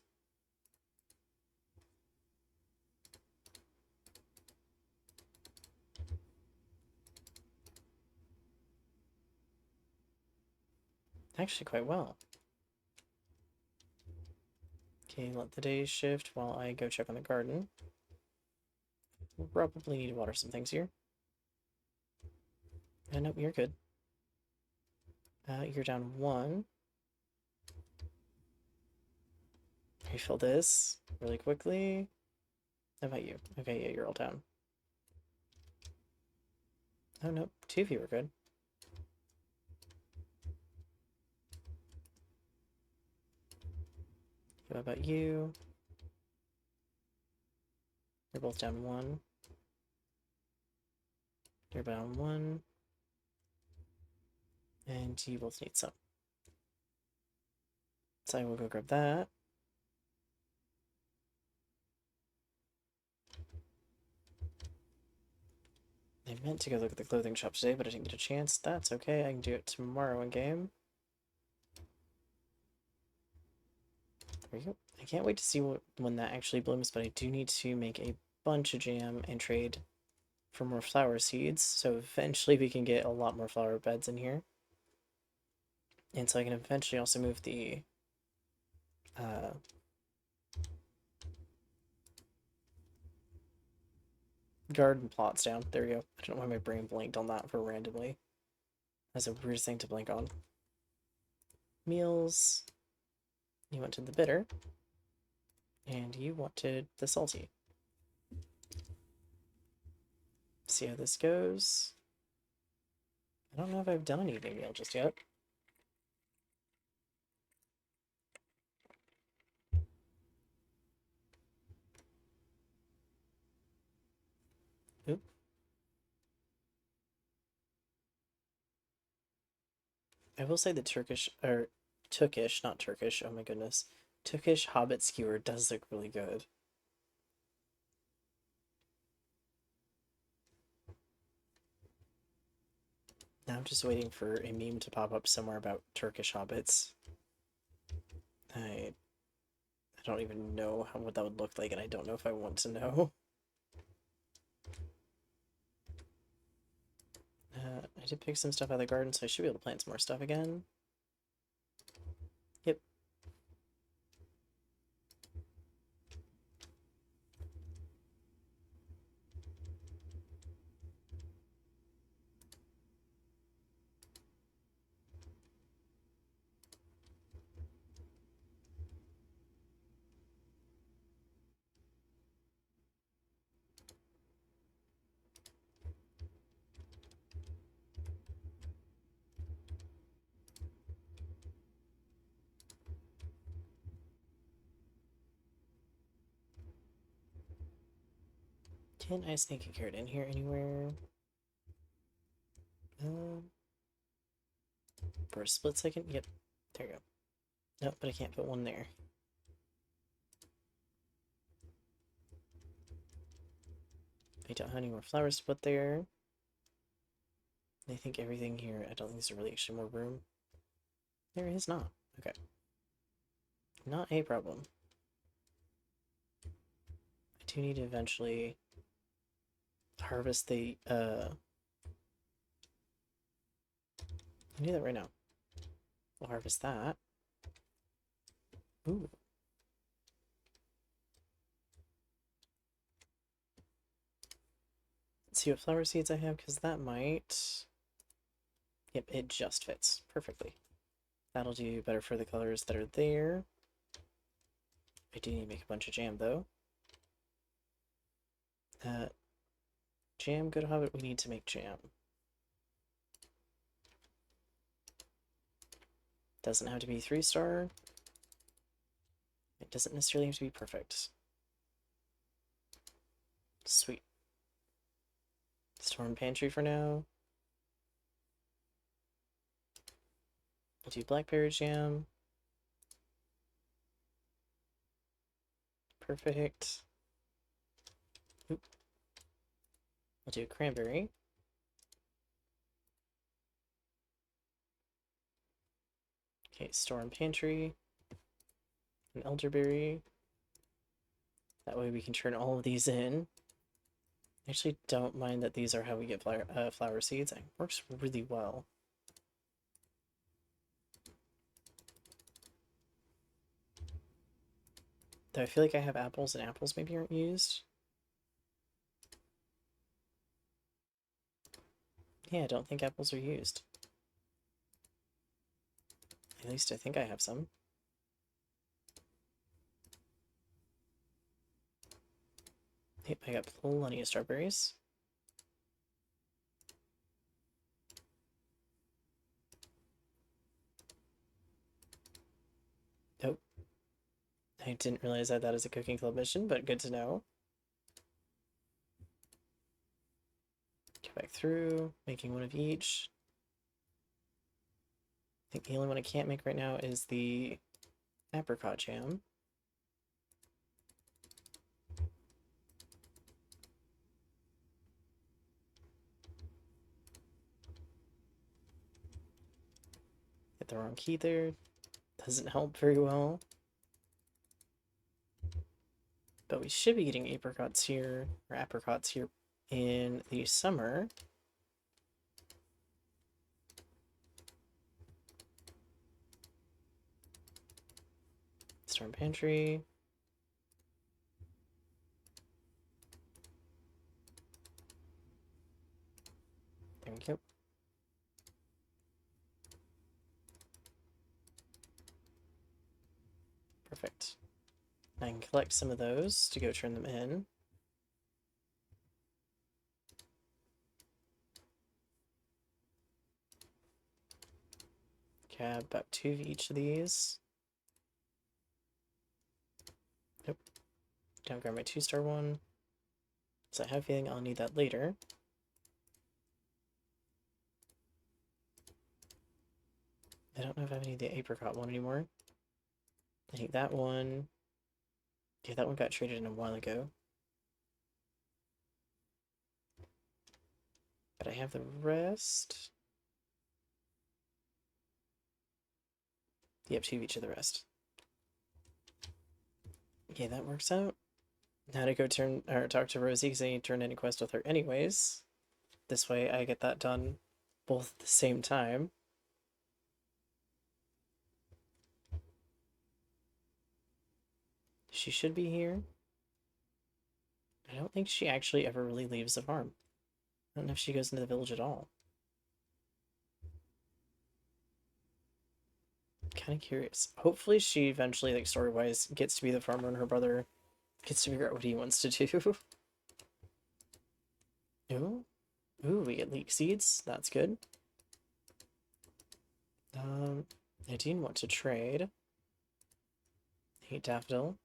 Actually, quite well. Okay, let the days shift while I go check on the garden. We'll probably need to water some things here. Nope, you're good. You're down 1. Refill this really quickly. How about you? Okay, yeah, you're all down. Oh, nope. 2 of you are good. What about you? You're both down 1. You're down 1. And you both need some. So I will go grab that. I meant to go look at the clothing shop today, but I didn't get a chance. That's okay, I can do it tomorrow in game. There you go. I can't wait to see when that actually blooms, but I do need to make a bunch of jam and trade for more flower seeds, so eventually we can get a lot more flower beds in here. And so I can eventually also move the garden plots down. There we go. I don't know why my brain blanked on that for randomly. That's the weirdest thing to blank on. Meals. You wanted the bitter. And you wanted the salty. See how this goes. I don't know if I've done an evening meal just yet. Oop. I will say the Turkish, not Turkish, oh my goodness. Turkish Hobbit skewer does look really good. Now I'm just waiting for a meme to pop up somewhere about Turkish hobbits. I don't even know what that would look like, and I don't know if I want to know. I did pick some stuff out of the garden, so I should be able to plant some more stuff again. Yep. Can I sneak a carrot in here anywhere? For a split second? Yep. There you go. Nope, but I can't put one there. I don't have any more flowers to put there. I think everything here, I don't think there's really actually more room. There is not. Okay. Not a problem. I do need to eventually harvest the, I'll do that right now. We'll harvest that. Ooh. Let's see what flower seeds I have, because that might... Yep, it just fits perfectly. That'll do better for the colors that are there. I do need to make a bunch of jam, though. Jam, good hobbit, we need to make jam. Doesn't have to be 3-star. It doesn't necessarily have to be perfect. Sweet. Storm pantry for now. I'll do blackberry jam. Perfect. Oop. I'll do cranberry. Okay, storm pantry. An elderberry. That way we can turn all of these in. I actually don't mind that these are how we get flower seeds. It works really well. Though I feel like I have apples, and apples maybe aren't used. Yeah, I don't think apples are used. At least I think I have some. Yep, I got plenty of strawberries. Nope. I didn't realize that is a cooking club mission, but good to know. Go back through, making one of each. I think the only one I can't make right now is the apricot jam. Hit the wrong key there. Doesn't help very well. But we should be getting apricots here in the summer. Storm pantry. There we go. Perfect. I can collect some of those to go turn them in. Grab about 2 of each of these. Nope. Don't grab my 2-star one. So I have a feeling I'll need that later. I don't know if I need the apricot one anymore. I think that one... Yeah, that one got traded in a while ago. But I have the rest. Yep, 2 of each of the rest. Okay, that works out. Now to go talk to Rosie because I need to turn in a quest with her anyways. This way I get that done both at the same time. She should be here. I don't think she actually ever really leaves the farm. I don't know if she goes into the village at all. Kind of curious. Hopefully she eventually, like, story-wise, gets to be the farmer and her brother gets to figure out what he wants to do. Ooh. Ooh, we get leek seeds. That's good. I do want to trade. Hate daffodil.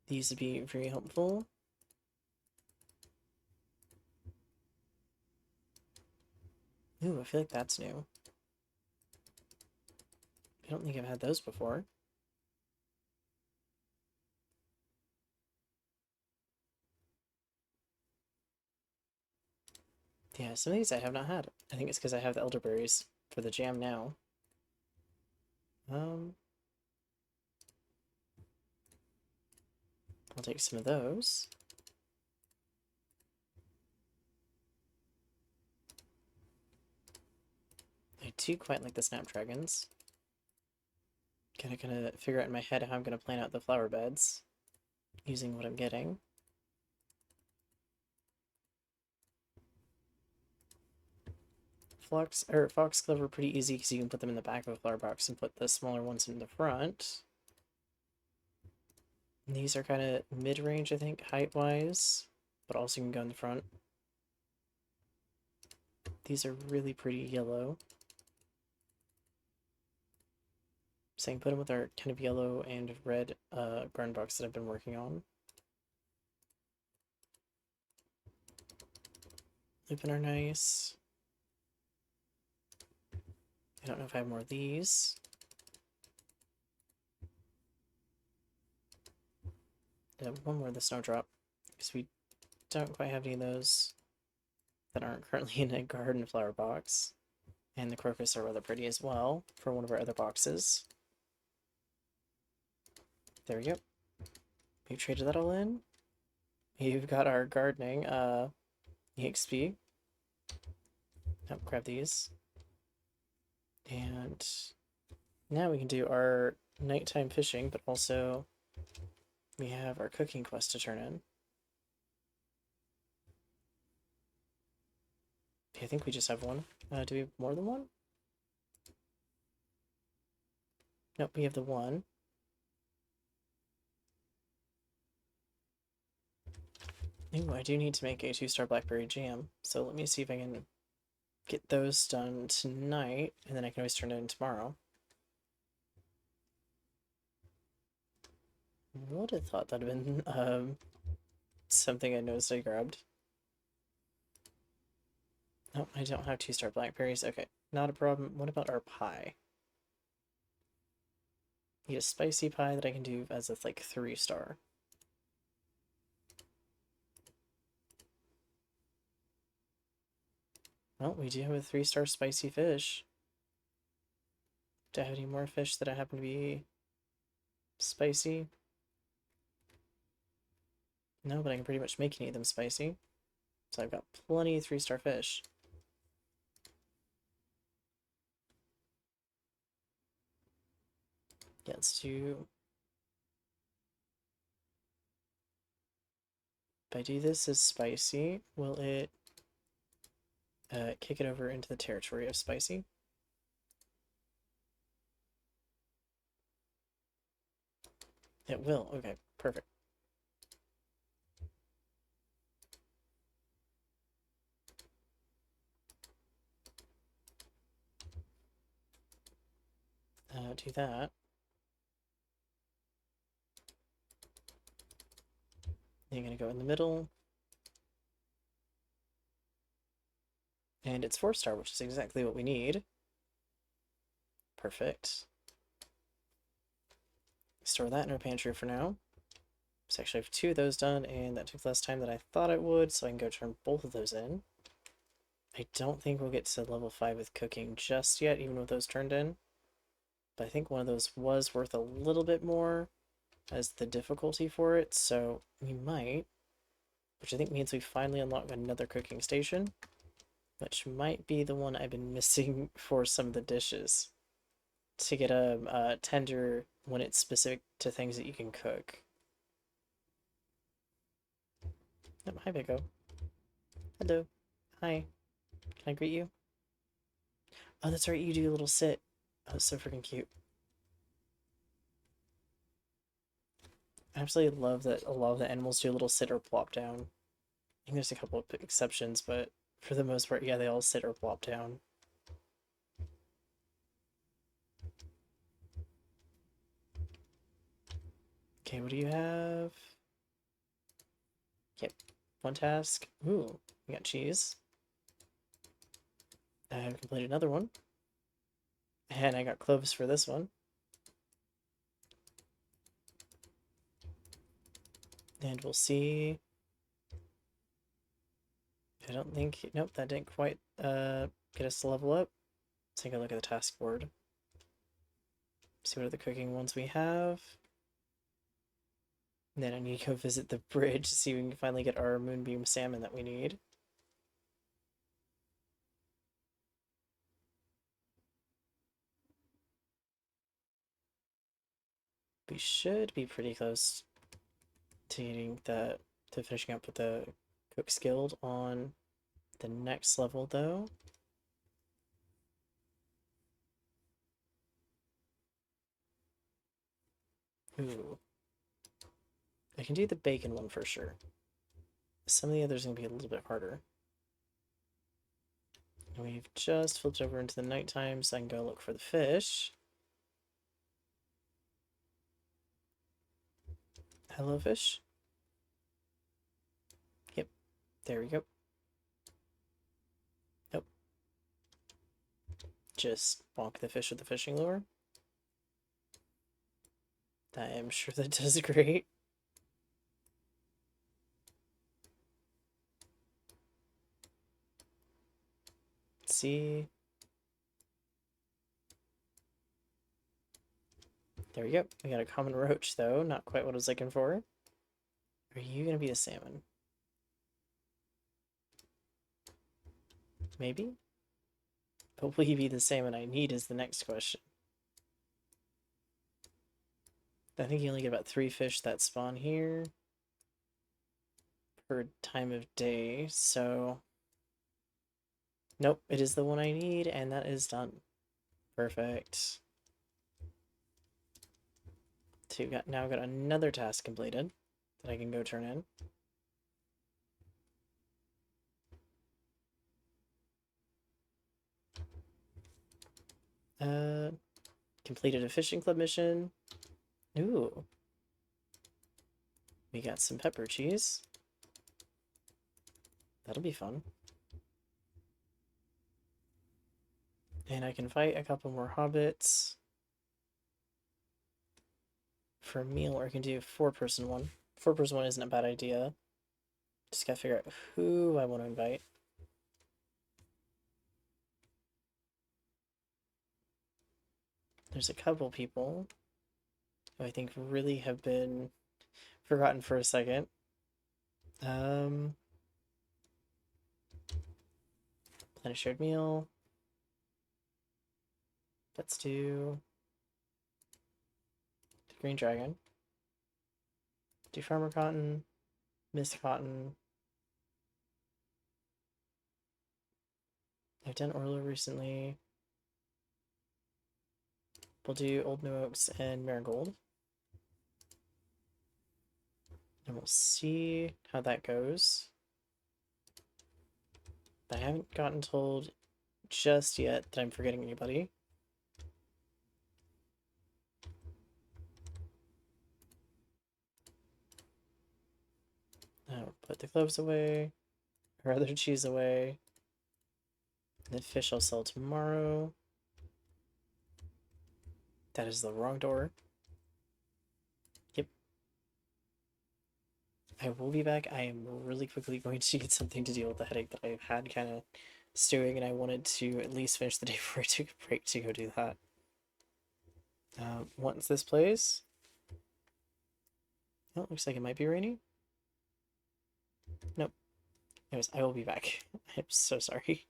These would be very helpful. Ooh, I feel like that's new. I don't think I've had those before. Yeah, some of these I have not had. I think it's because I have the elderberries for the jam now. I'll take some of those. I do quite like the snapdragons. Gotta kind of figure out in my head how I'm gonna plan out the flower beds using what I'm getting. Foxglove are pretty easy because you can put them in the back of a flower box and put the smaller ones in the front. And these are kind of mid-range, I think, height-wise, but also you can go in the front. These are really pretty yellow. So I can put them with our kind of yellow and red garden box that I've been working on. Lupin are nice. I don't know if I have more of these. One more of the snowdrop, because we don't quite have any of those that aren't currently in a garden flower box. And the crocus are rather pretty as well for one of our other boxes. There we go. We traded that all in. You've got our gardening EXP. Yep, grab these. And now we can do our nighttime fishing, but also we have our cooking quest to turn in. I think we just have one. Do we have more than one? Nope, we have the one. Ooh, I do need to make a 2-star blackberry jam, so let me see if I can get those done tonight, and then I can always turn it in tomorrow. Would have thought that'd have been something I noticed I grabbed. No, I don't have 2-star blackberries. Okay, not a problem. What about our pie? Need a spicy pie that I can do as a like 3-star. Well, we do have a 3-star spicy fish. Do I have any more fish that I happen to be spicy? No, but I can pretty much make any of them spicy. So I've got plenty of 3-star fish. Yeah, let's do... If I do this as spicy, will it kick it over into the territory of spicy? It will. Okay, perfect. Do that. Then you're going to go in the middle. And it's 4-star, which is exactly what we need. Perfect. Store that in our pantry for now. So actually I have 2 of those done, and that took less time than I thought it would, so I can go turn both of those in. I don't think we'll get to level 5 with cooking just yet, even with those turned in. But I think one of those was worth a little bit more as the difficulty for it, so we might. Which I think means we finally unlock another cooking station, which might be the one I've been missing for some of the dishes. To get a tender when it's specific to things that you can cook. Yep, hi, Biggo. Hello. Hi. Can I greet you? Oh, that's right, you do a little sit. Oh, it's so freaking cute. I absolutely love that a lot of the animals do a little sit or plop down. I think there's a couple of exceptions, but for the most part, yeah, they all sit or plop down. Okay, what do you have? Yep, one task. Ooh, we got cheese. I have completed another one. And I got cloves for this one. And we'll see. I don't think... Nope, that didn't quite get us to level up. Let's take a look at the task board. See what are the cooking ones we have. And then I need to go visit the bridge to see if we can finally get our moonbeam salmon that we need. We should be pretty close to getting to finishing up with the Cook's Guild on the next level, though. Ooh. I can do the bacon one for sure. Some of the others are going to be a little bit harder. And we've just flipped over into the nighttime, so I can go look for the fish. Hello, fish. Yep, there we go. Nope. Just bonk the fish with the fishing lure. I am sure that does great. Let's see. There we go. We got a common roach, though. Not quite what I was looking for. Are you going to be the salmon? Maybe? But will you be the salmon I need is the next question. I think you only get about 3 fish that spawn here per time of day, so... Nope, it is the one I need, and that is done. Perfect. So now got another task completed that I can go turn in. Completed a fishing club mission. Ooh. We got some pepper cheese. That'll be fun. And I can fight a couple more hobbits. For a meal, or I can do 4-person one. 4-person one isn't a bad idea. Just gotta figure out who I want to invite. There's a couple people who I think really have been forgotten for a second. Plan a shared meal. Let's do the Green Dragon. Do Farmer Cotton, Miss Cotton. I've done Orlo recently. We'll do Old New Oaks and Marigold. And we'll see how that goes. I haven't gotten told just yet that I'm forgetting anybody. I'll put the gloves away, or other cheese away. The fish I'll sell tomorrow. That is the wrong door. Yep. I will be back. I am really quickly going to get something to deal with the headache that I've had kind of stewing, and I wanted to at least finish the day before I took a break to go do that. Once this plays... Oh, it looks like it might be raining. Nope. Anyways, I will be back. I'm so sorry.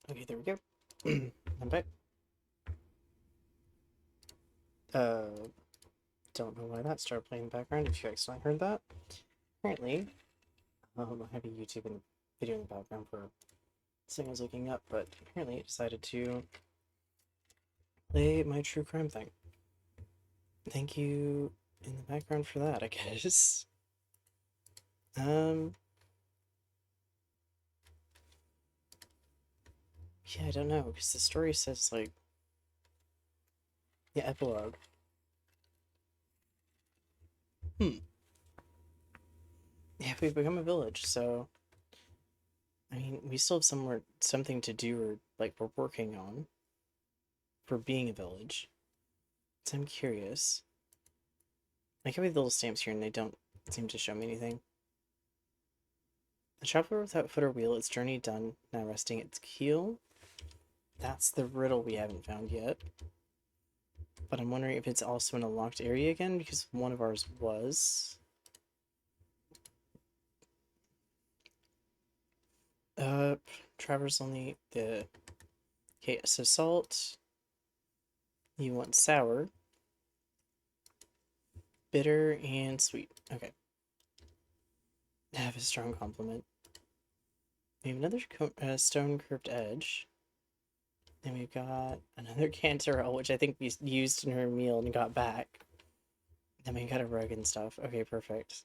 Okay, there we go. I'm back. Don't know why that started playing in the background, if you actually heard that. Apparently, I have a YouTube video in the background for something I was looking up, but apparently it decided to play my true crime thing. Thank you in the background for that, I guess. Yeah, I don't know, because the story says, like, yeah, epilogue. Yeah, we've become a village, so I mean, we still have something to do, or like we're working on for being a village. So I'm curious. I can read the little stamps here, and they don't seem to show me anything. A traveler without foot or wheel, its journey done, now resting its keel. That's the riddle we haven't found yet. But I'm wondering if it's also in a locked area again, because one of ours was. Traverse only the. Okay, so salt. You want sour, bitter, and sweet. Okay. Have a strong complement. We have another stone curved edge. And we've got another canterelle, which I think we used in her meal and got back. Then we got a rug and stuff. Okay, perfect.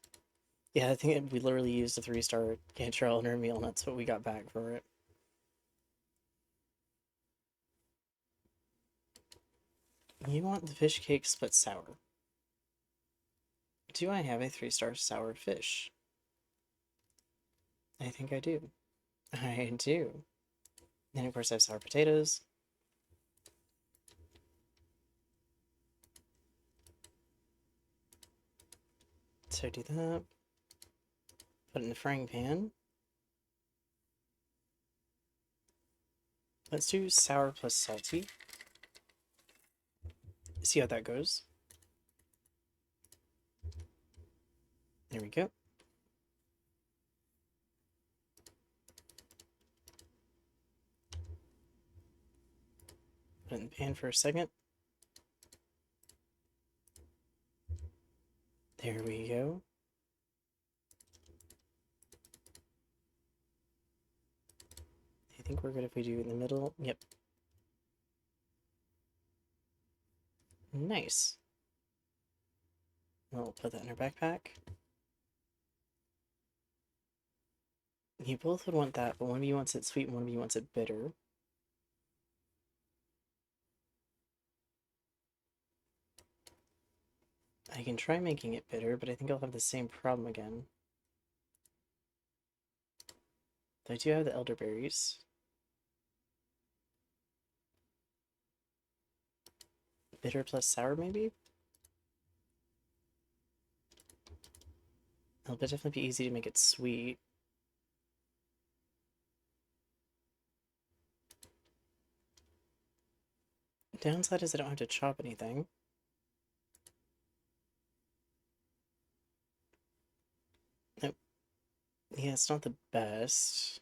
Yeah, I think we literally used a 3-star canterelle in her meal, and that's what we got back for it. You want the fish cake split sour. Do I have a 3-star sour fish? I think I do. I do. And of course I have sour potatoes. So do that. Put it in the frying pan. Let's do sour plus salty. See how that goes. There we go. Put it in the pan for a second. There we go. I think we're good if we do it in the middle. Yep. Nice. We'll put that in our backpack. You both would want that, but one of you wants it sweet and one of you wants it bitter. I can try making it bitter, but I think I'll have the same problem again. Though I do have the elderberries. Bitter plus sour, maybe? It'll definitely be easy to make it sweet. Downside is I don't have to chop anything. Nope. Yeah, it's not the best.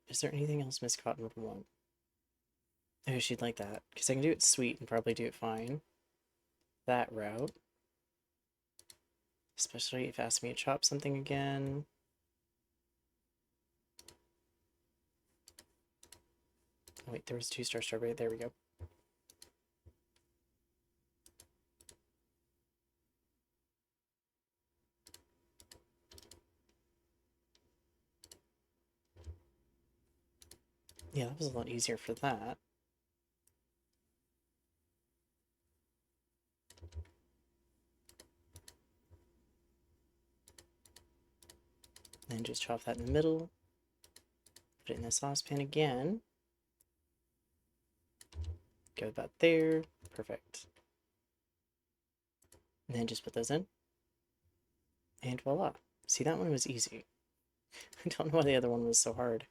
Is there anything else Miss Cotton would want? Oh, she'd like that. Because I can do it sweet and probably do it fine. That route. Especially if it asks me to chop something again. Oh, wait, there was 2-star strawberry. There we go. Yeah, that was a lot easier for that. Then just chop that in the middle. Put it in the saucepan again. Go about there. Perfect. And then just put those in. And voila. See, that one was easy. I don't know why the other one was so hard.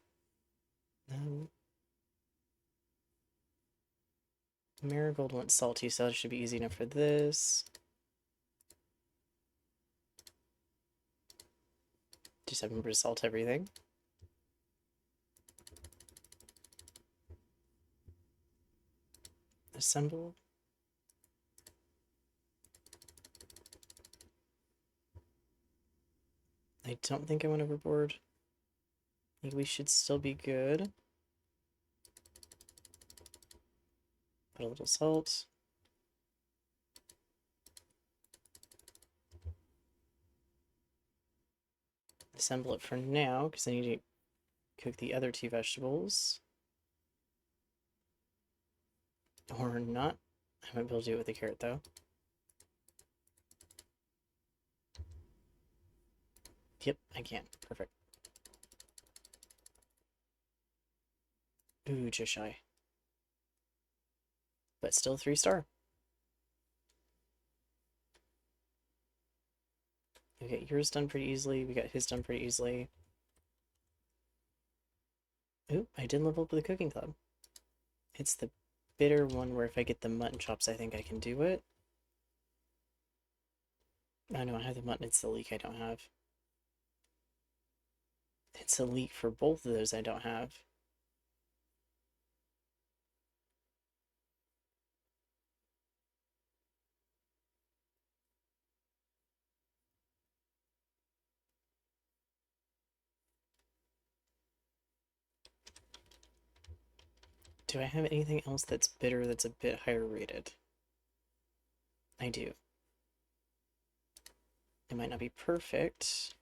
Marigold went salty, so it should be easy enough for this. Just remember to salt everything. Assemble. I don't think I went overboard. I think we should still be good. Put a little salt. Assemble it for now, because I need to cook the other 2 vegetables. Or not. I might be able to do it with the carrot, though. Yep, I can. Perfect. Ooh, just shy. But still 3-star. We got yours done pretty easily. We got his done pretty easily. Ooh, I did level up with the cooking club. It's the bitter one where if I get the mutton chops, I think I can do it. Oh no, I have the mutton. It's the leek I don't have. It's a leek for both of those I don't have. Do I have anything else that's bitter that's a bit higher rated? I do. It might not be perfect,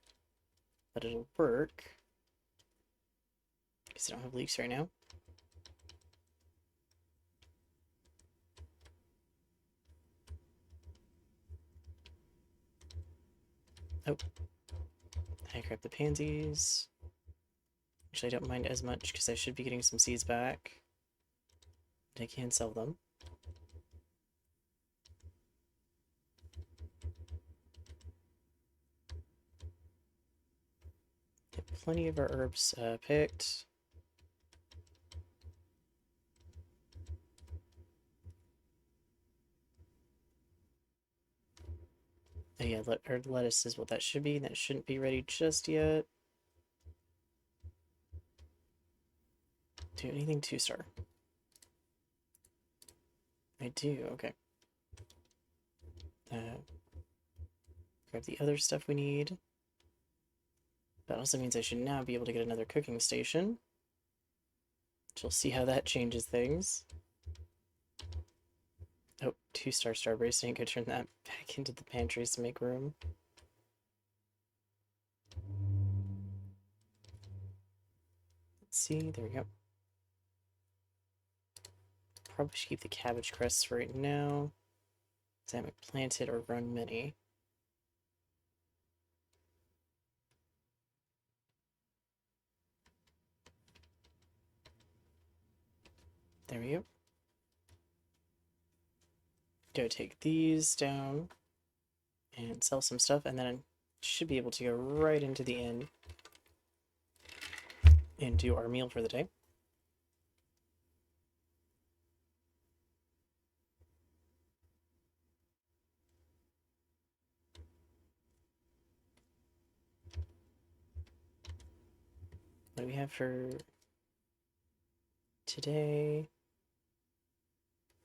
but it'll work. Because I don't have leeks right now. Oh. I grabbed the pansies. Actually, I don't mind as much because I should be getting some seeds back. And I can sell them. Get plenty of our herbs picked. Oh yeah, lettuce is what that should be. That shouldn't be ready just yet. Do anything 2-star? I do, okay. Grab the other stuff we need. That also means I should now be able to get another cooking station. Which we'll see how that changes things. Oh, 2-star strawberries. I think I turn that back into the pantries to make room. Let's see, there we go. Probably should keep the cabbage crusts right now, because I haven't planted or grown many. There we go. Go take these down and sell some stuff, and then I should be able to go right into the inn and do our meal for the day. What do we have for today?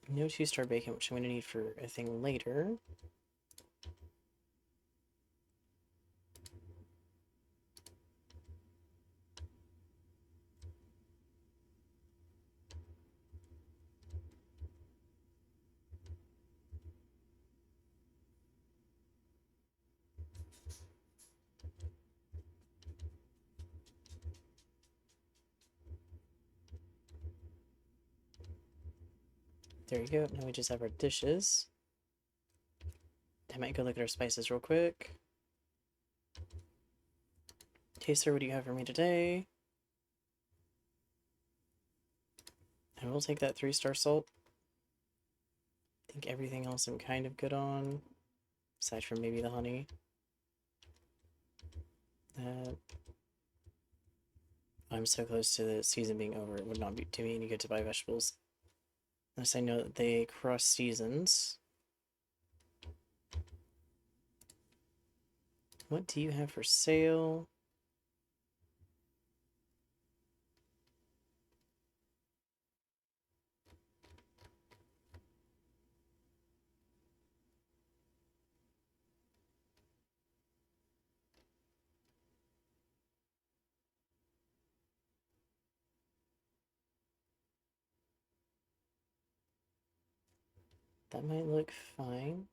No 2-star bacon, which I'm going to need for a thing later. There you go. Now we just have our dishes. I might go look at our spices real quick. Taster, what do you have for me today? I will take that 3-star salt. I think everything else I'm kind of good on, aside from maybe the honey. I'm so close to the season being over, it would not do me any good to buy vegetables. Unless I know that they cross seasons. What do you have for sale? That might look fine.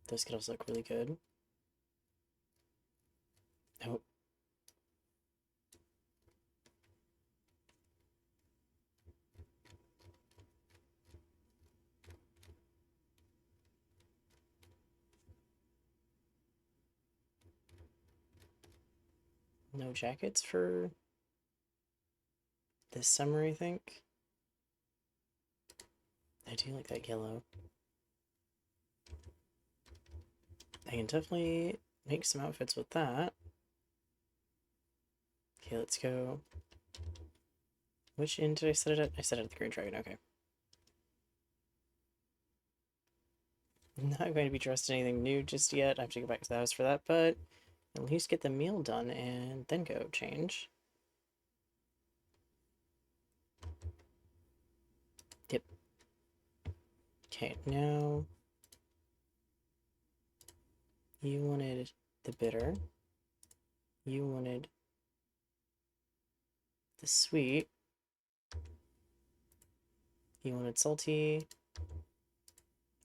Those could also look really good. Oh. No jackets for this summer, I think. I do like that yellow. I can definitely make some outfits with that. Okay, let's go. Which inn did I set it at? I set it at the Green Dragon, okay. I'm not going to be dressed in anything new just yet. I have to go back to the house for that, but at least get the meal done and then go change. Yep. Okay, now you wanted the bitter. You wanted the sweet. You wanted salty.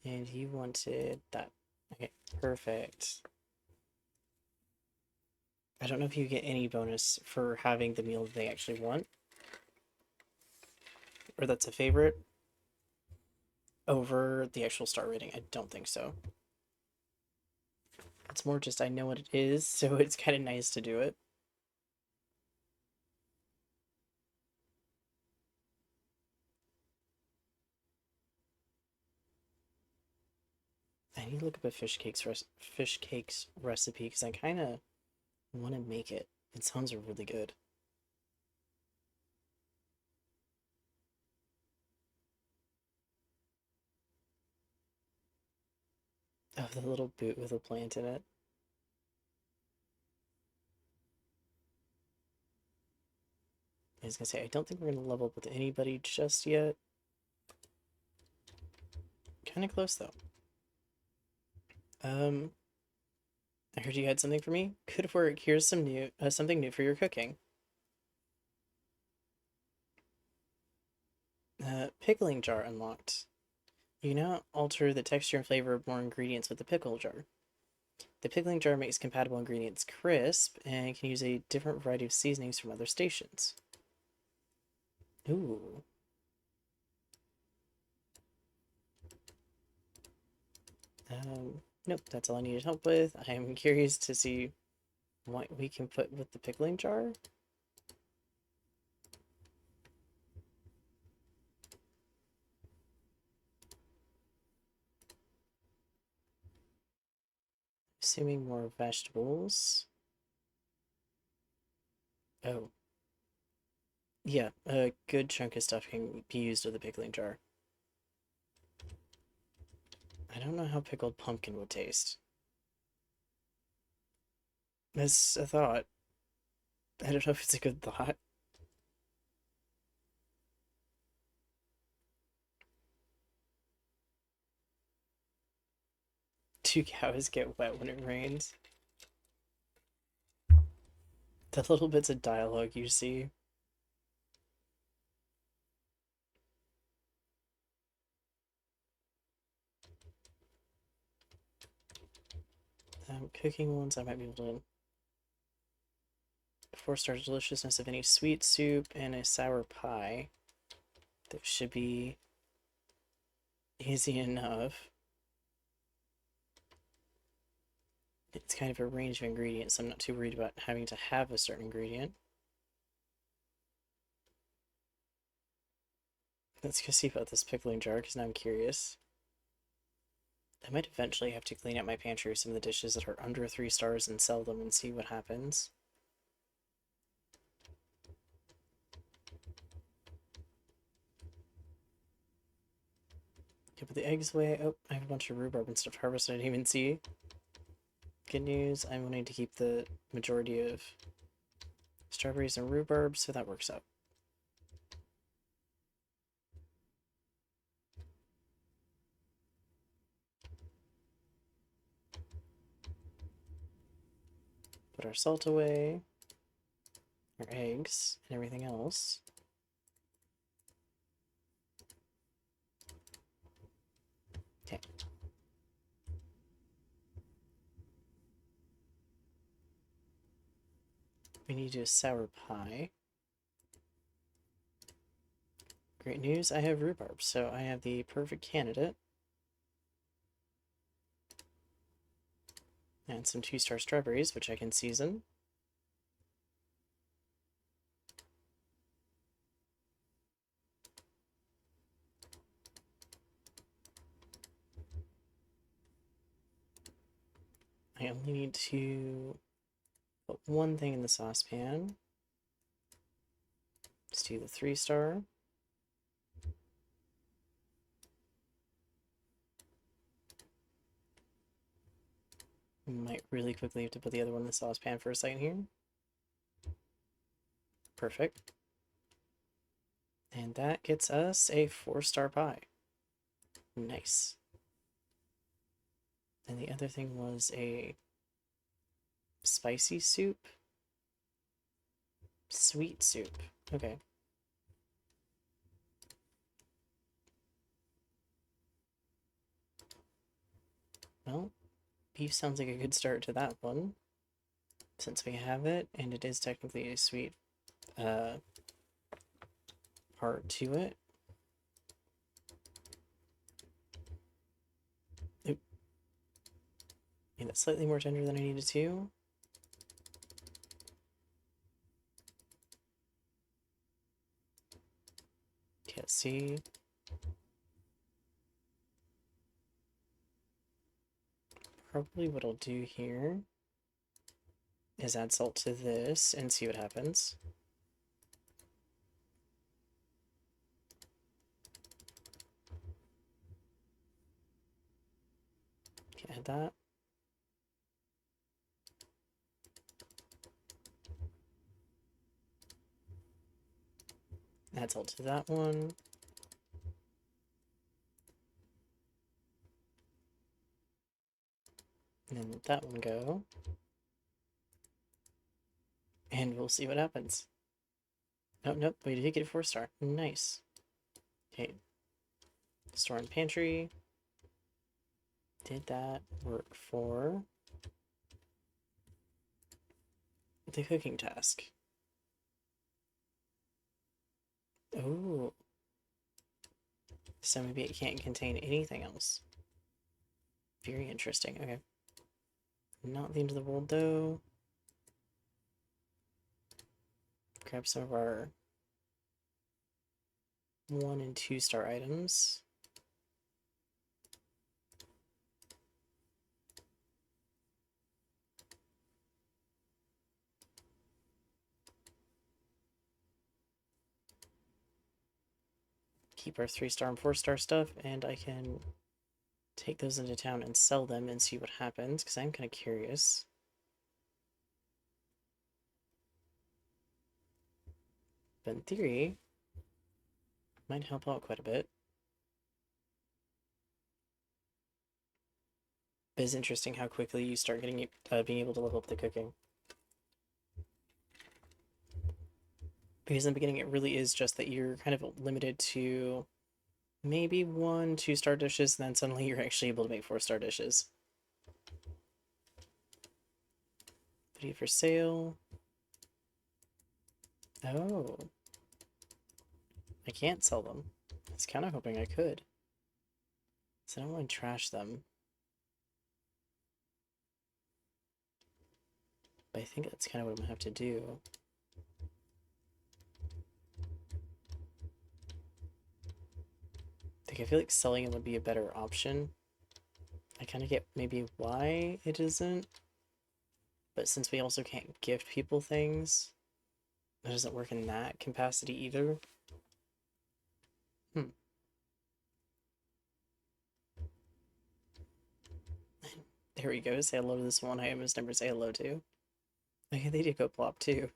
And you wanted that. Okay, perfect. I don't know if you get any bonus for having the meal they actually want. Or that's a favorite over the actual star rating. I don't think so. It's more just I know what it is, so it's kind of nice to do it. I need to look up a fish cakes recipe because I kind of want to make it. It sounds really good. Oh, the little boot with a plant in it. I was gonna say, I don't think we're gonna level up with anybody just yet. Kind of close though. I heard you had something for me. Good work. Here's something new for your cooking. Pickling jar unlocked. You can now alter the texture and flavor of more ingredients with the pickle jar. The pickling jar makes compatible ingredients crisp and can use a different variety of seasonings from other stations. Ooh. Nope, that's all I needed help with. I am curious to see what we can put with the pickling jar. Assuming more vegetables. Oh. Yeah, a good chunk of stuff can be used with the pickling jar. I don't know how pickled pumpkin would taste. That's a thought. I don't know if it's a good thought. Two cows get wet when it rains. The little bits of dialogue you see. Cooking ones, I might be able to. 4-star deliciousness of any sweet soup and a sour pie. That should be easy enough. It's kind of a range of ingredients, so I'm not too worried about having to have a certain ingredient. Let's go see about this pickling jar, because now I'm curious. I might eventually have to clean out my pantry with some of the dishes that are under 3 stars and sell them and see what happens. Okay, put the eggs away. Oh, I have a bunch of rhubarb and stuff harvested I didn't even see. Good news, I'm wanting to keep the majority of strawberries and rhubarb, so that works out. Put our salt away, our eggs, and everything else. Okay. We need to do a sour pie. Great news, I have rhubarb, so I have the perfect candidate. And some 2-star strawberries, which I can season. I only need to put one thing in the saucepan. Let's do the 3-star. Might really quickly have to put the other one in the saucepan for a second here. Perfect. And that gets us a 4-star pie. Nice. And the other thing was a spicy soup. Sweet soup. Okay. Well, beef sounds like a good start to that one. Since we have it, and it is technically a sweet part to it. Oop. And it's slightly more tender than I needed to. Can't see. Probably what I'll do here is add salt to this and see what happens. Okay, add that. Add salt to that one. And then let that one go. And we'll see what happens. Nope, nope, we did get a 4-star. Nice. Okay. Store in pantry. Did that work for the cooking task? Oh. So maybe it can't contain anything else. Very interesting. Okay. Not the end of the world, though. Grab some of our 1- and 2-star items. Keep our 3-star and 4-star stuff, and I can take those into town and sell them and see what happens, because I'm kind of curious. But in theory, might help out quite a bit. But it's interesting how quickly you start getting being able to level up the cooking. Because in the beginning, it really is just that you're kind of limited to maybe 1- 2-star dishes, and then suddenly you're actually able to make 4-star dishes. Ready for sale. Oh. I can't sell them. I was kind of hoping I could. So I don't want to trash them. But I think that's kind of what I'm going to have to do. I feel like selling it would be a better option. I kind of get maybe why it isn't. But since we also can't gift people things, it doesn't work in that capacity either. There we go. Say hello to this one I almost never say hello to. Okay, they did go plop too.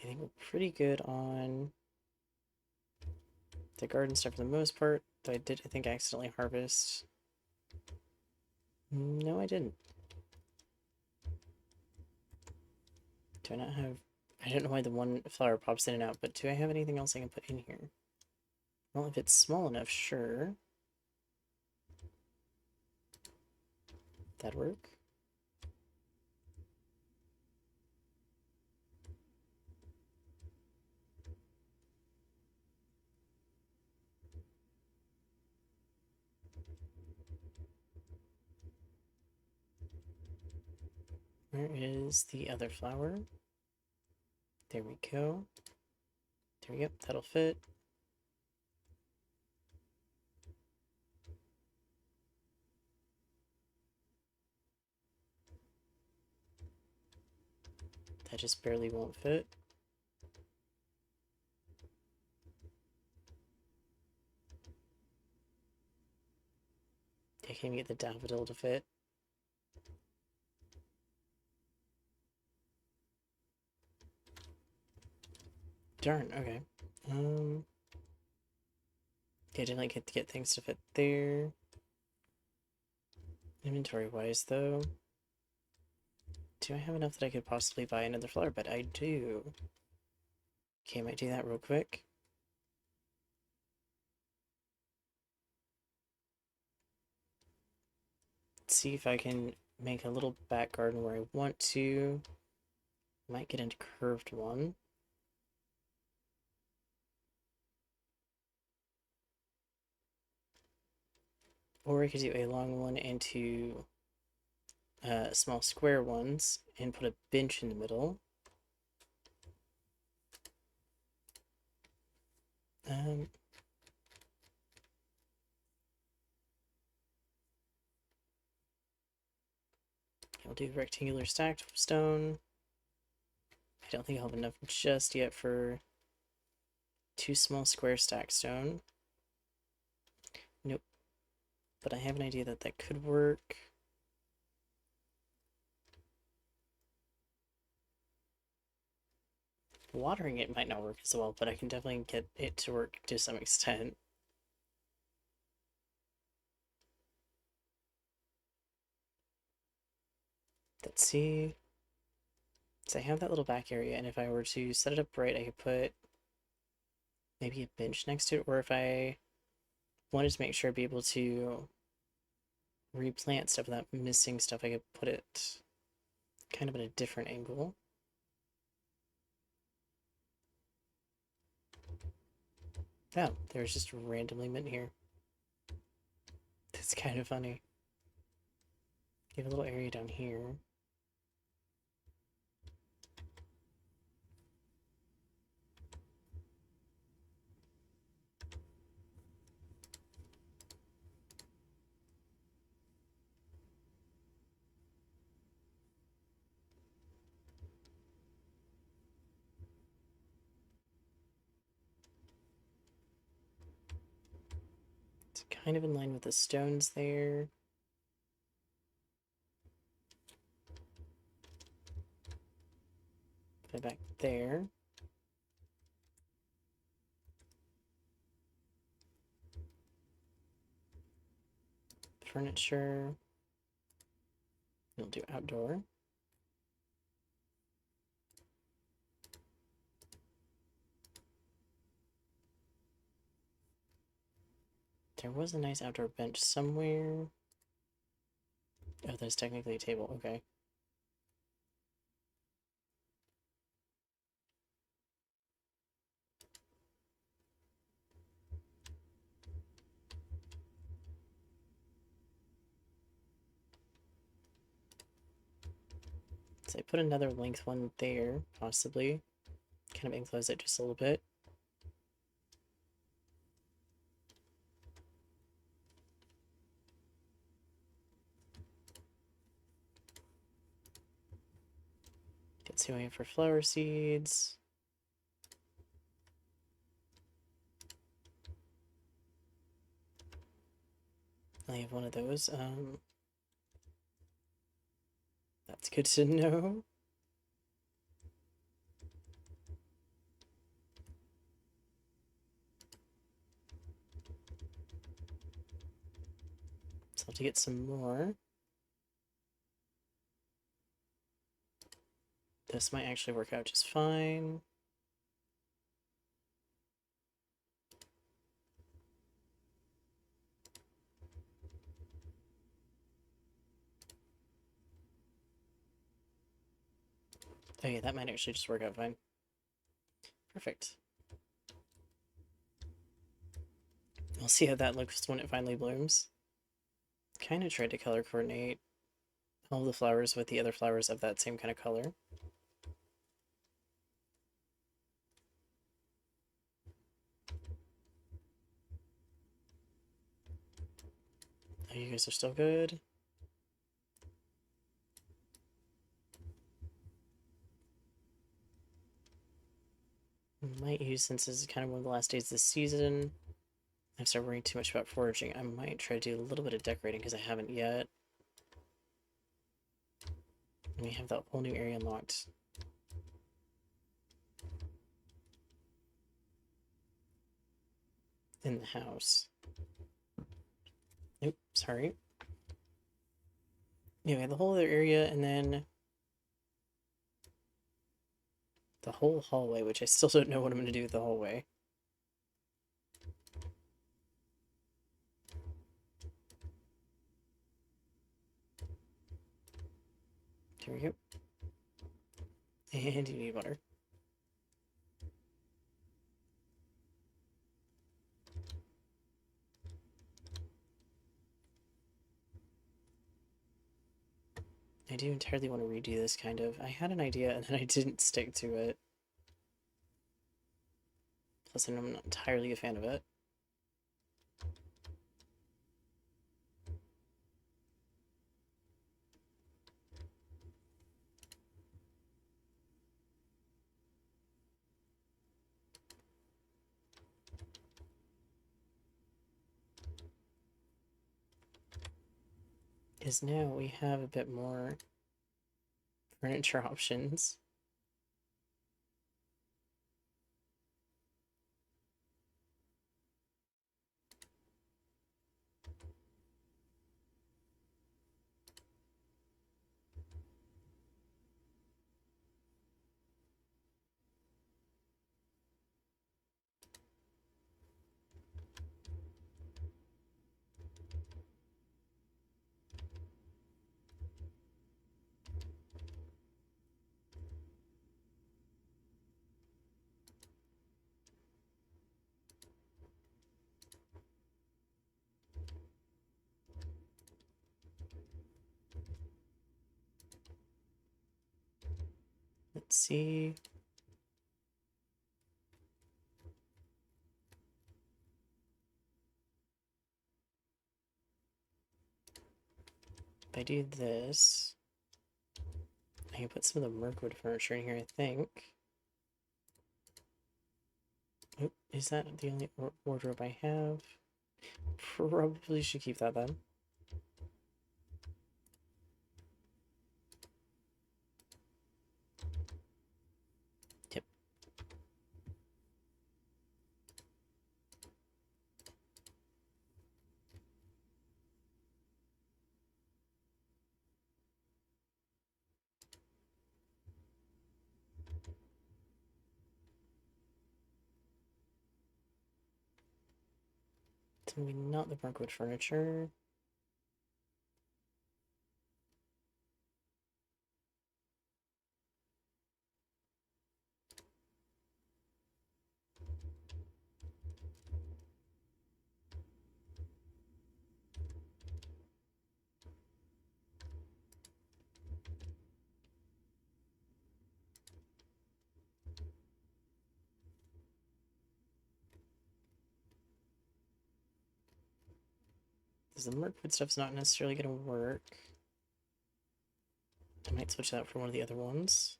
I think we're pretty good on the garden stuff for the most part. Though I did, I think, accidentally harvest. No, I didn't. Do I not have... I don't know why the one flower pops in and out, but do I have anything else I can put in here? Well, if it's small enough, sure. That'd work. Where is the other flower? There we go. There we go. That'll fit. That just barely won't fit. I can't get the daffodil to fit. Darn, okay. Yeah, I didn't like get things to fit there. Inventory-wise, though, do I have enough that I could possibly buy another flower bed? I do. Okay, I might do that real quick. Let's see if I can make a little back garden where I want to. Might get into curved one. Or I could do a long one and two small square ones and put a bench in the middle. I'll do rectangular stacked stone. I don't think I'll have enough just yet for two small square stacked stone. Nope. But I have an idea that that could work. Watering it might not work as well, but I can definitely get it to work to some extent. Let's see. So I have that little back area, and if I were to set it up right, I could put maybe a bench next to it, or if I wanted to make sure I'd be able to replant stuff without missing stuff, I could put it kind of at a different angle. Oh, there's just randomly mint here. That's kind of funny. You have a little area down here. It's kind of in line with the stones there. Put it back there. Furniture. We'll do outdoor. There was a nice outdoor bench somewhere. Oh, that's technically a table. Okay. So I put another length one there, possibly. Kind of enclose it just a little bit. Get some away for flower seeds. I have one of those. That's good to know. So I'll have to get some more. This might actually work out just fine. Oh yeah, that might actually just work out fine. Perfect. We'll see how that looks when it finally blooms. Kind of tried to color coordinate all the flowers with the other flowers of that same kind of color. Oh, you guys are still good. Might use, since this is kind of one of the last days this season, I've started worrying too much about foraging. I might try to do a little bit of decorating because I haven't yet. And we have that whole new area unlocked. In the house. Nope, sorry. Yeah, we have the whole other area and then the whole hallway, which I still don't know what I'm going to do with the hallway. Here we go. And you need water. I do entirely want to redo this, kind of. I had an idea and then I didn't stick to it. Plus, I'm not entirely a fan of it. Is now we have a bit more furniture options. Let's see. If I do this, I can put some of the Mirkwood furniture in here, I think. Oh, is that the only wardrobe I have? Probably should keep that then. Yep. So maybe not the Mirkwood furniture. Because the Mirkwood stuff's not necessarily going to work. I might switch that for one of the other ones.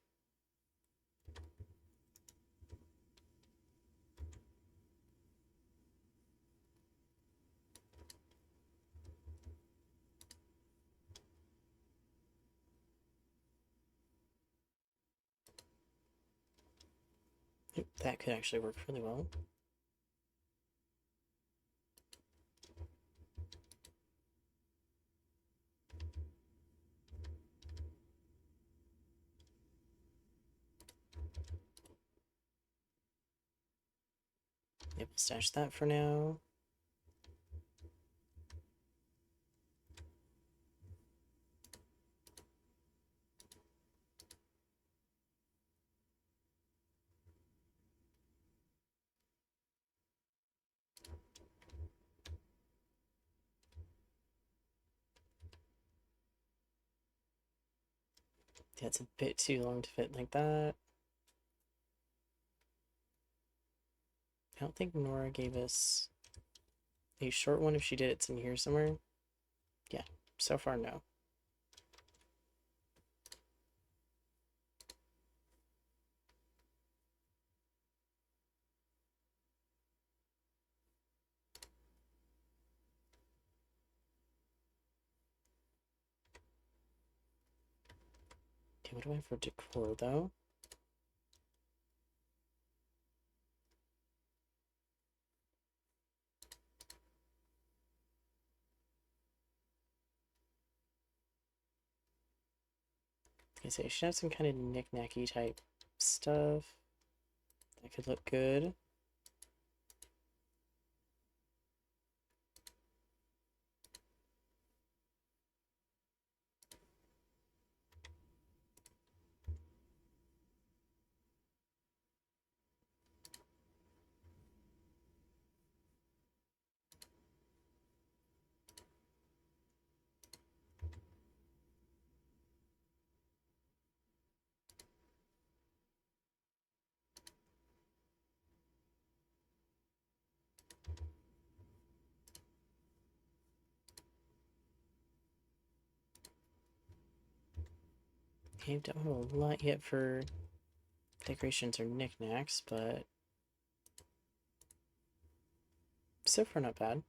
Oop, that could actually work really well. Yep, we'll stash that for now. Yeah, it's a bit too long to fit like that. I don't think Nora gave us a short one. If she did, it's in here somewhere. Yeah, so far, no. Okay, what do I have for decor, though? Okay, so I should have some kind of knick-knacky type stuff. That could look good. Okay, don't have a lot yet for decorations or knickknacks, but so far not bad.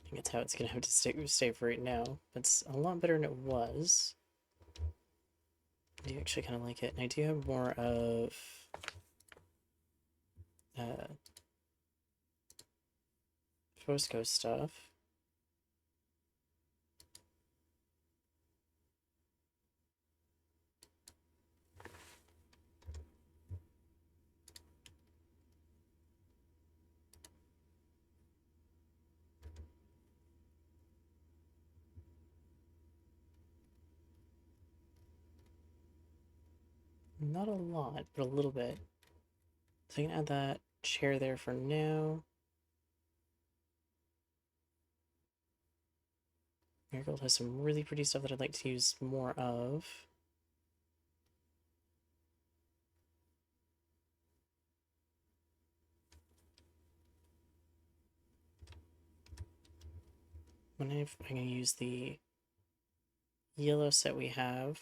I think it's how it's gonna have to stay for right now. It's a lot better than it was. I do actually kind of like it, and I do have more of uh, Fosco stuff. Not a lot, but a little bit. So I can add that chair there for now. Marigold has some really pretty stuff that I'd like to use more of. I'm gonna use the yellow set we have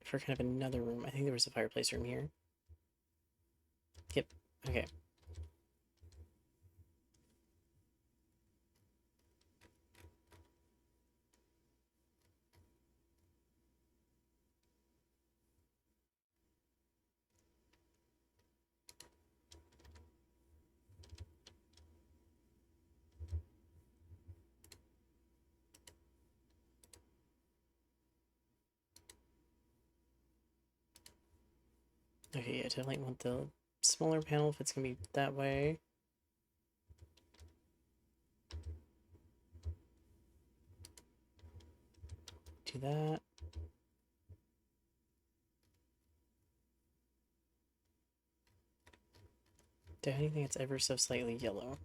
for kind of another room. I think there was a fireplace room here. Yep. Okay. Okay, yeah, definitely want the smaller panel if it's gonna be that way. Do that. Do anything that's ever so slightly yellow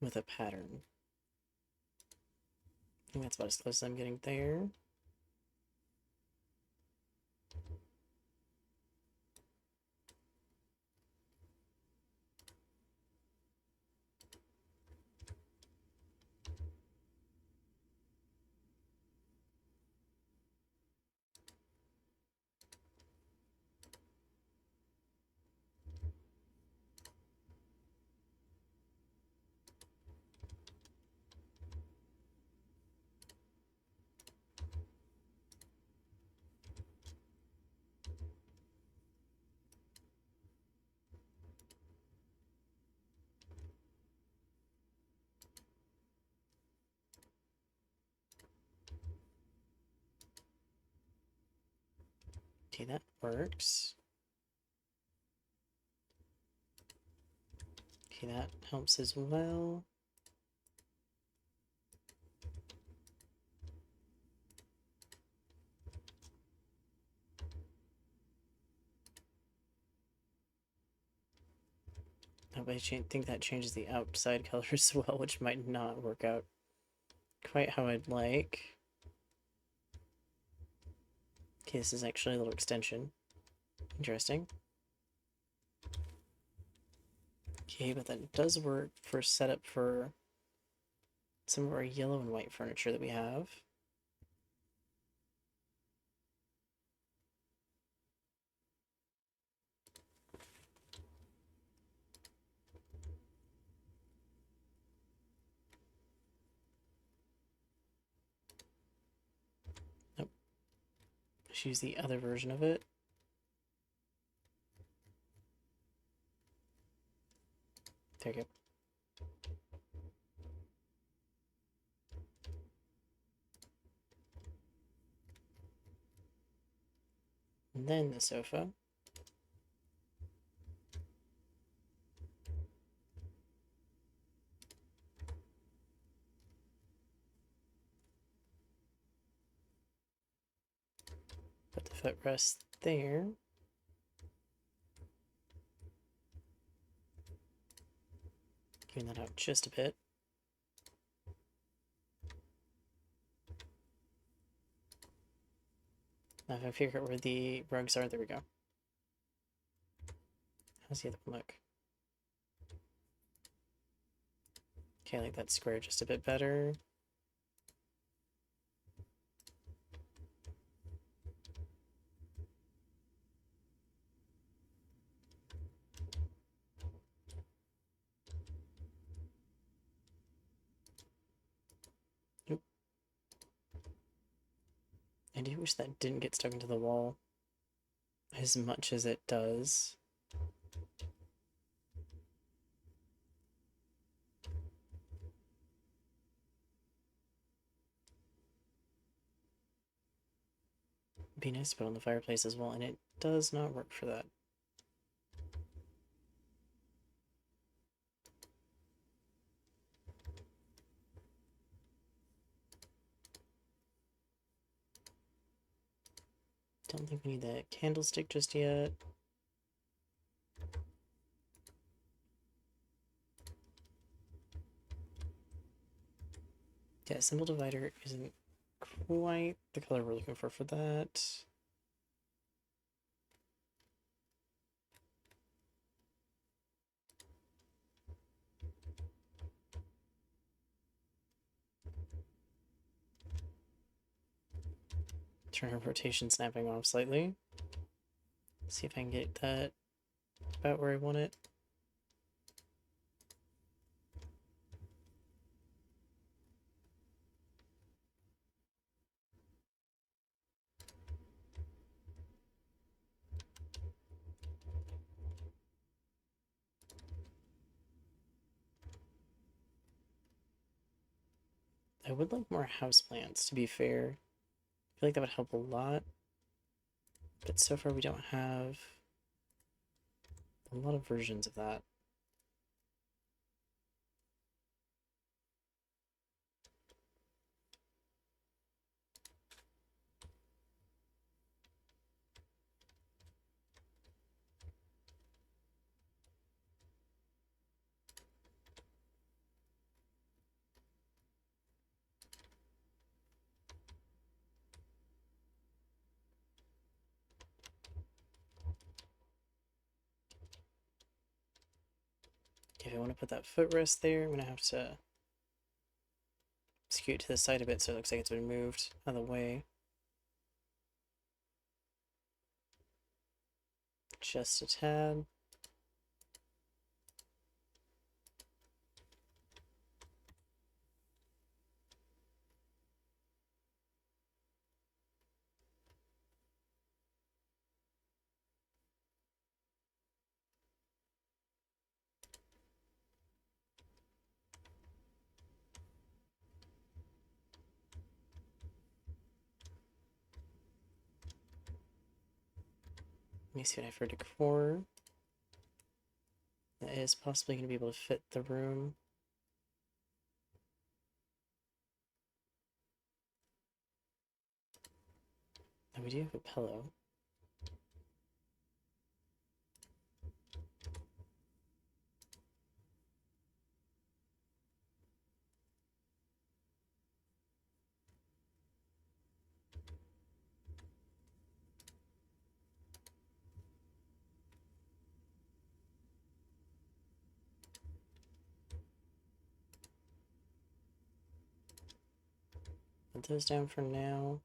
with a pattern. I think that's about as close as I'm getting there. Okay, that works. Okay, that helps as well. Oh, but I think that changes the outside color as well, which might not work out quite how I'd like. Okay, this is actually a little extension. Interesting. Okay, but that does work for setup for some of our yellow and white furniture that we have. Nope. Let's use the other version of it. There you go. And then the sofa. Put the footrest there. Even that out just a bit. Now if I figure out where the rugs are, there we go. How's the other one look? Okay, I like that square just a bit better. Nope. I do wish that didn't get stuck into the wall as much as it does. It'd be nice to put on the fireplace as well, and it does not work for that. Don't think we need that candlestick just yet. Yeah, symbol divider isn't quite the color we're looking for that. Turn our rotation snapping off slightly. See if I can get that about where I want it. I would like more houseplants, to be fair. I feel like that would help a lot. But so far we don't have a lot of versions of that. If I want to put that footrest there, I'm going to have to scoot to the side a bit so it looks like it's been moved out of the way. Just a tad. Let me see what I have for decor. That is possibly going to be able to fit the room. And we do have a pillow. Put those down for now.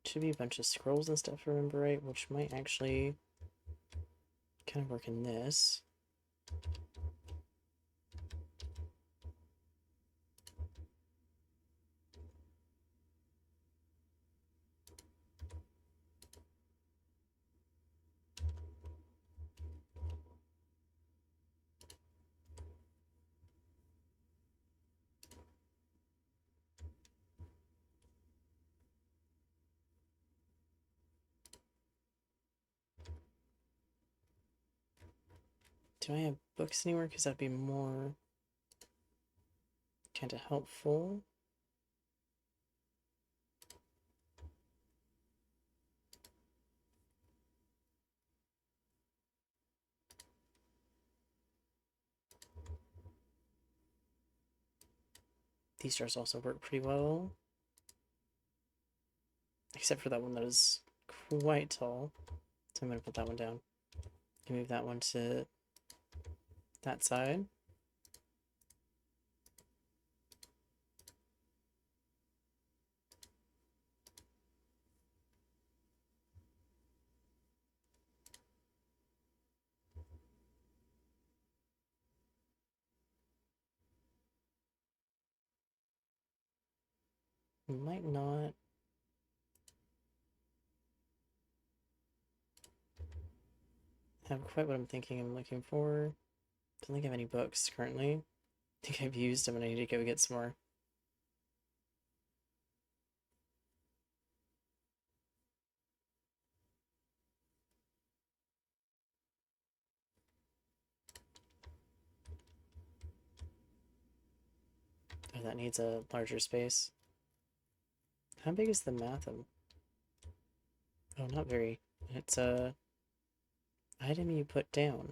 Should be a bunch of scrolls and stuff, if I remember right, which might actually kind of work in this. Do I have books anywhere? Because that'd be more kind of helpful. These jars also work pretty well. Except for that one that is quite tall. So I'm going to put that one down. And move that one to that side. Might not have quite what I'm thinking I'm looking for. Don't think I have any books currently. I think I've used them and I need to go get some more. Oh, that needs a larger space. How big is the Matham? Oh, not very. It's a item you put down.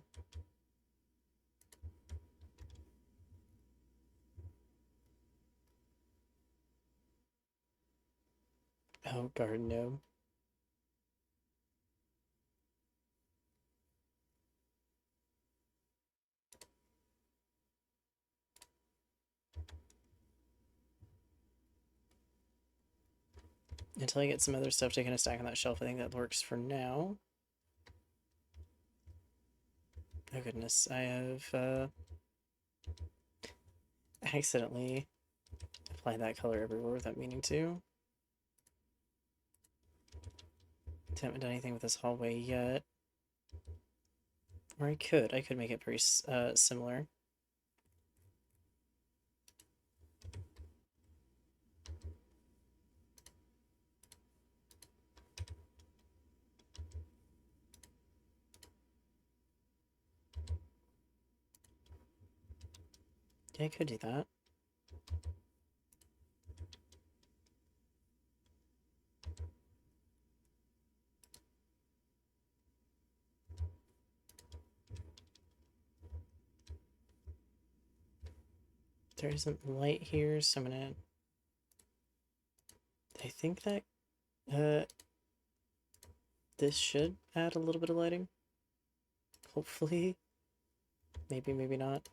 Oh, garden gnome. Until I get some other stuff to kind of stack on that shelf, I think that works for now. Oh goodness, I have accidentally applied that color everywhere without meaning to. Haven't done anything with this hallway yet. Or I could make it very similar. Yeah, I could do that. There isn't light here, so I'm gonna... I think that this should add a little bit of lighting. Hopefully. Maybe, maybe not.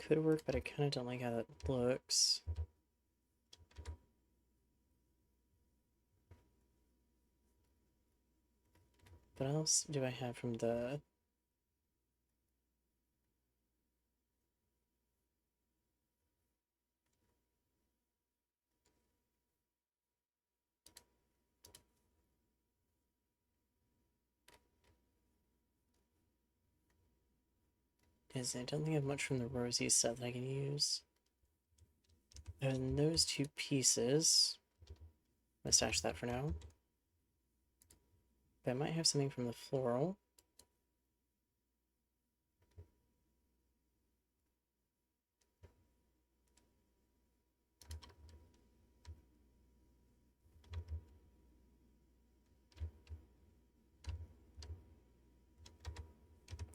could work, but I kind of don't like how that looks. What else do I have from the... I don't think I have much from the Rosie set that I can use. And those two pieces, I'm gonna stash that for now. But I might have something from the floral.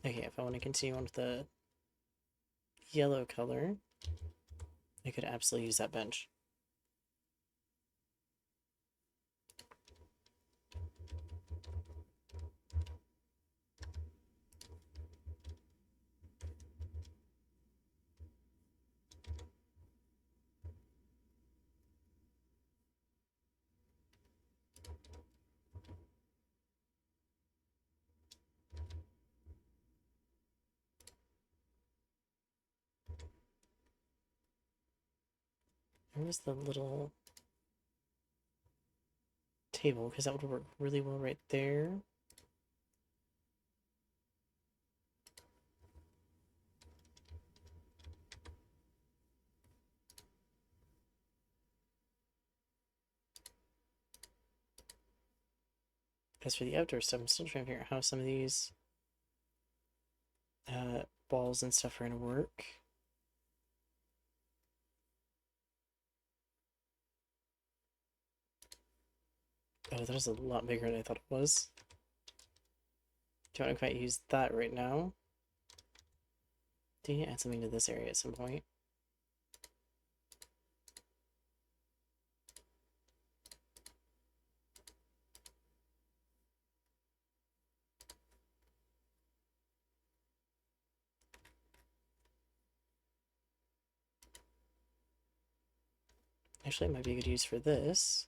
Okay, if I want to continue on with the yellow color, I could absolutely use that bench. Where's the little table? Because that would work really well right there. As for the outdoor stuff, I'm still trying to figure out how some of these balls and stuff are going to work. Oh, that is a lot bigger than I thought it was. Don't want to quite use that right now. Do you need to add something to this area at some point? Actually, it might be a good use for this.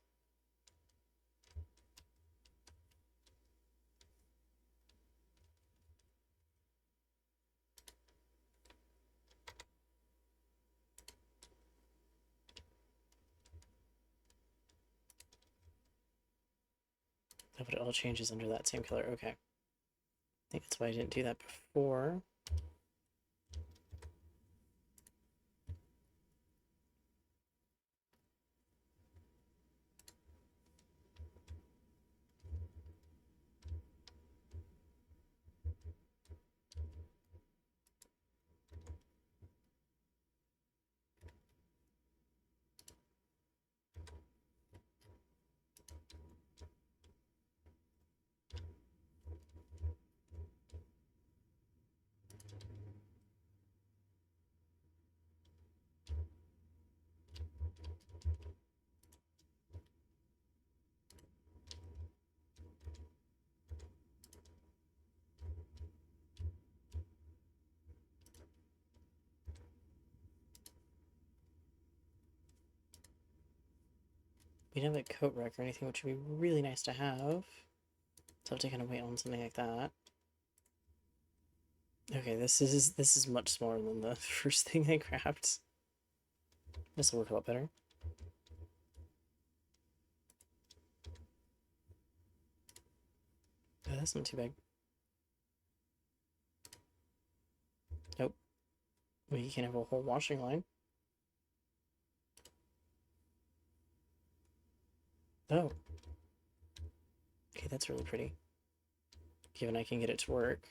Oh, but it all changes under that same color. Okay. I think that's why I didn't do that before. We don't have a coat rack or anything, which would be really nice to have. So I'll have to kind of wait on something like that. Okay, this is much smaller than the first thing I grabbed. This will work a lot better. Oh, that's not too big. Nope. We can have a whole washing line. Oh. Okay, that's really pretty. Given I can get it to work.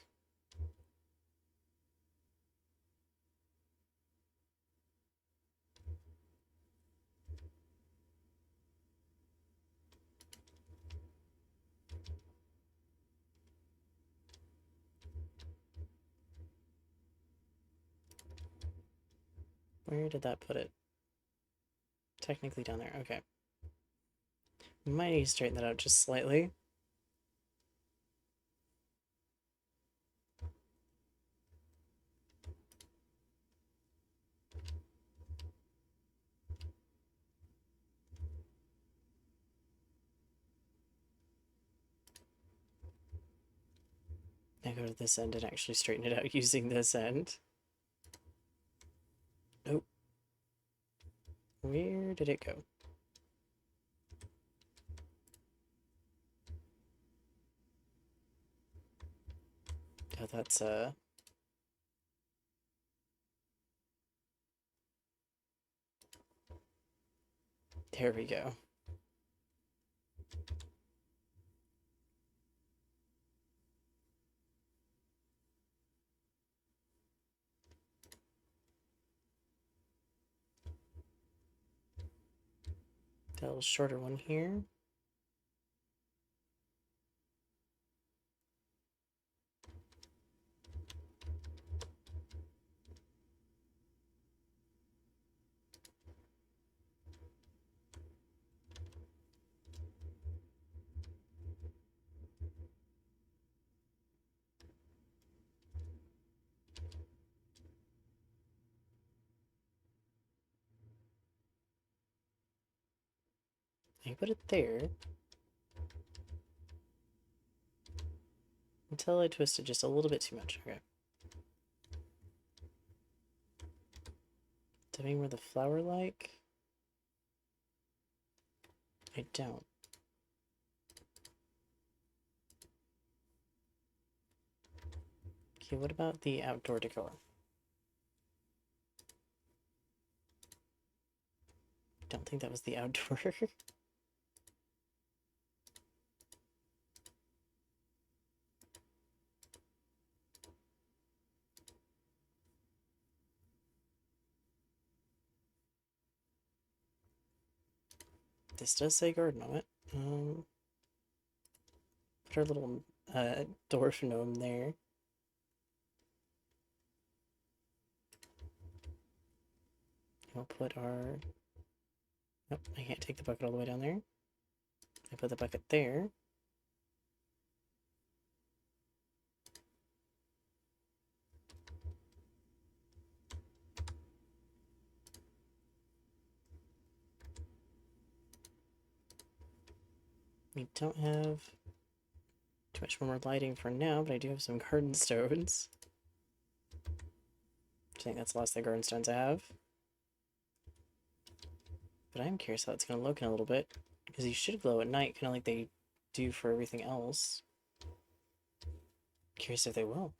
Where did that put it? Technically down there. Okay. Might need to straighten that out just slightly. go to this end and actually straighten it out using this end. Oh. Where did it go? Oh, that's, there we go. That little shorter one here. I put it there until I twisted just a little bit too much. Okay. Tell me where the flower like? I don't. Okay, what about the outdoor decor? Don't think that was the outdoor. This does say garden on it. Put our little dwarf gnome there. We'll put our... Nope, I can't take the bucket all the way down there. I put the bucket there. We don't have too much more lighting for now, but I do have some garden stones. I think that's the last of the garden stones I have. But I'm curious how it's going to look in a little bit, because these should glow at night, kind of like they do for everything else. Curious if they will.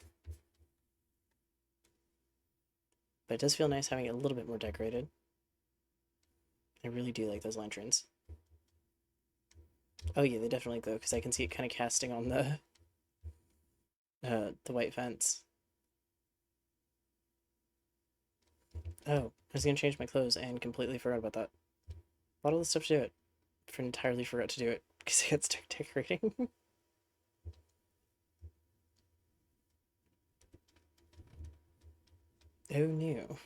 But it does feel nice having it a little bit more decorated. I really do like those lanterns. Oh yeah, they definitely glow, because I can see it kind of casting on the white fence. Oh, I was going to change my clothes and completely forgot about that. A lot of the stuff to do it. Entirely forgot to do it, because I got stuck decorating. Oh no.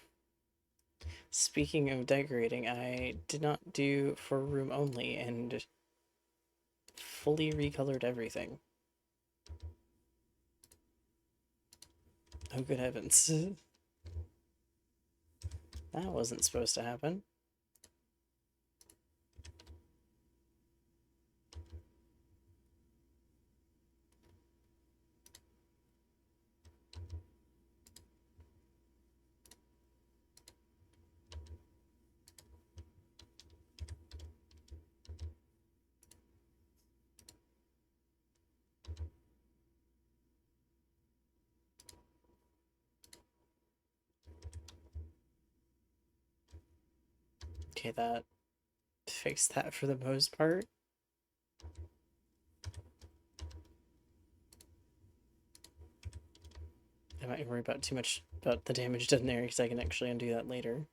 Speaking of decorating, I did not do for room only and fully recolored everything. Oh good heavens. That wasn't supposed to happen. Okay, that fixed that for the most part. I might worry about too much about the damage done there, because I can actually undo that later.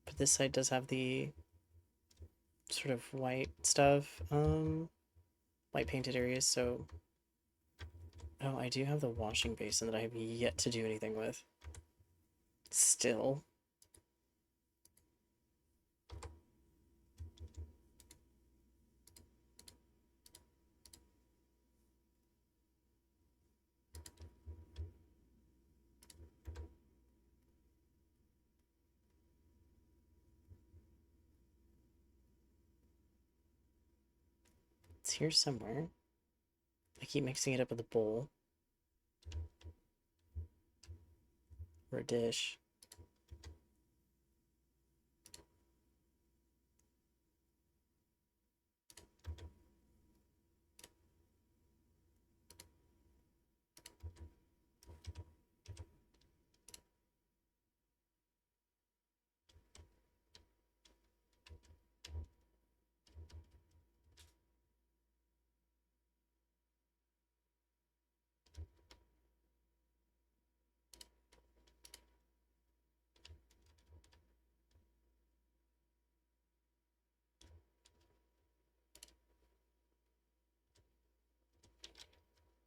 But this side does have the sort of white stuff, white painted areas, so... Oh, I do have the washing basin that I have yet to do anything with. Still. It's here somewhere. I keep mixing it up with a bowl. Or a dish.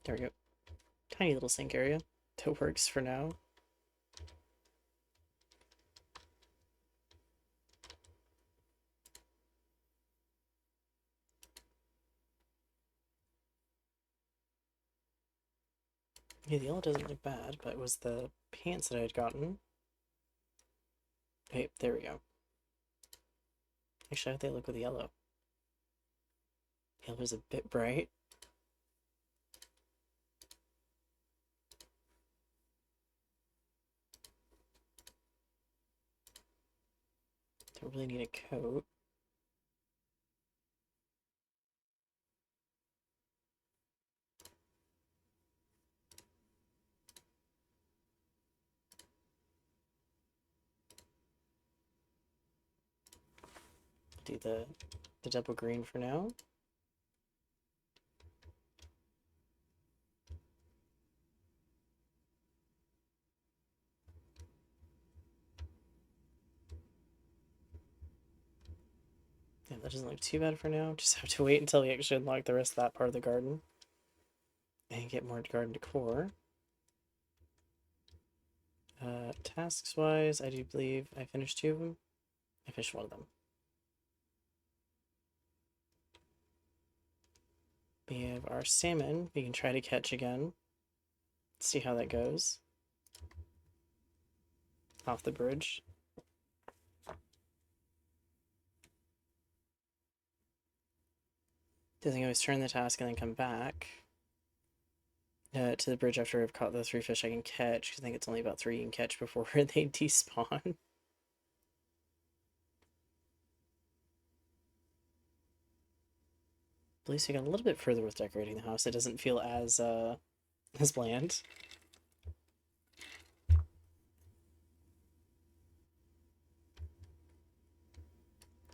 There we go. Tiny little sink area. That works for now. Yeah, the yellow doesn't look bad, but it was the pants that I had gotten. Wait, there we go. Actually, how do they look with the yellow? Yellow's a bit bright. Don't really need a coat. Do the double green for now. Yeah, that doesn't look too bad for now. Just have to wait until we actually unlock the rest of that part of the garden. And get more garden decor. Tasks-wise, I do believe I finished 2 of them. I finished 1 of them. We have our salmon we can try to catch again. See how that goes. Off the bridge. Doesn't always turn the task and then come back to the bridge after I've caught the 3 fish I can catch, because I think it's only about 3 you can catch before they despawn. At least we got a little bit further with decorating the house. It doesn't feel as bland.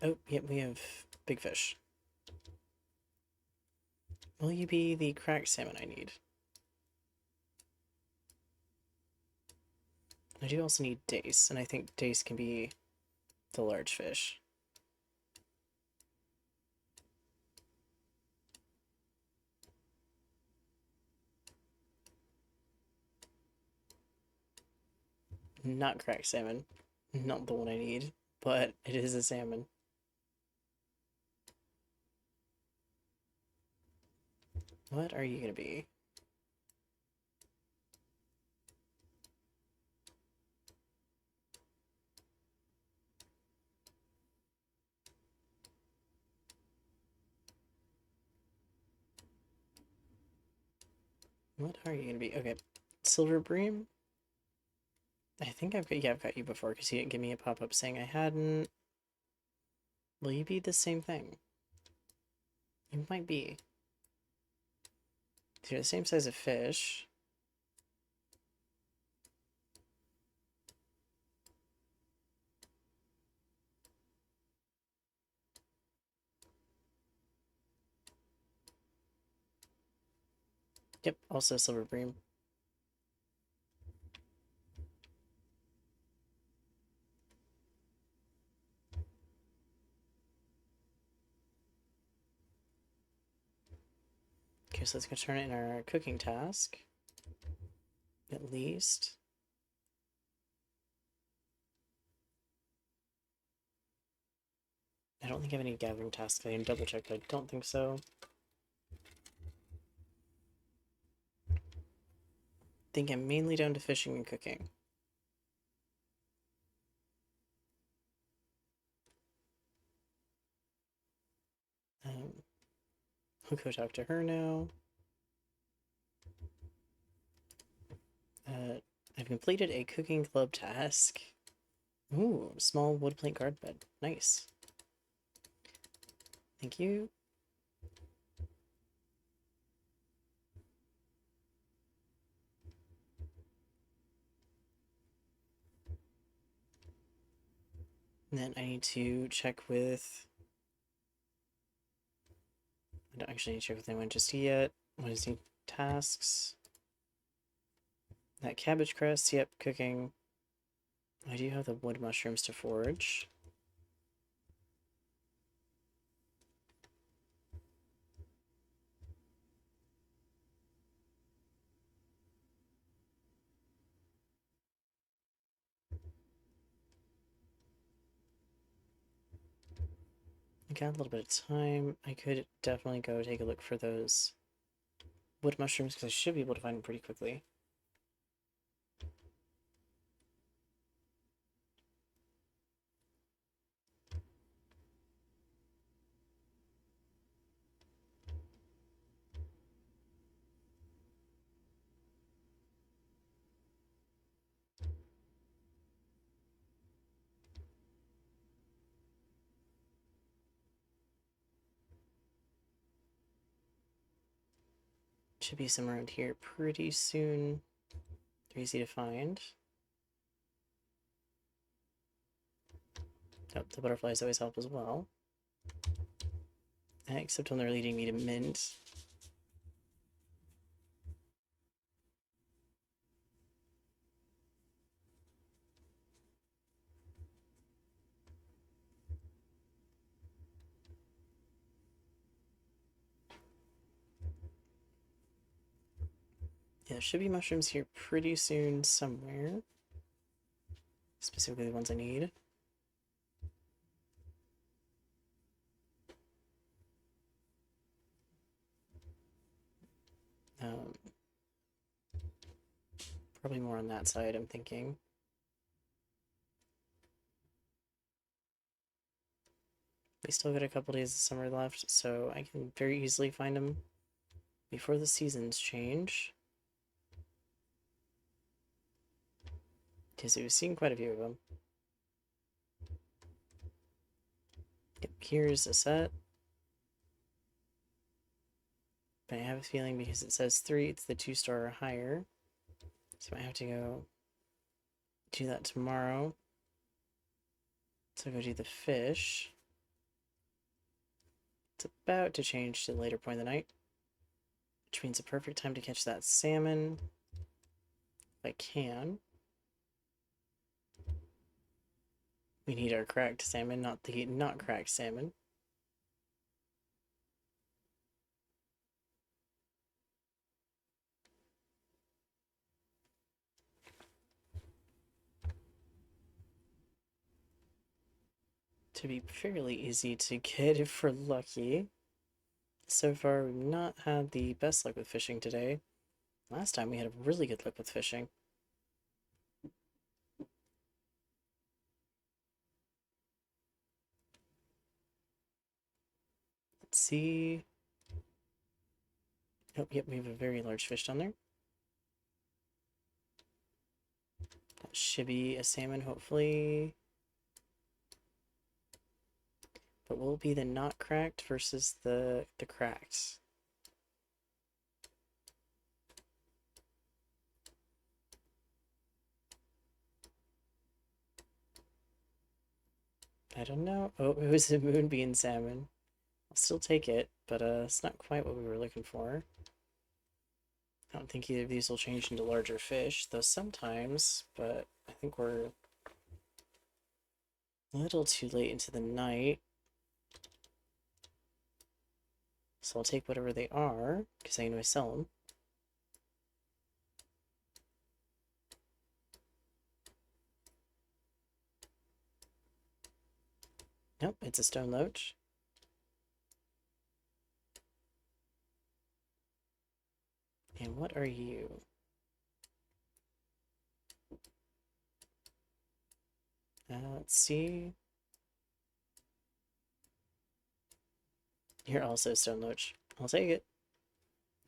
Oh, yep, we have big fish. Will you be the cracked salmon I need? I do also need dace, and I think dace can be the large fish. Not cracked salmon. Not the one I need, but it is a salmon. What are you gonna be? What are you gonna be? Okay, silver bream? I think I've got you before because you didn't give me a pop-up saying I hadn't. Will you be the same thing? You might be. You're the same size of fish. Yep, also silver bream. Okay, so let's go turn it in our cooking task. At least. I don't think I have any gathering tasks. I can double check, but I don't think so. I think I'm mainly down to fishing and cooking. Um, I'll go talk to her now. I've completed a cooking club task. Ooh, small wood plank guard bed. Nice. Thank you. And then I need to check with... I don't actually need to check with anyone just yet. What is the tasks? That cabbage crest, yep, cooking. I do have the wood mushrooms to forage. I got a little bit of time. I could definitely go take a look for those wood mushrooms because I should be able to find them pretty quickly. Should be some around here pretty soon. They're easy to find. Oh, the butterflies always help as well. Except when they're leading me to mint. Yeah, there should be mushrooms here pretty soon somewhere. Specifically the ones I need. Um, Probably more on that side, I'm thinking. We still got a couple days of summer left, so I can very easily find them before the seasons change. Because we've seen quite a few of them. Yep, here's a set. But I have a feeling because it says 3, it's the 2-star or higher. So I have to go do that tomorrow. So go do the fish. It's about to change to the later point of the night, which means a perfect time to catch that salmon if I can. We need our cracked salmon, not the not cracked salmon. To be fairly easy to get if we're lucky. So far, we've not had the best luck with fishing today. Last time we had really good luck with fishing. Let's see. Oh, yep, we have a very large fish down there. That should be a salmon, hopefully. But will it be the not cracked versus the cracked? I don't know. Oh, it was a moonbeam salmon. I'll still take it, but it's not quite what we were looking for. I don't think either of these will change into larger fish, though sometimes, but I think we're a little too late into the night. So I'll take whatever they are, because I know I sell them. Nope, it's a stone loach. And what are you? Let's see. You're also a stone loach. I'll take it.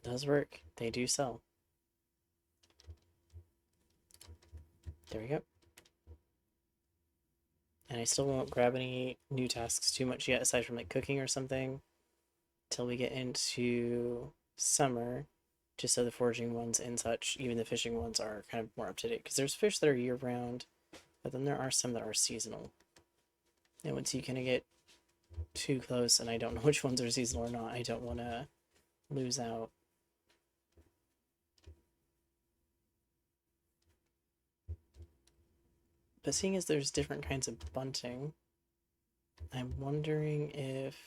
It does work. They do sell. There we go. And I still won't grab any new tasks too much yet, aside from like cooking or something, till we get into summer, just so the foraging ones and such, even the fishing ones, are kind of more up to date. Because there's fish that are year round, but then there are some that are seasonal. And once you kind of get too close, and I don't know which ones are seasonal or not, I don't want to lose out. But seeing as there's different kinds of bunting, I'm wondering if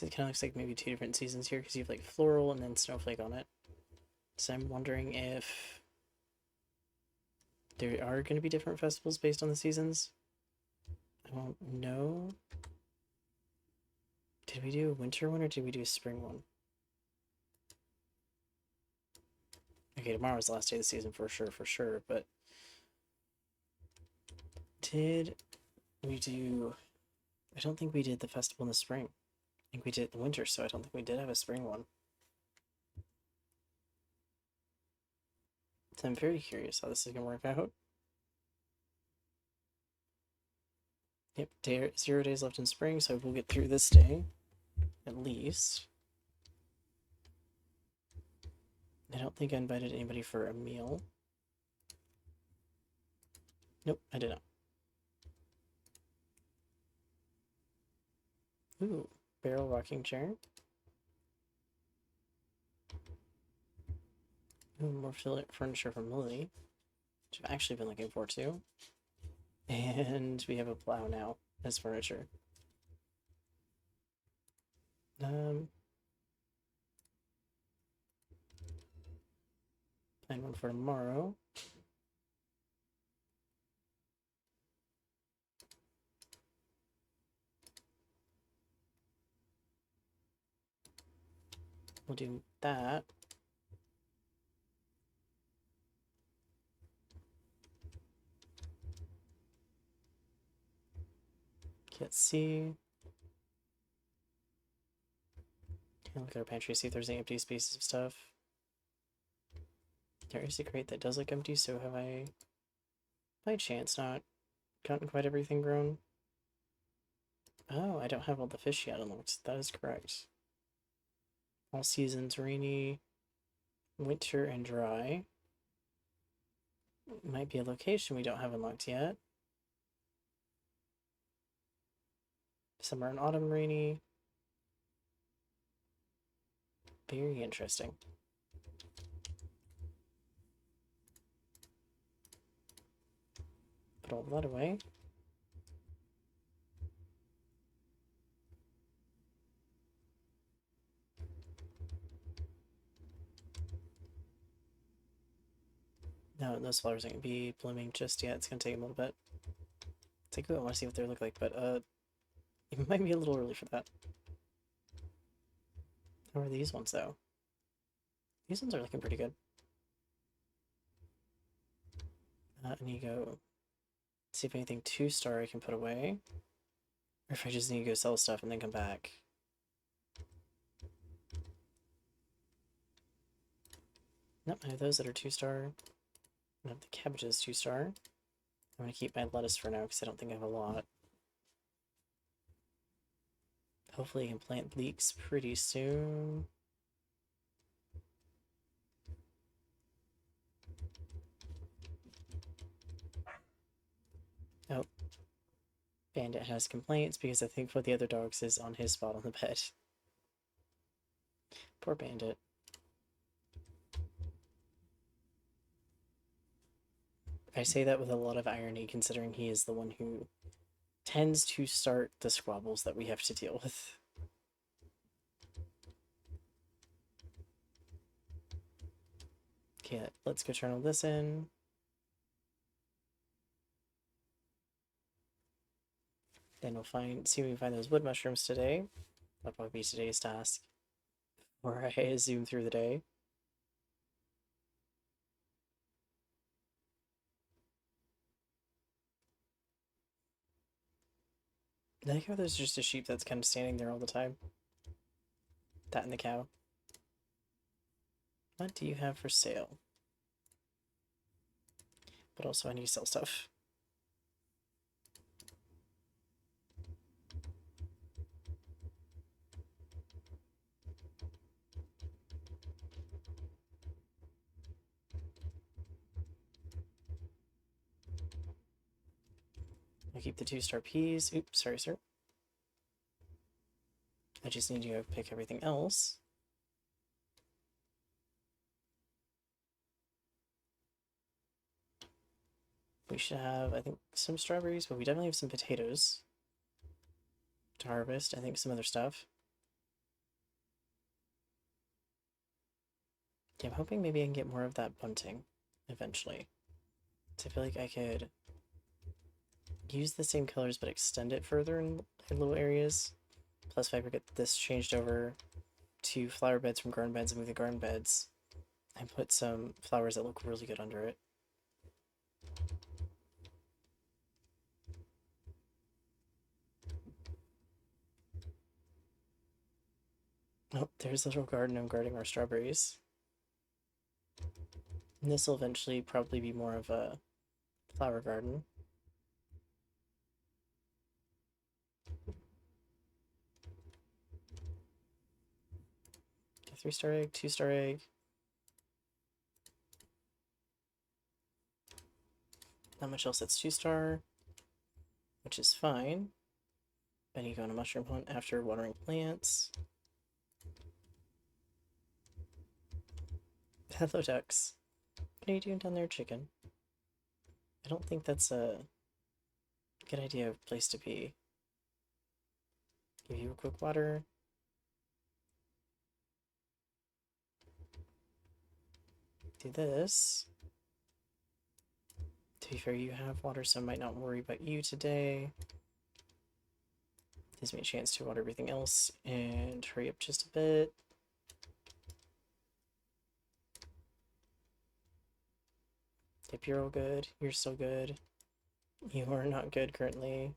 it kind of looks like maybe two different seasons here because you have like floral and then snowflake on it. So I'm wondering if there are going to be different festivals based on the seasons. I don't know. Did we do a winter one or did we do a spring one? Okay, tomorrow's the last day of the season for sure, but did we do... I don't think we did the festival in the spring. I think we did it in the winter, so I don't think we did have a spring one. So I'm very curious how this is going to work out. Yep, 0 days left in spring, so we'll get through this day, at least. I don't think I invited anybody for a meal. Nope, I did not. Ooh, barrel rocking chair. Ooh, more furniture from Lily, which I've actually been looking forward to. And we have a plow now as furniture. Plan one for tomorrow. We'll do that. Let's see. Look at our pantry, see if there's any empty spaces of stuff. There is a crate that does look empty, so have I, by chance, not gotten quite everything grown? Oh, I don't have all the fish yet unlocked. That is correct. All seasons, rainy, winter, and dry. Might be a location we don't have unlocked yet. Summer and autumn, rainy. Very interesting. Put all that away. No, those flowers aren't going to be blooming just yet. It's going to take a little bit. It's like, ooh, I want to see what they look like, but it might be a little early for that. How are these ones, though? These ones are looking pretty good. I need to go see if anything 2-star I can put away. Or if I just need to go sell stuff and then come back. Nope, I have those that are 2-star. I have the cabbages 2-star. I'm going to keep my lettuce for now because I don't think I have a lot. Hopefully I can plant leeks pretty soon. Oh. Bandit has complaints because I think one of the other dogs is on his spot on the bed. Poor Bandit. I say that with a lot of irony considering he is the one who tends to start the squabbles that we have to deal with. Okay, let's go turn all this in. Then we'll see if we can find those wood mushrooms today. That'll probably be today's task. Or I zoom through the day. I like how there's just a sheep that's kind of standing there all the time. That and the cow. What do you have for sale? But also I need to sell stuff. I'll keep the 2-star peas. Oops, sorry, sir. I just need you to pick everything else. We should have, I think, some strawberries, but we definitely have some potatoes to harvest. I think some other stuff. Yeah, I'm hoping maybe I can get more of that bunting eventually. So I feel like I could use the same colors but extend it further in little areas. Plus, if I ever get this changed over to flower beds from garden beds and move the garden beds, and put some flowers that look really good under it. Oh, there's a little garden I'm guarding our strawberries. And this will eventually probably be more of a flower garden. A 3-star egg, 2-star egg. Not much else that's 2-star, which is fine. Then you go on a mushroom hunt after watering plants. Hello, ducks. What are you doing down there, chicken? I don't think that's a good idea of place to be. Give you a quick water. Do this. To be fair, you have water, so I might not worry about you today. Gives me a chance to water everything else and hurry up just a bit. Yep, you're all good. You're still good. You are not good currently.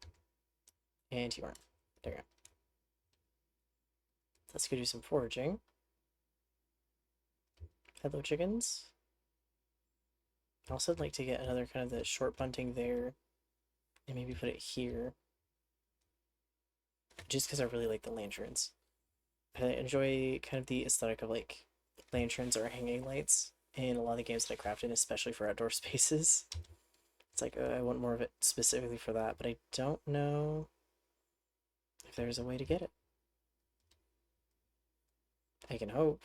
And you aren't. There you go. Let's go do some foraging. Hello, chickens. I'd also like to get another kind of the short bunting there and maybe put it here. Just because I really like the lanterns. I enjoy kind of the aesthetic of like lanterns or hanging lights in a lot of the games that I crafted, especially for outdoor spaces. It's like I want more of it specifically for that, but I don't know if there's a way to get it. I can hope,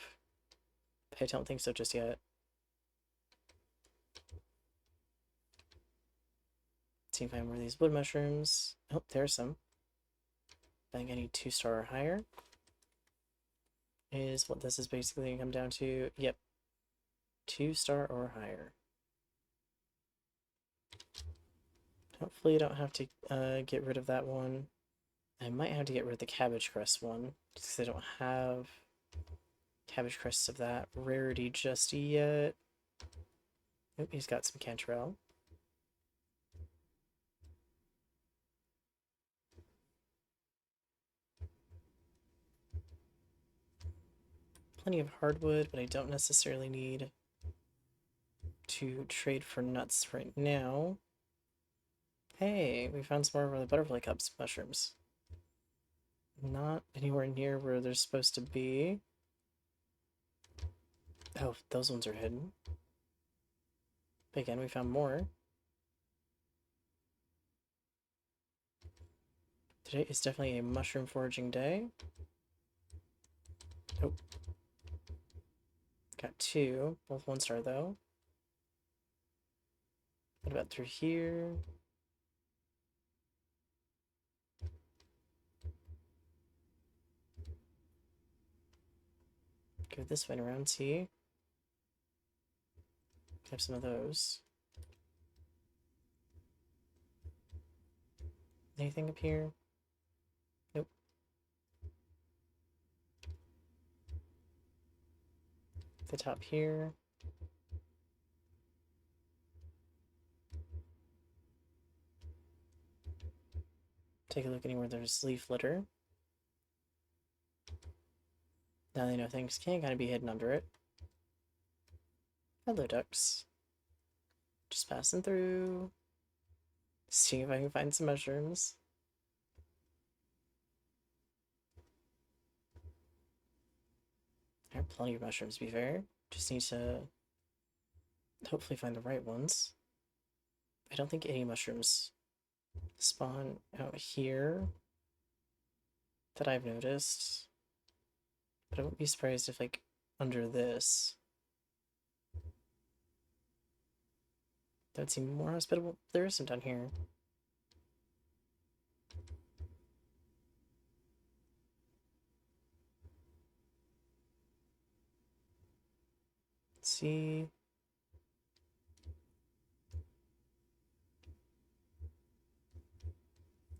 but I don't think so just yet. Let's see if I have more of these wood mushrooms. Oh, there's some. I think I need 2-star or higher. Is what this is basically going to come down to. Yep. 2-star or higher. Hopefully I don't have to get rid of that one. I might have to get rid of the cabbage crest one, because I don't have cabbage crests of that rarity just yet. Oop, he's got some cantrell. Plenty of hardwood, but I don't necessarily need to trade for nuts right now. Hey, we found some more of the butterfly cups mushrooms. Not anywhere near where they're supposed to be. Oh, those ones are hidden. But again, we found more. Today is definitely a mushroom foraging day. Oh. Got 2, both 1-star though. What about through here? Go this way and around, see? Have some of those. Anything up here? Nope. The top here. Take a look anywhere there's leaf litter. Now they know things can kind of be hidden under it. Hello, ducks. Just passing through. Seeing if I can find some mushrooms. There are plenty of mushrooms, to be fair. Just need to hopefully find the right ones. I don't think any mushrooms spawn out here that I've noticed. But I wouldn't be surprised if, like, under this, that would seem more hospitable. There is some down here. Let's see.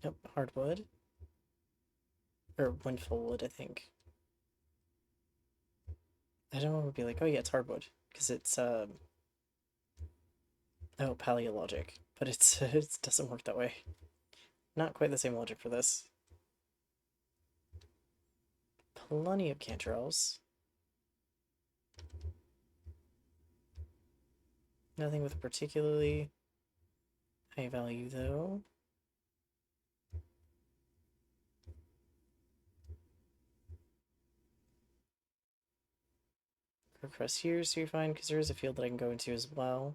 Yep, hardwood. Or windfall wood, I think. I don't want to be like, oh yeah, it's hardwood. Because it's, oh, paleologic. But it's, it doesn't work that way. Not quite the same logic for this. Plenty of canterels. Nothing with particularly high value, though. Crest here, so you're fine, because there is a field that I can go into as well,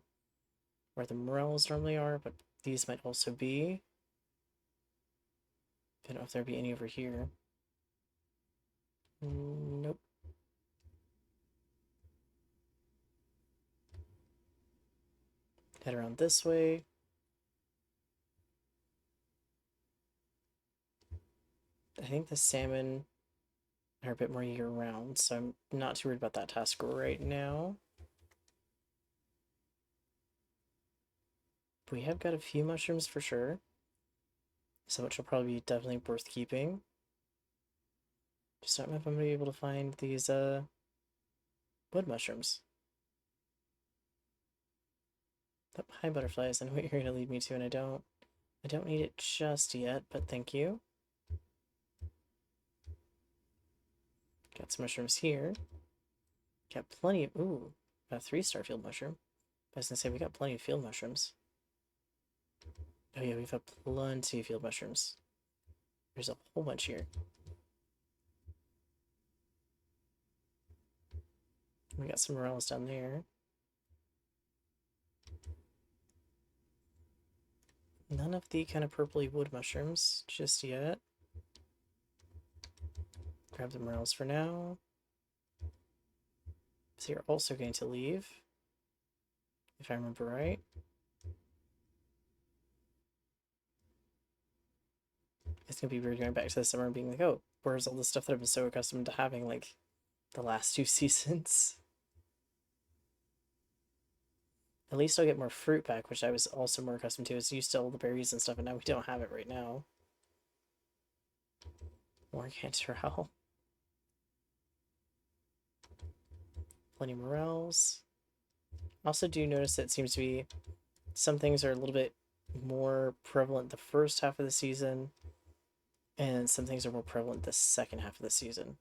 where the morels normally are, but these might also be. I don't know if there'd be any over here. Nope. Head around this way. I think the salmon are a bit more year-round, so I'm not too worried about that task right now. We have got a few mushrooms for sure, so which will probably be definitely worth keeping. Just don't know if I'm gonna be able to find these wood mushrooms. Oh, hi butterflies, I know what you're gonna lead me to, and I don't need it just yet, but thank you. Got some mushrooms here. Got plenty of, ooh, a 3-star field mushroom. I was gonna say, we got plenty of field mushrooms. Oh yeah, we've got plenty of field mushrooms. There's a whole bunch here. We got some morels down there. None of the kind of purpley wood mushrooms just yet. Grab the morels for now. So you're also going to leave, if I remember right. It's gonna be weird going back to the summer and being like, oh, where's all the stuff that I've been so accustomed to having, like, the last 2 seasons? At least I'll get more fruit back, which I was also more accustomed to. It's used to all the berries and stuff, and now we don't have it right now. More canterel. Plenty of morels. Also do notice that it seems to be some things are a little bit more prevalent the first half of the season, and some things are more prevalent the second half of the season.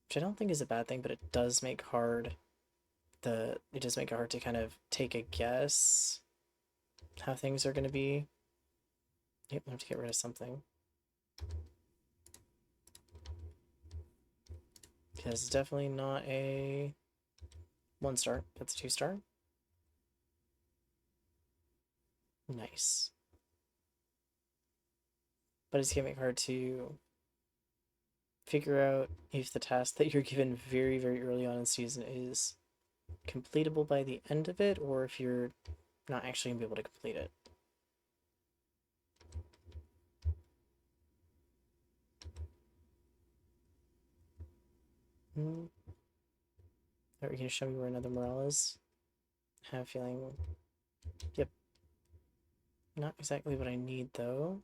Which I don't think is a bad thing, but it does make it hard to kind of take a guess how things are going to be. Yep, I have to get rid of something. Because it's definitely not a 1-star, that's a 2-star. Nice. But it's going to make it hard to figure out if the task that you're given very, very early on in the season is completable by the end of it, or if you're not actually going to be able to complete it. Are you going to show me where another morel is? I have a feeling... Yep. Not exactly what I need, though.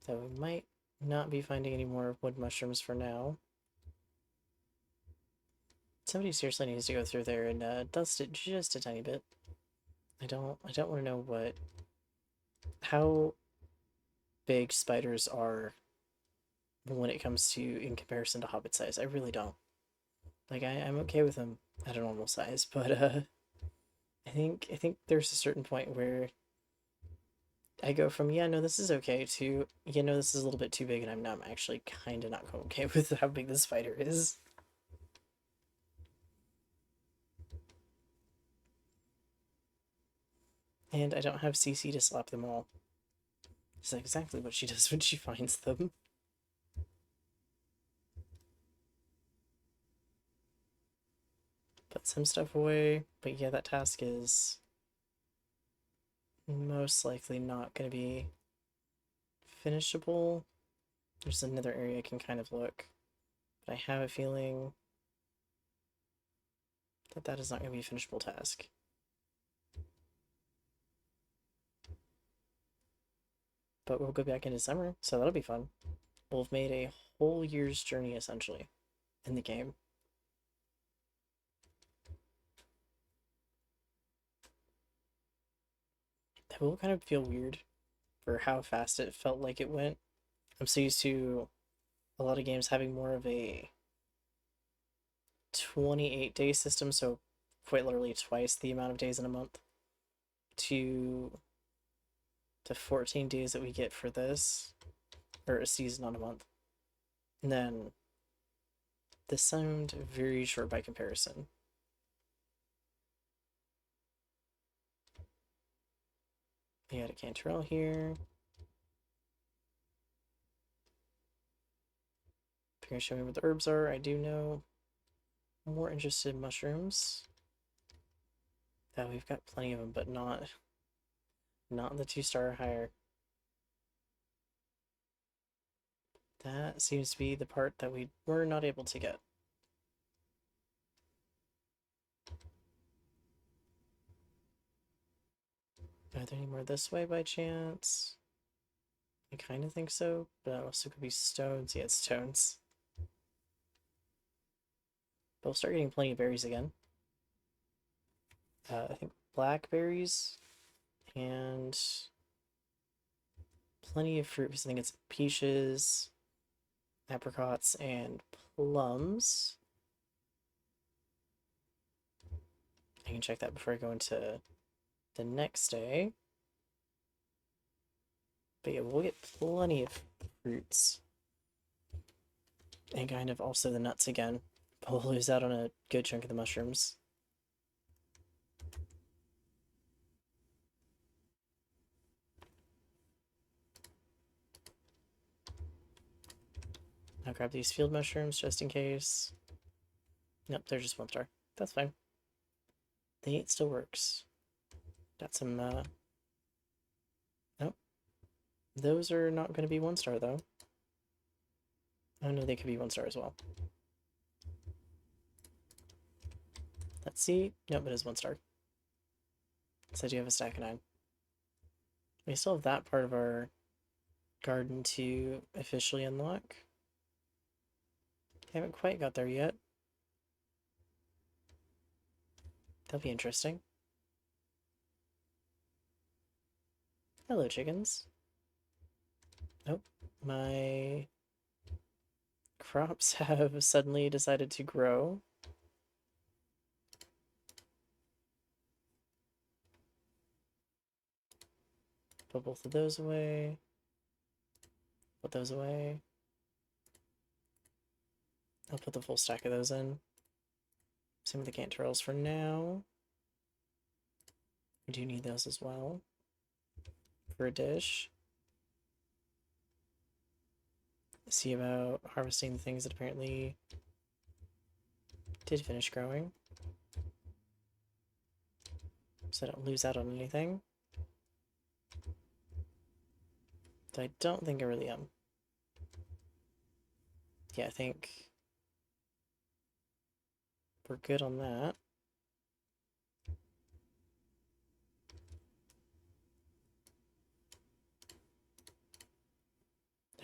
So we might not be finding any more wood mushrooms for now. Somebody seriously needs to go through there and dust it just a tiny bit. I don't want to know how big spiders are when it comes to in comparison to hobbit size. I really don't. Like I'm okay with them at a normal size, but I think there's a certain point where I go from yeah, no, this is okay to you know this is a little bit too big, and I'm actually kind of not okay with how big the spider is. And I don't have CC to slap them all. It's exactly what she does when she finds them. Put some stuff away, but yeah, that task is most likely not going to be finishable. There's another area I can kind of look, but I have a feeling that that is not going to be a finishable task. But we'll go back into summer, so that'll be fun. We'll have made a whole year's journey, essentially, in the game. That will kind of feel weird for how fast it felt like it went. I'm so used to a lot of games having more of a 28-day system, so quite literally twice the amount of days in a month, to 14 days that we get for this, or a season on a month. And then this sound very short by comparison. We had a canterelle here. If you're gonna show me what the herbs are, I do know. I'm more interested in mushrooms. We've got plenty of them, but not the 2-star or higher. That seems to be the part that we were not able to get. Are there any more this way by chance? I kind of think so, but it also could be stones. Yeah, it's stones. But we'll start getting plenty of berries again. I think blackberries and plenty of fruit. I think it's peaches, apricots, and plums. I can check that before I go into the next day. But yeah, we'll get plenty of fruits. And kind of also the nuts again. But we'll lose out on a good chunk of the mushrooms. I'll grab these field mushrooms just in case. Nope, they're just 1-star. That's fine. The 8 still works. Got some, nope. Those are not going to be 1-star, though. Oh, no, they could be 1-star as well. Let's see. Nope, it is 1-star. So I do have a stack of 9. We still have that part of our garden to officially unlock. Haven't quite got there yet. That'll be interesting. Hello, chickens. Nope. My crops have suddenly decided to grow. Put both of those away. Put those away. I'll put the full stack of those in. Same with the canterelles for now. We do need those as well for a dish. See about harvesting the things that apparently did finish growing, so I don't lose out on anything. I don't think I really am. Yeah, I think we're good on that.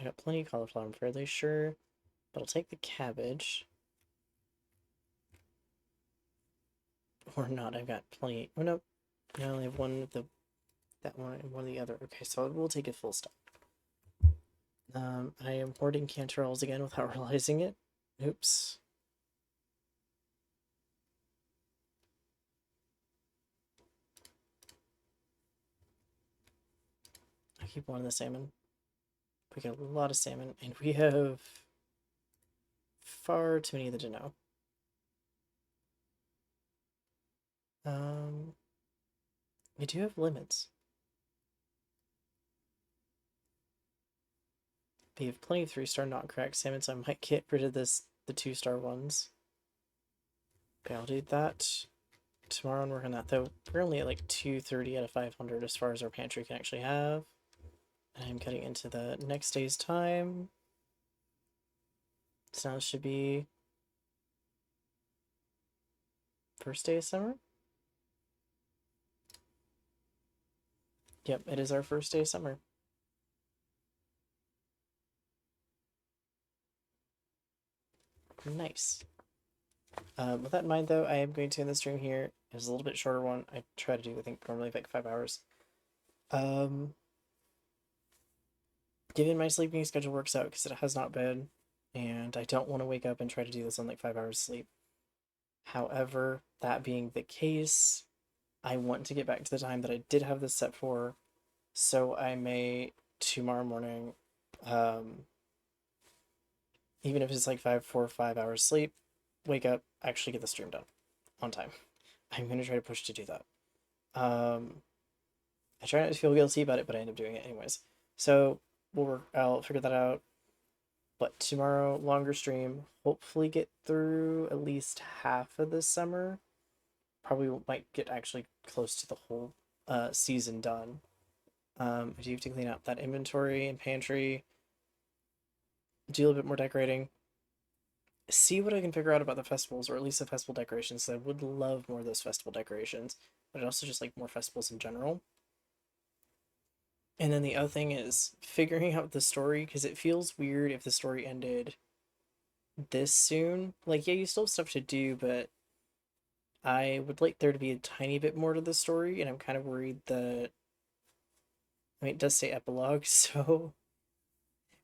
I got plenty of cauliflower, I'm fairly sure, but I'll take the cabbage. Or not, I've got plenty. Oh, no. I only have one of the, that one and one of the other. Okay, so we'll take a full stack. I am hoarding canterels again without realizing it. Oops. I keep wanting the salmon. We got a lot of salmon, and we have far too many of the Dino. Um, we do have limits. We have plenty of 3-star not cracked salmon, so I might get rid of the 2-star ones. Okay, I'll do that tomorrow and work on that, though. We're only at like 230 out of 500 as far as our pantry can actually have. And I'm cutting into the next day's time. So now it should be first day of summer? Yep, it is our first day of summer. Nice. With that in mind, though, I am going to end the stream here. It was a little bit shorter one. I try to do, I think, normally like 5 hours. Given my sleeping schedule works out because it has not been, and I don't want to wake up and try to do this on like 5 hours sleep. However, that being the case, I want to get back to the time that I did have this set for, so I may tomorrow morning, even if it's like 4 or 5 hours sleep, wake up, actually get the stream done on time. I'm going to try to push to do that. I try not to feel guilty about it, but I end up doing it anyways. So I'll figure that out. But tomorrow, longer stream. Hopefully get through at least half of this summer. Probably might get actually close to the whole season done. I do have to clean up that inventory and pantry. Do a little bit more decorating. See what I can figure out about the festivals, or at least the festival decorations. I would love more of those festival decorations, but I'd also just like more festivals in general. And then the other thing is figuring out the story, because it feels weird if the story ended this soon. Like, yeah, you still have stuff to do, but I would like there to be a tiny bit more to the story, and I'm kind of worried that. I mean, it does say epilogue, so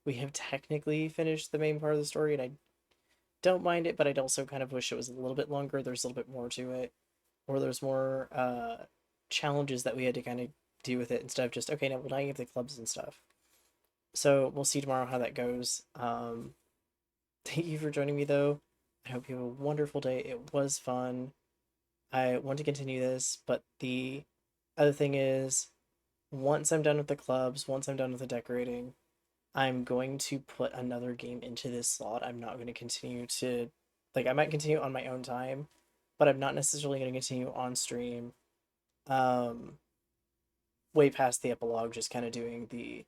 we have technically finished the main part of the story, and I don't mind it, but I'd also kind of wish it was a little bit longer. There's a little bit more to it, or there's more challenges that we had to kind of do with it instead of just, okay, now you have the clubs and stuff. So we'll see tomorrow how that goes. Thank you for joining me, though. I hope you have a wonderful day. It was fun. I want to continue this, but the other thing is, once I'm done with the clubs, once I'm done with the decorating, I'm going to put another game into this slot. I'm not going to continue to, like, I might continue on my own time, but I'm not necessarily going to continue on stream. Way past the epilogue, just kind of doing the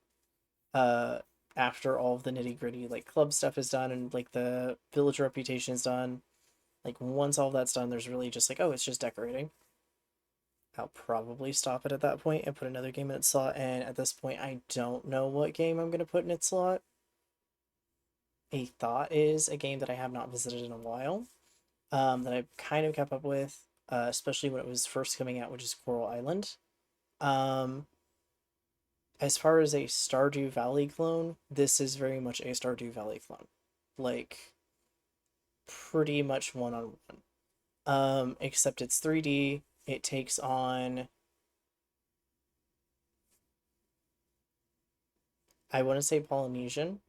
after all of the nitty gritty like club stuff is done and like the village reputation is done. Like once all that's done, there's really just like, oh, it's just decorating. I'll probably stop it at that point and put another game in its slot. And at this point, I don't know what game I'm going to put in its slot. A thought is a game that I have not visited in a while, that I've kind of kept up with, especially when it was first coming out, which is Coral Island. As far as a Stardew Valley clone, this is very much a Stardew Valley clone. Like, pretty much one on one. Except it's 3D. It takes on, I want to say Polynesian,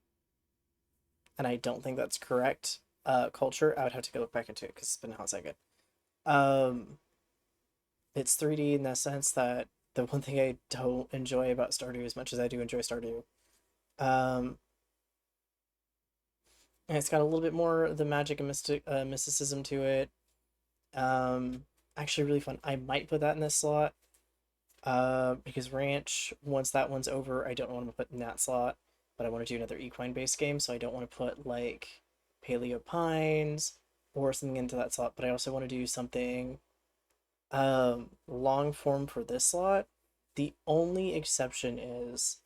and I don't think that's correct. Culture. I would have to go look back into it because it's been a hot second. Um, it's 3D in the sense that the one thing I don't enjoy about Stardew as much as I do enjoy Stardew, um, and it's got a little bit more the magic and mysticism to it. Actually, really fun. I might put that in this slot. Because Ranch, once that one's over, I don't want to put in that slot, but I want to do another equine based game, so I don't want to put like Paleo Pines or something into that slot, but I also want to do something long form for this slot. The only exception is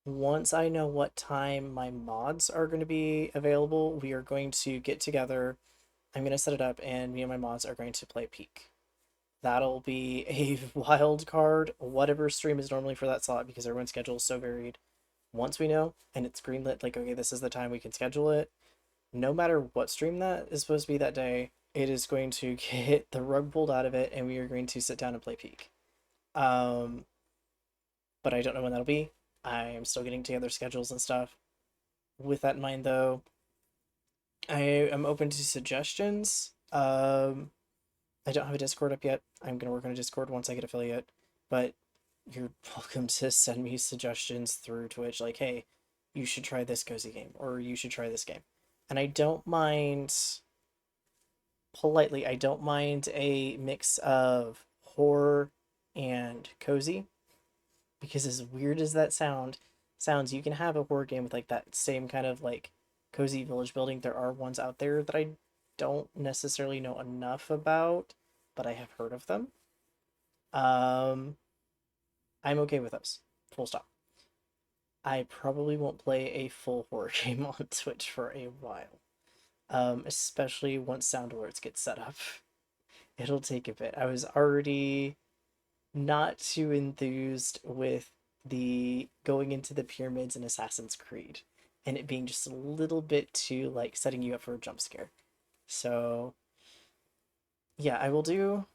once I know what time my mods are going to be available, we are going to get together. I'm going to set it up, and me and my mods are going to play Peak. That'll be a wild card, whatever stream is normally for that slot, because everyone's schedule is so varied. Once we know and it's greenlit, like, okay, this is the time we can schedule it, no matter what stream that is supposed to be that day, it is going to get the rug pulled out of it and we are going to sit down and play Peak. Um, but I don't know when that'll be. I'm still getting together schedules and stuff. With that in mind, though, I am open to suggestions. I don't have a Discord up yet. I'm gonna work on a Discord once I get affiliate, but you're welcome to send me suggestions through Twitch, like, hey, you should try this cozy game, or you should try this game. And I don't mind, politely, I don't mind a mix of horror and cozy, because as weird as that sounds, you can have a horror game with like that same kind of like cozy village building. There are ones out there that I don't necessarily know enough about, but I have heard of them. Um, I'm okay with those. Full stop. I probably won't play a full horror game on Twitch for a while. Especially once sound alerts get set up. It'll take a bit. I was already not too enthused with the going into the pyramids in Assassin's Creed and it being just a little bit too like setting you up for a jump scare. So, yeah, I will do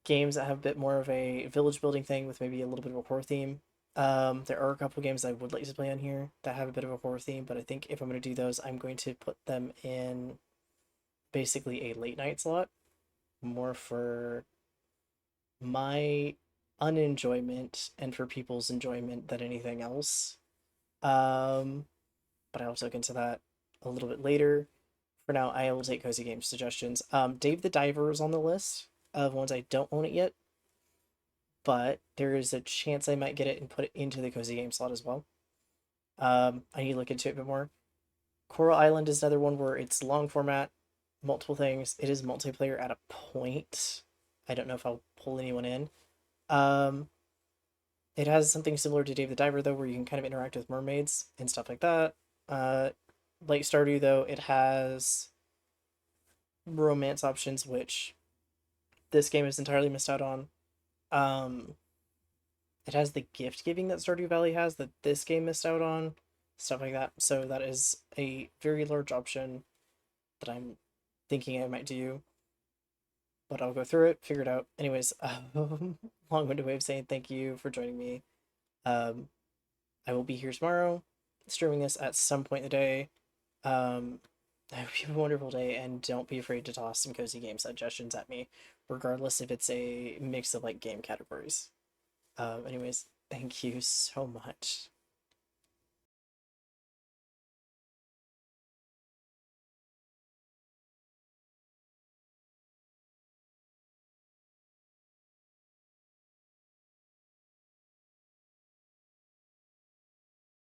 games that have a bit more of a village building thing with maybe a little bit of a horror theme. There are a couple games I would like to play on here that have a bit of a horror theme, but I think if I'm going to do those, I'm going to put them in basically a late night slot, more for my unenjoyment and for people's enjoyment than anything else. Um, but I'll look into that a little bit later. For now, I will take cozy game suggestions. Dave the Diver is on the list of ones I don't own it yet, but there is a chance I might get it and put it into the cozy game slot as well. I need to look into it a bit more. Coral Island is another one where it's long format, multiple things. It is multiplayer at a point. I don't know if I'll pull anyone in. Um, it has something similar to Dave the Diver though, where you can kind of interact with mermaids and stuff like that. Uh, like Stardew though, it has romance options, which this game is entirely missed out on. Um, it has the gift giving that Stardew Valley has that this game missed out on, stuff like that. So that is a very large option that I'm thinking I might do, but I'll go through it, figure it out. Anyways, long-winded way of saying thank you for joining me. Um, I will be here tomorrow, streaming this at some point in the day. I hope you have a wonderful day, and don't be afraid to toss some cozy game suggestions at me, regardless if it's a mix of like game categories. Anyways, thank you so much.